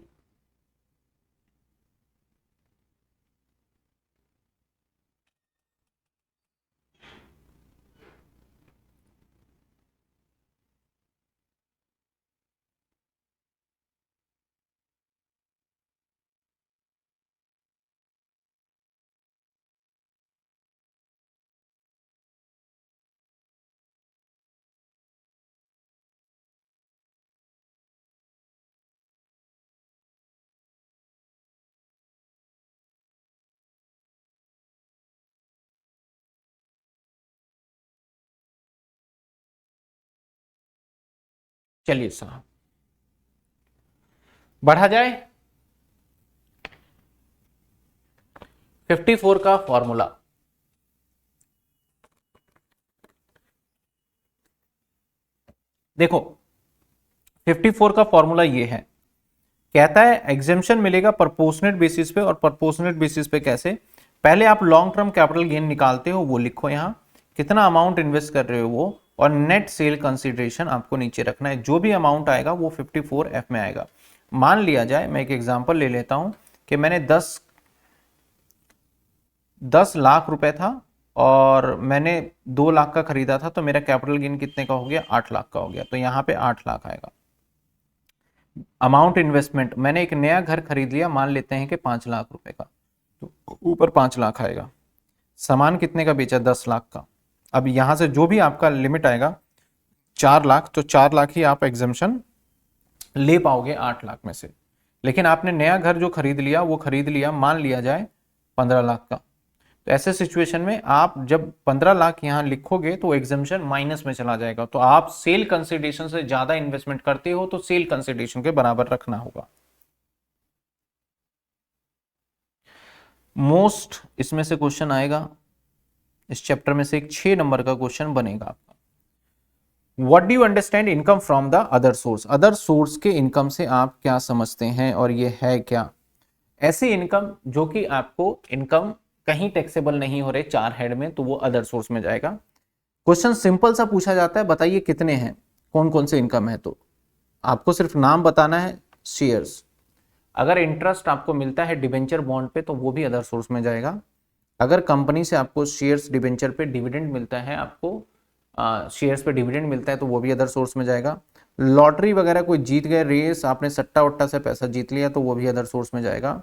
चलिए साहब बढ़ा जाए। 54 का फॉर्मूला, देखो 54 का फॉर्मूला ये है, कहता है एग्जेम्पशन मिलेगा प्रोपोर्शनेट बेसिस पे, और प्रोपोर्शनेट बेसिस पे कैसे, पहले आप लॉन्ग टर्म कैपिटल गेन निकालते हो, वो लिखो यहां कितना अमाउंट इन्वेस्ट कर रहे हो वो, और नेट सेल कंसीडरेशन आपको नीचे रखना है, जो भी अमाउंट आएगा वो 54F में आएगा। मान लिया जाए, मैं एक एग्जांपल ले लेता हूं कि मैंने 10 लाख रुपए था और मैंने 2 लाख का खरीदा था, तो मेरा कैपिटल गेन कितने का हो गया, 8 लाख का हो गया, तो यहाँ पे 8 लाख आएगा। अमाउंट इन्वेस्टमेंट, मैंने एक नया घर खरीद लिया, मान लेते हैं कि 5 लाख रुपए का, तो ऊपर 5 लाख आएगा। सामान कितने का बेचा, 10 लाख का। अब यहां से जो भी आपका लिमिट आएगा 4 लाख, तो 4 लाख ही आप एग्जाम्पशन ले पाओगे 8 लाख में से। लेकिन आपने नया घर जो खरीद लिया वो खरीद लिया मान लिया जाए 15 लाख का, तो ऐसे सिचुएशन में आप जब 15 लाख यहां लिखोगे तो एग्जाम्पशन माइनस में चला जाएगा। तो आप सेल कंसिडरेशन से ज्यादा इन्वेस्टमेंट करते हो तो सेल कंसिडरेशन के बराबर रखना होगा। मोस्ट इसमें से क्वेश्चन आएगा, इस चैप्टर में से एक 6 नंबर का क्वेश्चन बनेगा आपका। What do you understand income from the other source, other source के इनकम से आप क्या समझते हैं और ये है क्या। ऐसी इनकम जो कि आपको इनकम कहीं टैक्सेबल नहीं हो रहे 4 हेड में, तो वो अदर सोर्स में जाएगा। क्वेश्चन सिंपल सा पूछा जाता है, बताइए कितने हैं, कौन कौन से इनकम है, तो आपको सिर्फ नाम बताना है। शेयर्स, अगर इंटरेस्ट आपको मिलता है डिबेंचर बॉन्ड पे तो वो भी अदर सोर्स में जाएगा। अगर कंपनी से आपको शेयर्स डिबेंचर पे डिविडेंड मिलता है, आपको शेयर्स पे डिविडेंड मिलता है, तो वो भी अदर सोर्स में जाएगा। लॉटरी वगैरह कोई जीत गए, रेस आपने सट्टा वट्टा से पैसा जीत लिया, तो वो भी अदर सोर्स में जाएगा।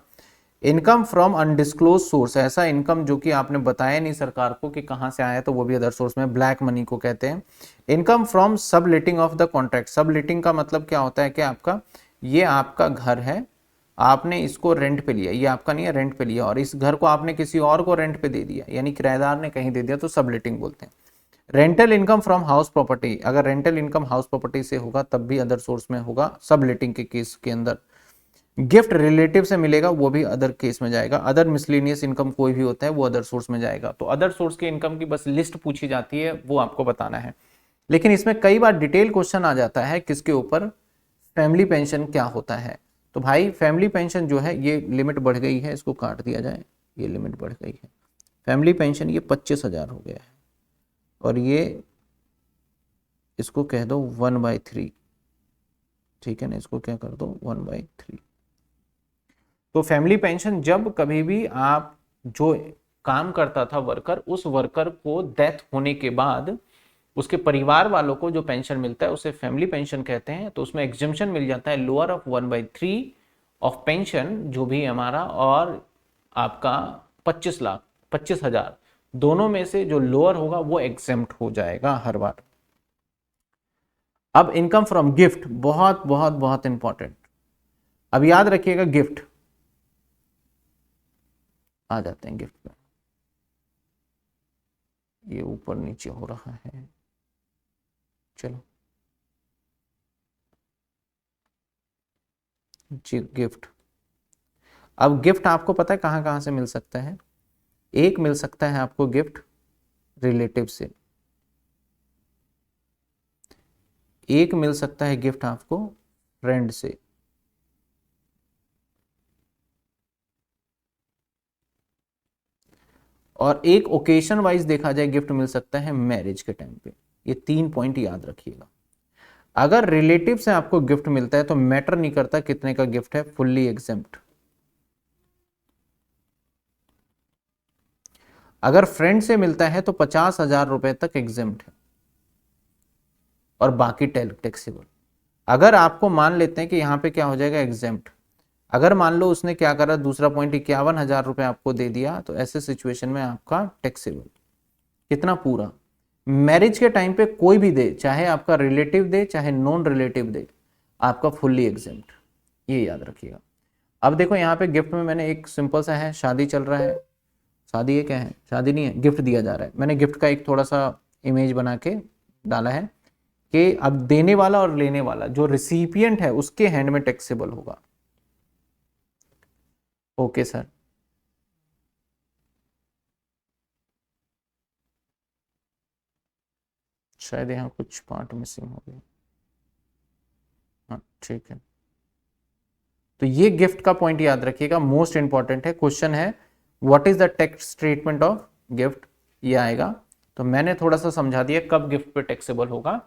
इनकम फ्रॉम अनडिस्क्लोज सोर्स, ऐसा इनकम जो कि आपने बताया नहीं सरकार को कि कहां से आया, तो वो भी अदर सोर्स में, ब्लैक मनी को कहते हैं। Income from subletting of the contract, subletting का मतलब क्या होता है कि आपका ये आपका घर है, आपने इसको रेंट पे लिया, ये आपका नहीं है, रेंट पे लिया, और इस घर को आपने किसी और को रेंट पे दे दिया, यानी किराएदार ने कहीं दे दिया, तो सबलेटिंग बोलते हैं। Rental income from house property, अगर रेंटल इनकम हाउस प्रॉपर्टी से होगा तब भी अदर सोर्स में होगा सबलेटिंग के केस के अंदर। गिफ्ट रिलेटिव से मिलेगा वो भी अदर केस में जाएगा। अदर मिसलेनियस इनकम कोई भी होता है वो अदर सोर्स में जाएगा। तो अदर सोर्स के इनकम की बस लिस्ट पूछी जाती है, वो आपको बताना है। लेकिन इसमें कई बार डिटेल क्वेश्चन आ जाता है किसके ऊपर, फैमिली पेंशन क्या होता है। तो भाई फैमिली पेंशन जो है ये लिमिट बढ़ गई है, इसको काट दिया जाए, ये लिमिट बढ़ गई है। फैमिली पेंशन ये 25,000 हो गया है, और ये इसको कह दो 1/3, ठीक है ना, इसको क्या कर दो 1/3। तो फैमिली पेंशन जब कभी भी आप जो काम करता था वर्कर, उस वर्कर को डेथ होने के बाद उसके परिवार वालों को जो पेंशन मिलता है उसे फैमिली पेंशन कहते हैं। तो उसमें एग्जेम्पशन मिल जाता है लोअर ऑफ 1/3 ऑफ पेंशन जो भी हमारा, और आपका 25,00,000 दोनों में से जो लोअर होगा वो एग्जेम्प्ट हो जाएगा हर बार। अब इनकम फ्रॉम गिफ्ट, बहुत बहुत बहुत इंपॉर्टेंट। अब याद रखिएगा गिफ्ट, आ जाते हैं गिफ्ट पे, ये ऊपर नीचे हो रहा है, चलो जी गिफ्ट। अब गिफ्ट आपको पता है कहां कहां से मिल सकता है। एक मिल सकता है आपको गिफ्ट रिलेटिव से, एक मिल सकता है गिफ्ट आपको फ्रेंड से, और एक ओकेशन वाइज देखा जाए गिफ्ट मिल सकता है मैरिज के टाइम पे। ये 3 पॉइंट याद रखिएगा। अगर रिलेटिव से आपको गिफ्ट मिलता है तो मैटर नहीं करता कितने का गिफ्ट है, फुल्ली एग्जेम्प्ट। अगर फ्रेंड से मिलता है तो 50,000 रुपए तक एग्जेम्प्ट है, और बाकी टैक्सेबल। अगर आपको मान लेते हैं कि यहां पे क्या हो जाएगा एग्जेम्प्ट, अगर मान लो उसने क्या करा, दूसरा पॉइंट 51,000 रुपए आपको दे दिया, तो ऐसे सिचुएशन में आपका टैक्सेबल कितना, पूरा। मैरिज के टाइम पे कोई भी दे, चाहे आपका रिलेटिव दे चाहे नॉन रिलेटिव दे, आपका फुल्ली एग्जेम्प्ट, ये याद रखिएगा। अब देखो यहाँ पे गिफ्ट में मैंने एक सिंपल सा है, शादी चल रहा है, शादी है क्या है, शादी नहीं है, गिफ्ट दिया जा रहा है। मैंने गिफ्ट का एक थोड़ा सा इमेज बना के डाला है कि अब देने वाला और लेने वाला जो रिसिपिएंट है उसके हैंड में टैक्सेबल होगा। ओके सर, शायद यहाँ कुछ पार्ट मिसिंग हो गया, हाँ ठीक है। तो ये गिफ्ट का पॉइंट याद रखिएगा, मोस्ट इंपॉर्टेंट है। क्वेश्चन है what is the tax treatment of gift, ये आएगा। तो मैंने थोड़ा सा समझा दिया कब गिफ्ट पे टैक्सेबल होगा,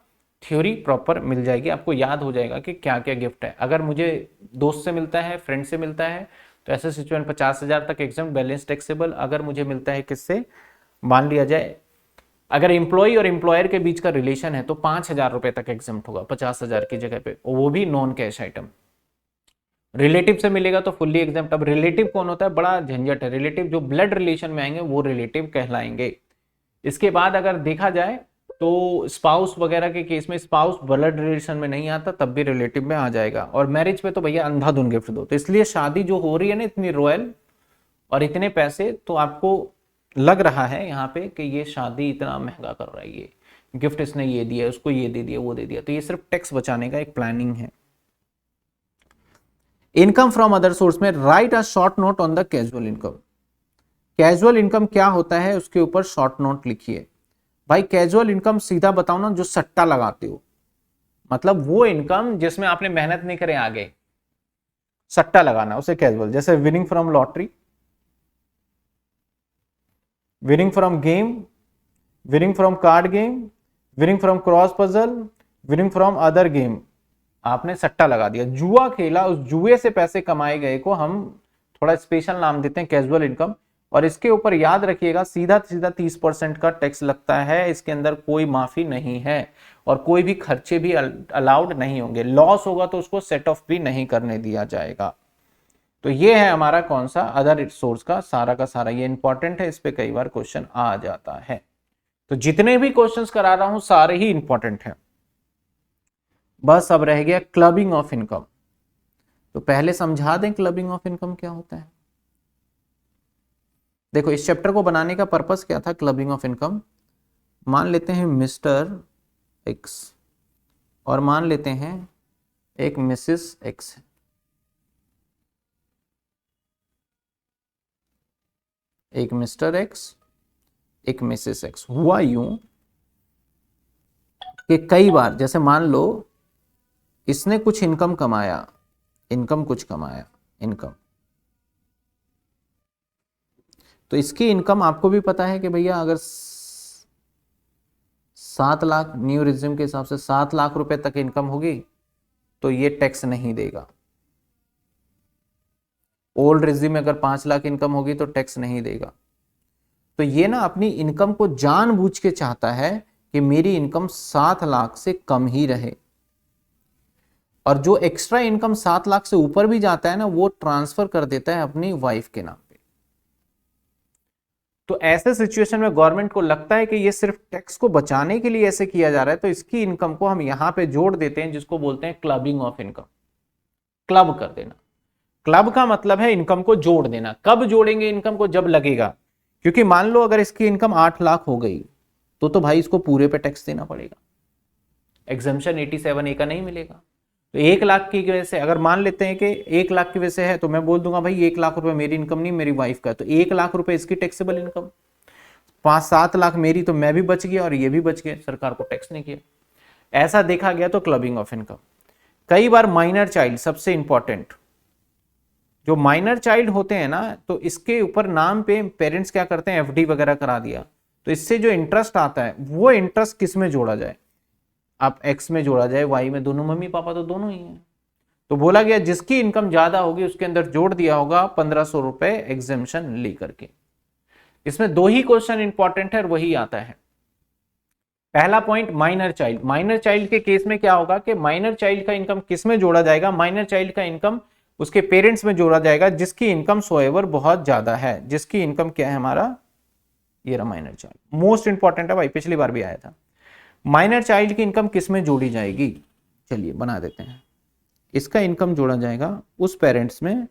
थ्योरी प्रॉपर मिल जाएगी, आपको याद हो जाएगा कि क्या क्या गिफ्ट है। अगर मुझे दोस्त से मिलता है, फ्रेंड से मिलता है, तो ऐसे सिचुएशन 50,000 तक एग्जाम, बैलेंस टैक्सेबल। अगर मुझे मिलता है किससे, मान लिया जाए अगर एम्प्लॉय और एम्प्लॉयर के बीच का रिलेशन है तो 5,000 रुपए तक एग्जम्प्ट होगा 50,000 की जगह पे, वो भी नॉन कैश आइटम। रिलेटिव से मिलेगा तो फुल्ली एग्जम्प्ट। अब रिलेटिव कौन होता है, बड़ा झंझट है। रिलेटिव जो ब्लड रिलेशन में आएंगे वो रिलेटिव कहलाएंगे। इसके बाद अगर देखा जाए तो स्पाउस वगैरह के केस में स्पाउस ब्लड रिलेशन में नहीं आता तब भी रिलेटिव में आ जाएगा। और मैरिज पे तो भैया अंधाधुन गिफ्ट दो। तो इसलिए शादी जो हो रही है ना इतनी रॉयल और इतने पैसे, तो आपको लग रहा है यहाँ पे कि ये शादी इतना महंगा कर रहा है, ये गिफ्ट इसने ये दिया, उसको ये दे दिया, वो दे दिया, तो ये सिर्फ टैक्स बचाने का एक प्लानिंग है। इनकम फ्रॉम अदर सोर्स में right a short note on the casual income. Casual income क्या होता है उसके ऊपर शॉर्ट नोट लिखिए। भाई कैजुअल इनकम सीधा बताओ ना, जो सट्टा लगाते हो, मतलब वो इनकम जिसमें आपने मेहनत नहीं करे, आगे सट्टा लगाना उसे कैजुअल। जैसे winning from lottery, winning from game, winning from card game, winning from cross puzzle, winning from other game. आपने सट्टा लगा दिया, जुआ खेला, उस जुए से पैसे कमाए गए को हम थोड़ा स्पेशल नाम देते हैं कैजुअल इनकम। और इसके ऊपर याद रखिएगा सीधा सीधा 30% का टैक्स लगता है, इसके अंदर कोई माफी नहीं है और कोई भी खर्चे भी अलाउड नहीं होंगे। लॉस होगा तो उसको सेट ऑफ भी नहीं करने दिया जाएगा। तो ये है हमारा कौन सा, अदर सोर्स का सारा, ये इंपॉर्टेंट है, इस पे कई बार क्वेश्चन आ जाता है। तो जितने भी क्वेश्चंस करा रहा हूं सारे ही इंपॉर्टेंट हैं। बस अब रह गया क्लबिंग ऑफ इनकम। तो पहले समझा दें क्लबिंग ऑफ इनकम क्या होता है। देखो इस चैप्टर को बनाने का पर्पस क्या था, क्लबिंग ऑफ इनकम। मान लेते हैं मिस्टर एक्स और मान लेते हैं एक मिसेस एक्स। एक मिस्टर एक्स, एक मिसेस एक्स। हुआ यूं कि कई बार, जैसे मान लो इसने कुछ इनकम कमाया, इनकम, तो इसकी इनकम आपको भी पता है कि भैया अगर 7 लाख, न्यू रिज्यूम के हिसाब से 7 लाख रुपए तक इनकम होगी तो ये टैक्स नहीं देगा। ओल्ड रिज्यूम में अगर 5 लाख इनकम होगी तो टैक्स नहीं देगा। तो ये ना अपनी इनकम को जानबूझ के चाहता है कि मेरी इनकम 7 लाख से कम ही रहे, और जो एक्स्ट्रा इनकम 7 लाख से ऊपर भी जाता है ना वो ट्रांसफर कर देता है अपनी वाइफ के नाम पे। तो ऐसे सिचुएशन में गवर्नमेंट को लगता है कि ये सिर्फ टैक्स को बचाने के लिए ऐसे किया जा रहा है, तो इसकी इनकम को हम यहां पे जोड़ देते हैं, जिसको बोलते हैं क्लबिंग ऑफ इनकम। क्लब कर देना। क्लब का मतलब है इनकम को जोड़ देना। कब जोड़ेंगे इनकम को, जब लगेगा, क्योंकि मान लो अगर इसकी इनकम 8 लाख हो गई तो भाई इसको पूरे पे टैक्स देना पड़ेगा, एग्जम्पशन 87A का नहीं मिलेगा। तो 1 लाख की वजह से, अगर मान लेते हैं कि 1 लाख की वजह से है, तो मैं बोल दूंगा भाई 1 लाख रुपए मेरी इनकम नहीं, मेरी वाइफ का है, तो 1 लाख रुपए इसकी टैक्सेबल इनकम, 5-7 लाख मेरी, तो मैं भी बच गया और ये भी बच गया, सरकार को टैक्स नहीं किया। ऐसा देखा गया तो क्लबिंग ऑफ इनकम। कई बार माइनर चाइल्ड, सबसे इंपॉर्टेंट, जो माइनर चाइल्ड होते हैं ना, तो इसके ऊपर नाम पे पेरेंट्स क्या करते हैं, एफडी वगैरह करा दिया, तो इससे जो इंटरेस्ट आता है वो इंटरेस्ट किस में जोड़ा जाए, आप एक्स में जोड़ा जाए, वाई में, दोनों मम्मी पापा तो दोनों ही हैं। तो बोला गया जिसकी इनकम ज्यादा होगी उसके अंदर जोड़ दिया होगा 1500 रुपए एग्जेम्पशन लेकर के। इसमें 2 ही क्वेश्चन इंपॉर्टेंट है और वही आता है। पहला point minor child. Minor child के केस में क्या होगा कि माइनर चाइल्ड का इनकम किस में जोड़ा जाएगा, माइनर चाइल्ड का इनकम उसके पेरेंट्स में जोड़ा जाएगा जिसकी इनकम सोएवर बहुत ज्यादा है। जिसकी इनकम क्या है हमारा, ये रहा माइनर चाइल्ड। मोस्ट इंपॉर्टेंट है भाई, पिछली बार भी आया था। माइनर चाइल्ड की इनकम किस में जोड़ी जाएगी, चलिए बना देते हैं। इसका इनकम जोड़ा जाएगा उस पेरेंट्स में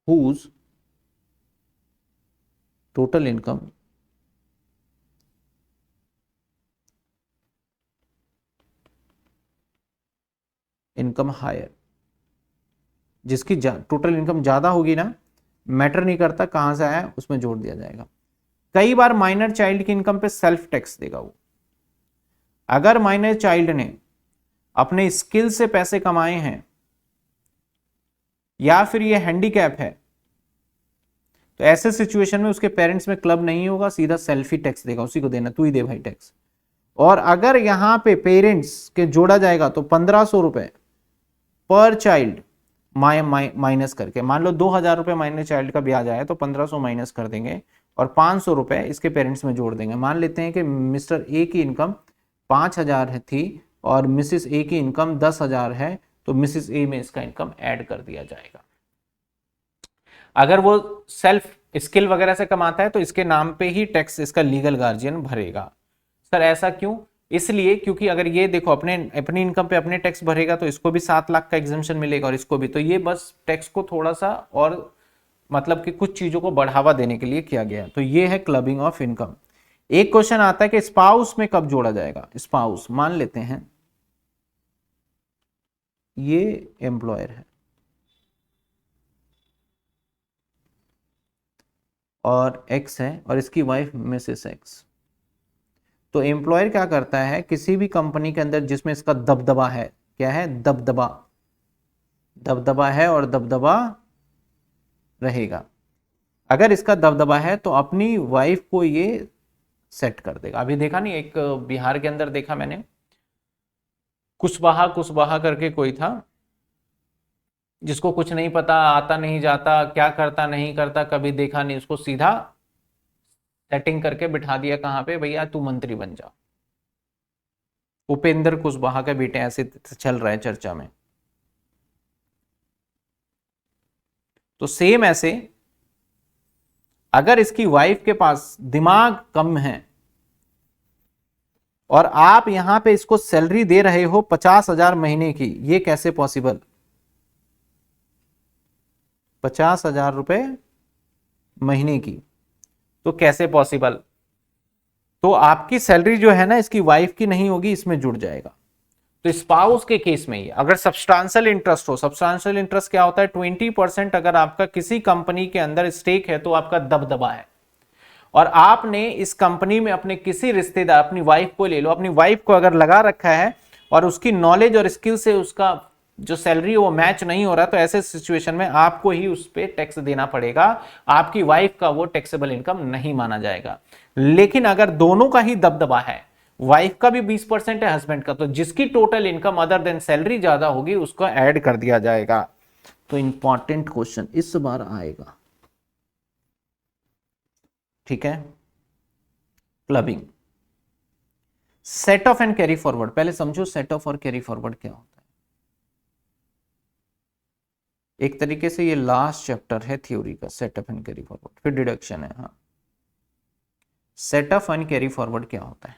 whose टोटल इनकम हायर, जिसकी टोटल इनकम ज्यादा होगी ना, मैटर नहीं करता कहां से आया, उसमें जोड़ दिया जाएगा। कई बार माइनर चाइल्ड की इनकम पे सेल्फ टैक्स देगा वो। अगर माइनर चाइल्ड ने अपने स्किल से पैसे कमाए हैं या फिर ये हैंडीकैप है, तो ऐसे सिचुएशन में उसके पेरेंट्स में क्लब नहीं होगा, सीधा सेल्फ ही टैक्स देगा, उसी को देना, तू ही दे भाई टैक्स। और अगर यहां पे पेरेंट्स के जोड़ा जाएगा तो 1500 रुपए पर चाइल्ड माइनस करके, मान लो 2,000 रुपये महीने चाइल्ड का ब्याज आया तो 1,500 माइनस कर देंगे और 500 रुपये इसके पेरेंट्स में जोड़ देंगे। मान लेते हैं कि मिस्टर ए की इनकम 5,000 थी और मिसिस ए की इनकम 10,000 है, तो मिसिस ए में इसका इनकम ऐड कर दिया जाएगा। अगर वो सेल्फ स्किल वगैरह से कमाता है तो इसके नाम पे ही टैक्स इसका लीगल गार्जियन भरेगा। सर ऐसा क्यों? इसलिए क्योंकि अगर ये देखो अपनी इनकम पे अपने टैक्स भरेगा तो इसको भी 7 लाख का एग्जम्पशन मिलेगा और इसको भी, तो ये बस टैक्स को थोड़ा सा और मतलब कि कुछ चीजों को बढ़ावा देने के लिए किया गया है। तो ये है क्लबिंग ऑफ इनकम। एक क्वेश्चन आता है कि स्पाउस में कब जोड़ा जाएगा। स्पाउस मान लेते हैं ये एम्प्लॉयर है और एक्स है और इसकी वाइफ मिसेस एक्स। तो एम्प्लॉयर क्या करता है, किसी भी कंपनी के अंदर जिसमें इसका दबदबा है, क्या है, दबदबा, दबदबा है और दबदबा रहेगा। अगर इसका दबदबा है तो अपनी वाइफ को ये सेट कर देगा। अभी देखा नहीं, एक बिहार के अंदर देखा मैंने, कुशवाहा कुशवाहा करके कोई था जिसको कुछ नहीं पता, आता नहीं जाता, क्या करता नहीं करता, कभी देखा नहीं, उसको सीधा सेटिंग करके बिठा दिया कहां पे, भैया तू मंत्री बन जा। उपेंद्र कुशवाहा के बेटे ऐसे चल रहा है चर्चा में। तो सेम ऐसे अगर इसकी वाइफ के पास दिमाग कम है और आप यहां पे इसको सैलरी दे रहे हो 50,000 महीने की, ये कैसे पॉसिबल? 50,000 रुपए महीने की, तो कैसे पॉसिबल? तो आपकी सैलरी जो है ना इसकी वाइफ की नहीं होगी, इसमें जुड़ जाएगा। तो स्पाउस के केस में ही अगर सब्सटेंशियल इंटरेस्ट हो, सब्सटेंशियल इंटरेस्ट क्या होता है, 20% अगर आपका किसी कंपनी के अंदर स्टेक है तो आपका दबदबा है और आपने इस कंपनी में अपने किसी रिश्तेदार, अपनी वाइफ को ले लो, अपनी वाइफ को अगर लगा रखा है और उसकी नॉलेज और स्किल से उसका जो सैलरी है वो मैच नहीं हो रहा, तो ऐसे सिचुएशन में आपको ही उस पर टैक्स देना पड़ेगा। आपकी वाइफ का वो टैक्सेबल इनकम नहीं माना जाएगा। लेकिन अगर दोनों का ही दबदबा है, वाइफ का भी 20% है, हस्बैंड का, तो जिसकी total income other than salary ज्यादा होगी उसको ऐड कर दिया जाएगा। तो इंपॉर्टेंट क्वेश्चन इस बार आएगा, ठीक है। Clubbing, set of and carry forward. पहले समझो सेट ऑफ और कैरी फॉरवर्ड क्या होता है। एक तरीके से ये लास्ट चैप्टर है थ्योरी का, set of and carry forward, फिर डिडक्शन है। हाँ, set of and carry forward क्या होता है,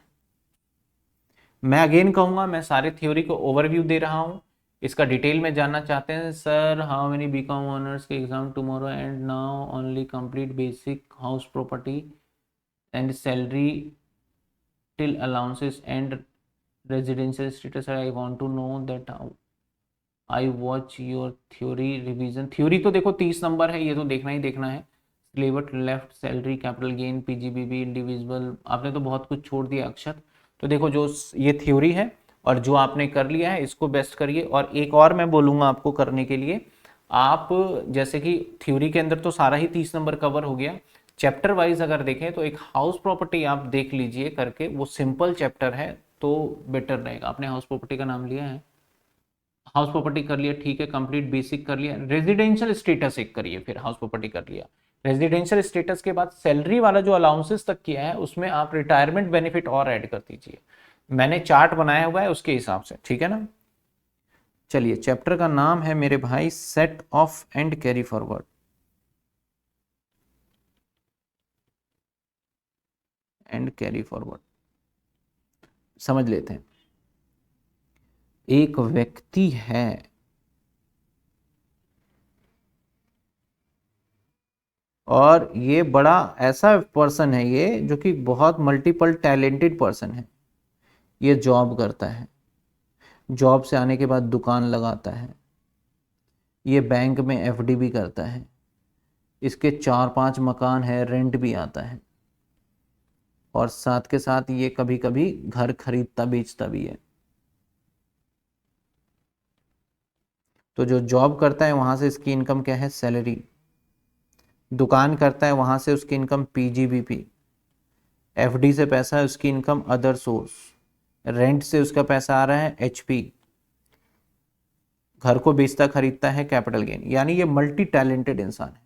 मैं अगेन कहूंगा, मैं सारे थ्योरी को ओवरव्यू दे रहा हूं। इसका डिटेल में जानना चाहते हैं, sir how many B Com honours के exam tomorrow and now only complete basic house property and salary till allowances and residential status. I want to know that I watch your theory revision. Theory तो देखो 30 नंबर है, ये तो देखना ही देखना है। स्लेवर्ट लेफ्ट, salary, capital gain, PGBB, individual, आपने तो बहुत कुछ छोड़ दिया अक्षर। तो देखो जो ये थ्योरी है और जो आपने कर लिया है इसको बेस्ट करिए। और एक और मैं बोलूँगा आपको करने के लिए, आप जैसे कि थ्योरी के अंदर तो सारा ही 30 नंबर कवर हो गया, चैप्टर वाइज अगर देखें तो एक हाउस प्रॉपर्टी आप देख लीजिए करके, वो सिंपल चैप्टर है तो बेटर रहेगा। आपने हाउस प्रॉपर्टी का नाम लिया है, हाउस प्रॉपर्टी कर लिया, ठीक है, कंप्लीट बेसिक कर लिया। रेजिडेंशियल स्टेटस एक करिए, फिर हाउस प्रॉपर्टी कर लिया। रेजिडेंशियल स्टेटस के बाद सैलरी वाला जो अलाउंसेस तक किया है उसमें आप रिटायरमेंट बेनिफिट और ऐड कर दीजिए। मैंने चार्ट बनाया हुआ है उसके हिसाब से, ठीक है ना। चलिए, चैप्टर का नाम है मेरे भाई set of and carry forward. And carry forward समझ लेते हैं। एक व्यक्ति है और ये बड़ा ऐसा पर्सन है ये जो कि बहुत मल्टीपल टैलेंटेड पर्सन है। ये जॉब करता है, जॉब से आने के बाद दुकान लगाता है, ये बैंक में एफडी भी करता है, इसके 4-5 मकान है, रेंट भी आता है और साथ के साथ ये कभी कभी घर खरीदता बेचता भी है। तो जो जॉब करता है वहां से इसकी इनकम क्या है, सैलरी। दुकान करता है वहां से उसकी इनकम पीजीबीपी। एफडी से पैसा है उसकी इनकम अदर सोर्स। रेंट से उसका पैसा आ रहा है एचपी। घर को बेचता खरीदता है, कैपिटल गेन, यानी ये मल्टी टैलेंटेड इंसान है।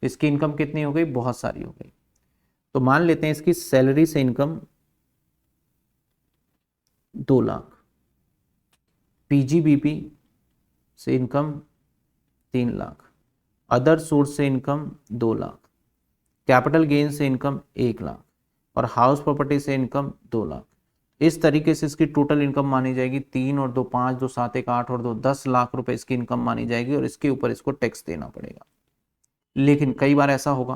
इसकी इनकम कितनी हो गई, बहुत सारी हो गई। तो मान लेते हैं इसकी सैलरी से इनकम 2 लाख, पीजीबीपी से इनकम 3 लाख, अदर सोर्स से इनकम 2 लाख, कैपिटल गेन से इनकम 1 लाख और हाउस प्रॉपर्टी से इनकम 2 लाख। इस तरीके से इसकी टोटल इनकम मानी जाएगी 3 और 2 5, 2 7 1 8 और 2 10 लाख रुपए इसकी इनकम मानी जाएगी और इसके ऊपर इसको टैक्स देना पड़ेगा। लेकिन कई बार ऐसा होगा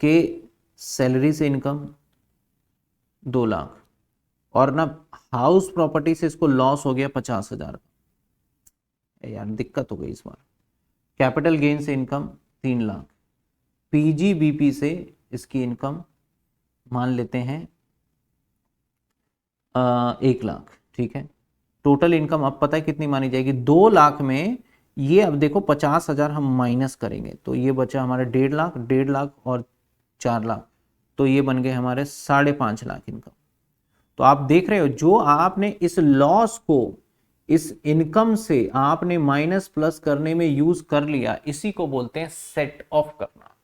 कि सैलरी से इनकम 2 लाख और ना हाउस प्रॉपर्टी से इसको लॉस हो गया 50,000, यार दिक्कत हो गई इस बार। कैपिटल गेन से इनकम 3 लाख, पीजीबीपी से इसकी इनकम मान लेते हैं 1 लाख, ठीक है। टोटल इनकम अब पता है कितनी मानी जाएगी, 2 लाख में ये अब देखो 50,000 हम माइनस करेंगे तो ये बचा हमारा 1.5 लाख, 1.5 लाख और 4 लाख, तो ये बन गए हमारे 5.5 लाख इनकम। तो आप देख रहे हो जो आपने इस लॉस को इस इनकम से आपने माइनस प्लस करने में यूज कर लिया, इसी को बोलते हैं सेट ऑफ करना।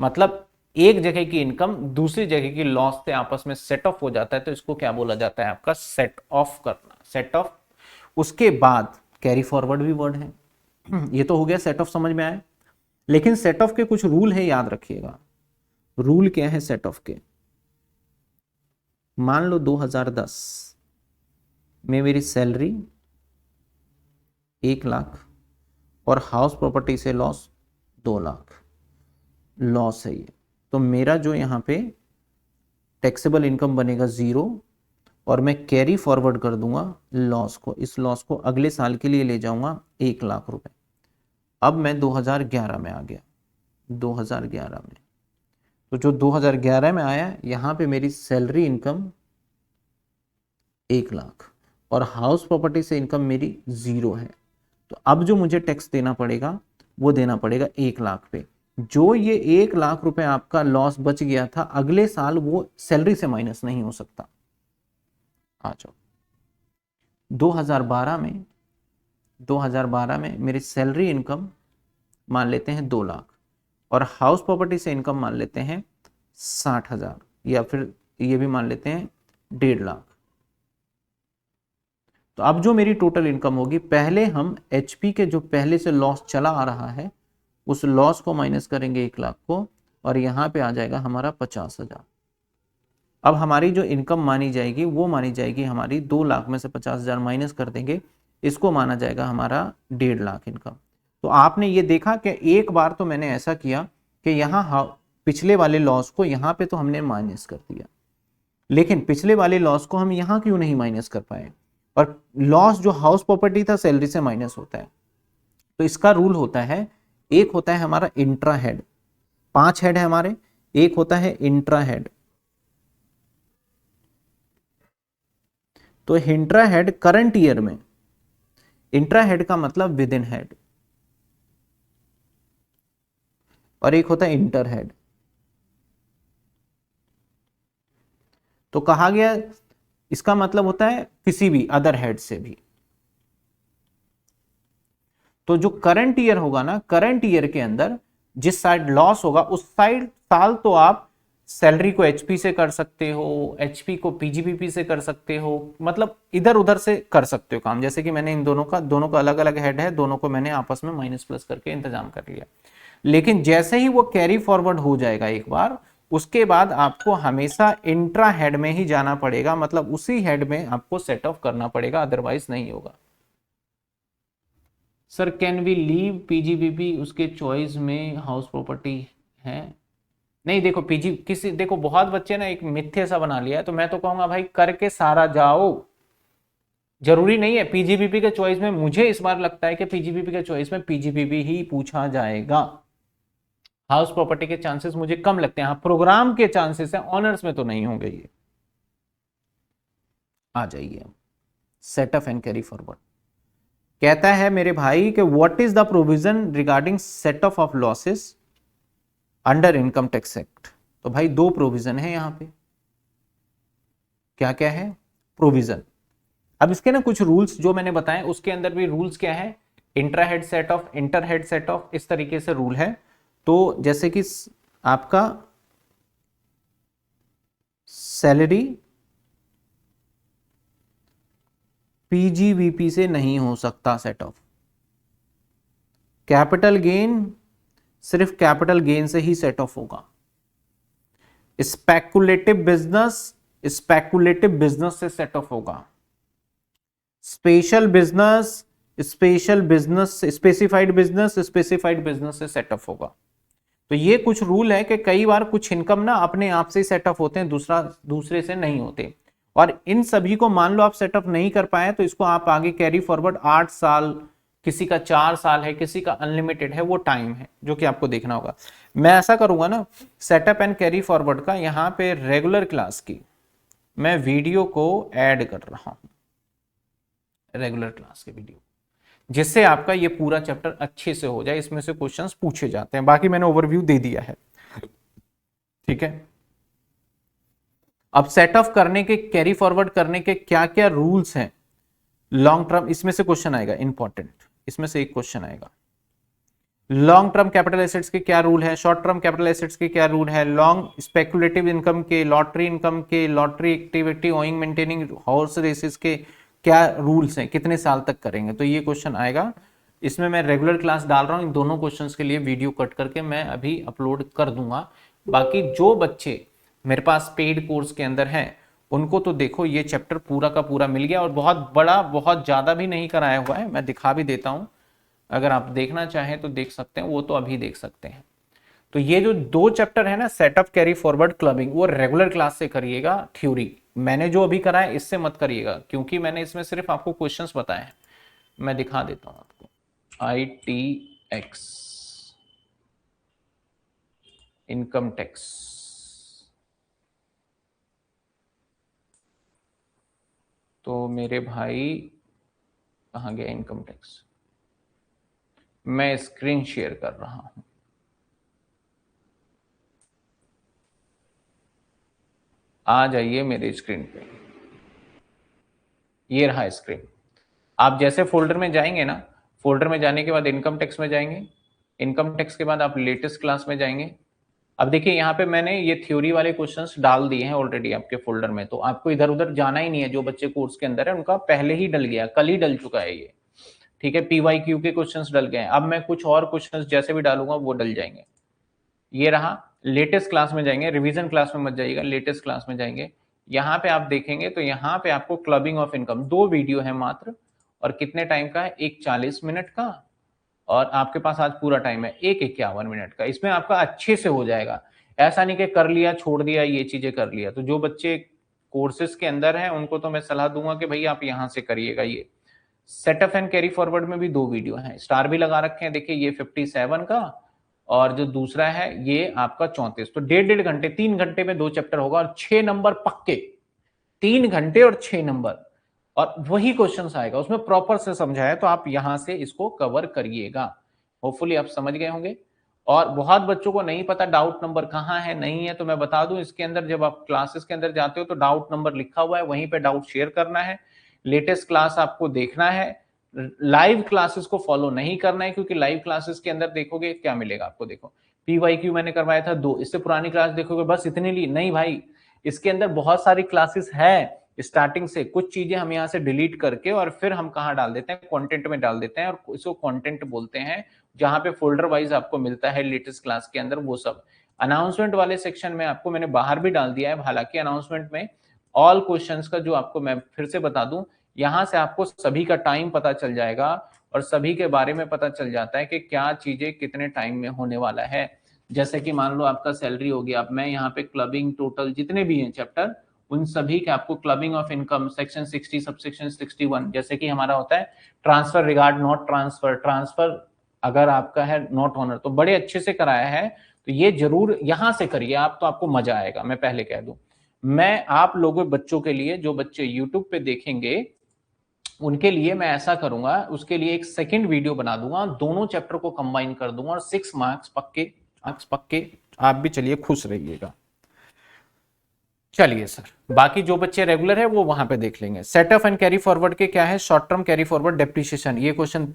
मतलब एक जगह की इनकम दूसरी जगह की लॉस से आपस में सेट ऑफ हो जाता है, तो इसको क्या बोला जाता है, आपका सेट ऑफ करना, सेट ऑफ। उसके बाद कैरी फॉरवर्ड भी वर्ड है। ये तो हो गया सेट ऑफ, समझ में आया। लेकिन सेट ऑफ के कुछ रूल है, याद रखिएगा। रूल क्या है सेट ऑफ के, मान लो 2010 में मेरी सैलरी 1 लाख और हाउस प्रॉपर्टी से लॉस 2 लाख, लॉस है ये, तो मेरा जो यहां पे टैक्सेबल इनकम बनेगा 0 और मैं कैरी फॉरवर्ड कर दूंगा लॉस को, इस लॉस को अगले साल के लिए ले जाऊंगा 1 लाख रुपए। अब मैं 2011 में आ गया, 2011 में, तो जो 2011 में आया यहां पे मेरी सैलरी इनकम 1 लाख और हाउस प्रॉपर्टी से इनकम मेरी 0 है। तो अब जो मुझे टैक्स देना पड़ेगा वो देना पड़ेगा 1 लाख पे। जो ये 1 लाख रुपए आपका लॉस बच गया था, अगले साल वो सैलरी से माइनस नहीं हो सकता। आ जाओ 2012 में मेरी सैलरी इनकम मान लेते हैं 2 लाख और हाउस प्रॉपर्टी से इनकम मान लेते हैं 60,000 या फिर ये भी मान लेते हैं 1.5 लाख। तो अब जो मेरी टोटल इनकम होगी, पहले हम एचपी के जो पहले से लॉस चला आ रहा है उस लॉस को माइनस करेंगे 1 लाख को और यहां पे आ जाएगा हमारा 50,000। अब हमारी जो इनकम मानी जाएगी वो मानी जाएगी हमारी 2 लाख में से 50,000 माइनस कर देंगे, इसको माना जाएगा हमारा 1.5 लाख इनकम। तो आपने ये देखा कि एक बार तो मैंने ऐसा किया कि यहाँ पिछले वाले लॉस को यहाँ पे तो हमने माइनस कर दिया, लेकिन पिछले वाले लॉस को हम यहाँ क्यों नहीं माइनस कर पाए। और लॉस जो हाउस प्रॉपर्टी था सैलरी से माइनस होता है, तो इसका रूल होता है, एक होता है हमारा इंट्रा हेड, 5 हेड है हमारे, एक होता है इंट्रा हेड। तो इंट्रा हेड करंट ईयर में, इंट्रा हेड का मतलब विद इन हेड, और एक होता है इंटर हेड। तो कहा गया इसका मतलब होता है किसी भी अदर हेड से भी। तो जो करंट ईयर होगा ना, करंट ईयर के अंदर जिस साइड लॉस होगा उस साल तो आप सैलरी को एचपी से कर सकते हो, एचपी को पीजीबीपी से कर सकते हो, मतलब इधर उधर से कर सकते हो काम। जैसे कि मैंने इन दोनों का अलग अलग हेड है, दोनों को मैंने आपस में माइनस प्लस करके इंतजाम कर लिया। लेकिन जैसे ही वो कैरी फॉरवर्ड हो जाएगा एक बार, उसके बाद आपको हमेशा इंट्रा हेड में ही जाना पड़ेगा, मतलब उसी हेड में आपको सेट ऑफ करना पड़ेगा, अदरवाइज नहीं होगा। Sir can we leave PGBP, उसके चॉइस में हाउस प्रॉपर्टी है? नहीं, देखो देखो बहुत बच्चे ना एक मिथ्या सा बना लिया है, तो मैं तो कहूंगा भाई करके सारा जाओ। जरूरी नहीं है पीजीबीपी के चॉइस में, मुझे इस बार लगता है कि पीजीबीपी के चॉइस में पीजीबीपी ही पूछा जाएगा। हाउस प्रॉपर्टी के चांसेस मुझे कम लगते हैं, हाँ प्रोग्राम के चांसेस है, ऑनर्स में तो नहीं होंगे ये। आ जाइए set of and carry forward. कहता है मेरे भाई कि what is the provision regarding set of of losses under income tax act. तो भाई 2 प्रोविजन है यहां पे। क्या क्या है प्रोविजन? अब इसके ना कुछ रूल्स जो मैंने बताए, उसके अंदर भी रूल्स क्या है, intra head set of, inter head set of, इस तरीके से रूल है। तो जैसे कि आपका सैलरी पीजीवीपी से नहीं हो सकता सेट ऑफ, कैपिटल गेन सिर्फ कैपिटल गेन से ही सेट ऑफ होगा, स्पेकुलेटिव बिजनेस से सेट ऑफ होगा, स्पेशल बिजनेस स्पेसिफाइड बिजनेस से सेट ऑफ होगा। तो ये कुछ रूल है कि कई बार कुछ इनकम ना अपने आप से सेट ऑफ होते हैं, दूसरे से नहीं होते, और इन सभी को मान लो आप सेट ऑफ नहीं कर पाए तो इसको आप आगे कैरी फॉरवर्ड 8 साल, किसी का 4 साल है, किसी का अनलिमिटेड है, वो टाइम है जो कि आपको देखना होगा। मैं ऐसा करूंगा ना, सेटअप एंड कैरी फॉरवर्ड का यहां पे रेगुलर क्लास की मैं वीडियो को ऐड कर रहा हूं, रेगुलर क्लास के वीडियो, जिससे आपका ये पूरा चैप्टर अच्छे से हो जाए। इसमें से क्वेश्चंस पूछे जाते हैं, बाकी मैंने ओवरव्यू दे दिया है, ठीक है। अब सेट ऑफ करने के, कैरी फॉरवर्ड करने के क्या क्या रूल्स हैं लॉन्ग टर्म, इसमें से क्वेश्चन आएगा इंपॉर्टेंट, इसमें से एक क्वेश्चन आएगा। लॉन्ग टर्म कैपिटल एसेट्स के क्या रूल है, शॉर्ट टर्म कैपिटल एसेट्स के क्या रूल है, लॉन्ग स्पेकुलेटिव इनकम के, लॉटरी इनकम के, lottery activity owing maintaining horse races के क्या रूल्स हैं, कितने साल तक करेंगे, तो ये क्वेश्चन आएगा। इसमें मैं रेगुलर क्लास डाल रहा हूं, इन दोनों क्वेश्चंस के लिए वीडियो कट करके मैं अभी अपलोड कर दूंगा। बाकी जो बच्चे मेरे पास पेड कोर्स के अंदर हैं उनको तो देखो ये चैप्टर पूरा का पूरा मिल गया, और बहुत बड़ा, बहुत ज्यादा भी नहीं कराया हुआ है, मैं दिखा भी देता हूं, अगर आप देखना चाहें तो देख सकते हैं, वो तो अभी देख सकते हैं। तो ये जो 2 चैप्टर है ना, सेटअप कैरी फॉरवर्ड क्लबिंग, वो रेगुलर क्लास से करिएगा। थ्योरी मैंने जो अभी करा है इससे मत करिएगा, क्योंकि मैंने इसमें सिर्फ आपको क्वेश्चंस बताए हैं। मैं दिखा देता हूं आपको, ITX इनकम टैक्स, तो मेरे भाई कहां गया इनकम टैक्स, मैं स्क्रीन शेयर कर रहा हूं, आ जाइए मेरे स्क्रीन पे, ये रहा स्क्रीन। आप जैसे फोल्डर में जाएंगे ना, फोल्डर में जाने के बाद इनकम टैक्स में जाएंगे, इनकम टैक्स के बाद आप लेटेस्ट क्लास में जाएंगे। अब देखिए यहाँ पे मैंने ये थ्योरी वाले क्वेश्चंस डाल दिए हैं ऑलरेडी आपके फोल्डर में, तो आपको इधर उधर जाना ही नहीं है। जो बच्चे कोर्स के अंदर है उनका पहले ही डल गया, कल ही डल चुका है ये, ठीक है। PYQ के क्वेश्चंस डल गए, अब मैं कुछ और क्वेश्चंस जैसे भी डालूंगा वो डल जाएंगे। ये रहा, लेटेस्ट क्लास में जाएंगे, रिवीजन क्लास में मत जाइएगा, लेटेस्ट क्लास में जाएंगे। यहाँ पे आप देखेंगे तो यहाँ पे आपको क्लबिंग ऑफ इनकम 2 वीडियो है मात्र, और कितने टाइम का है, एक 40 मिनट का, और आपके पास आज पूरा टाइम है एक 51 मिनट का। इसमें आपका अच्छे से हो जाएगा, ऐसा नहीं कि कर लिया छोड़ दिया, ये चीजें कर लिया। तो जो बच्चे कोर्सेज के अंदर हैं उनको तो मैं सलाह दूंगा कि भाई आप यहाँ से करिएगा। ये सेटअप एंड कैरी फॉरवर्ड में भी 2 वीडियो हैं, स्टार भी लगा रखे हैं, देखिए ये 57 का, और जो दूसरा है ये आपका 34। तो 1.5 घंटे 3 घंटे में 2 चैप्टर होगा, और 6 नंबर पक्के, 3 घंटे और 6 नंबर, और वही क्वेश्चन आएगा उसमें प्रॉपर से समझाया। तो आप यहां से इसको कवर करिएगा, होपफुली आप समझ गए होंगे। और बहुत बच्चों को नहीं पता डाउट नंबर कहाँ है, नहीं है, तो मैं बता दूं, इसके अंदर जब आप क्लासेस के अंदर जाते हो तो डाउट नंबर लिखा हुआ है, वहीं पे डाउट शेयर करना है। लेटेस्ट क्लास आपको देखना है, लाइव क्लासेस को फॉलो नहीं करना है, क्योंकि लाइव क्लासेस के अंदर देखोगे क्या मिलेगा आपको। देखो PYQ मैंने करवाया था 2, इससे पुरानी क्लास देखोगे बस इतने ली नहीं भाई, इसके अंदर बहुत सारी क्लासेस है स्टार्टिंग से। कुछ चीजें हम यहाँ से डिलीट करके और फिर हम कहाँ डाल देते हैं, कंटेंट में डाल देते हैं, और इसको कंटेंट बोलते हैं, जहां पे फोल्डर वाइज आपको मिलता है लेटेस्ट क्लास के अंदर वो सब। अनाउंसमेंट वाले सेक्शन में आपको मैंने बाहर भी डाल दिया है, हालांकि अनाउंसमेंट में ऑल क्वेश्चंस का जो आपको मैं फिर से बता दूं, यहां से आपको सभी का टाइम पता चल जाएगा, और सभी के बारे में पता चल जाता है कि क्या चीजें कितने टाइम में होने वाला है। जैसे कि मान लो आपका सैलरी हो गया, अब मैं यहाँ पे क्लबिंग टोटल जितने भी हैं चैप्टर, उन सभी के आपको clubbing of income section 60 subsection 61, जैसे कि हमारा होता है transfer regard not transfer, transfer अगर आपका है नॉट ऑनर, तो बड़े अच्छे से कराया है। तो ये जरूर यहां से करिए आप, तो आपको मजा आएगा, मैं पहले कह दूं। मैं आप लोगों बच्चों के लिए, जो बच्चे यूट्यूब पे देखेंगे उनके लिए मैं ऐसा करूंगा, उसके लिए एक सेकंड वीडियो बना दूंगा, दोनों चैप्टर को कंबाइन कर दूंगा, और 6 मार्क्स पक्के, आप भी चलिए खुश रहिएगा। चलिए सर, बाकी जो बच्चे रेगुलर है वो वहां पे देख लेंगे। सेटअप एंड कैरी फॉरवर्ड के क्या है, short term carry forward depreciation, ये क्वेश्चन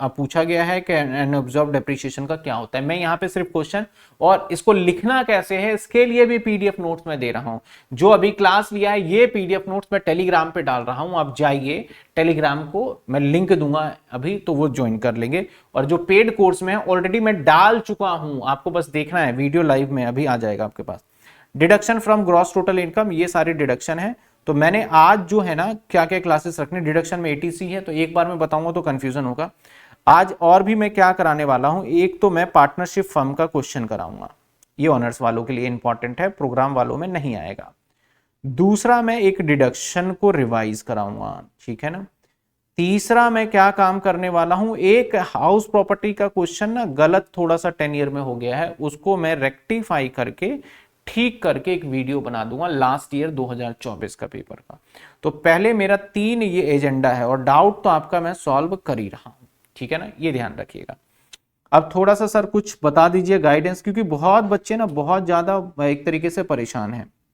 पूछा गया है कि अनअब्जॉर्ब डेप्रिसिएशन का क्या होता है। मैं यहाँ पे सिर्फ क्वेश्चन और इसको लिखना कैसे है इसके लिए भी पीडीएफ नोट्स में दे रहा हूँ। जो अभी क्लास लिया है ये पीडीएफ नोट्स मैं टेलीग्राम पे डाल रहा हूँ, आप जाइए टेलीग्राम को, मैं लिंक दूंगा अभी, तो वो ज्वाइन कर लेंगे। और जो पेड कोर्स में ऑलरेडी मैं डाल चुका हूं, आपको बस देखना है, वीडियो लाइव में अभी आ जाएगा आपके पास। Deduction from gross total income, ये सारे डिडक्शन है। तो मैंने आज जो है ना क्या क्या क्लासेस रखने, डिडक्शन में एटीसी है तो एक बार मैं बताऊंगा तो कंफ्यूजन होगा। आज और भी मैं क्या कराने वाला हूं, एक तो मैं पार्टनरशिप फर्म का क्वेश्चन कराऊंगा, ये ऑनर्स वालों के लिए इंपॉर्टेंट है, प्रोग्राम वालों में नहीं आएगा। दूसरा मैं एक डिडक्शन को रिवाइज कराऊंगा, ठीक है ना। तीसरा मैं क्या काम करने वाला हूं, एक हाउस प्रॉपर्टी का क्वेश्चन ना गलत थोड़ा सा 10 ईयर में हो गया है, उसको मैं रेक्टिफाई करके ठीक करके एक वीडियो बना दूंगा लास्ट ईयर 2024 का पेपर का। तो पहले मेरा 3 ये एजेंडा है और डाउट तो आपका मैं सॉल्व कर ही रहा हूं, ठीक है ना, ये ध्यान रखिएगा। अब थोड़ा सा सर कुछ बता दीजिए गाइडेंस, क्योंकि बहुत बच्चे ना बहुत ज्यादा एक तरीके से परेशान हैं।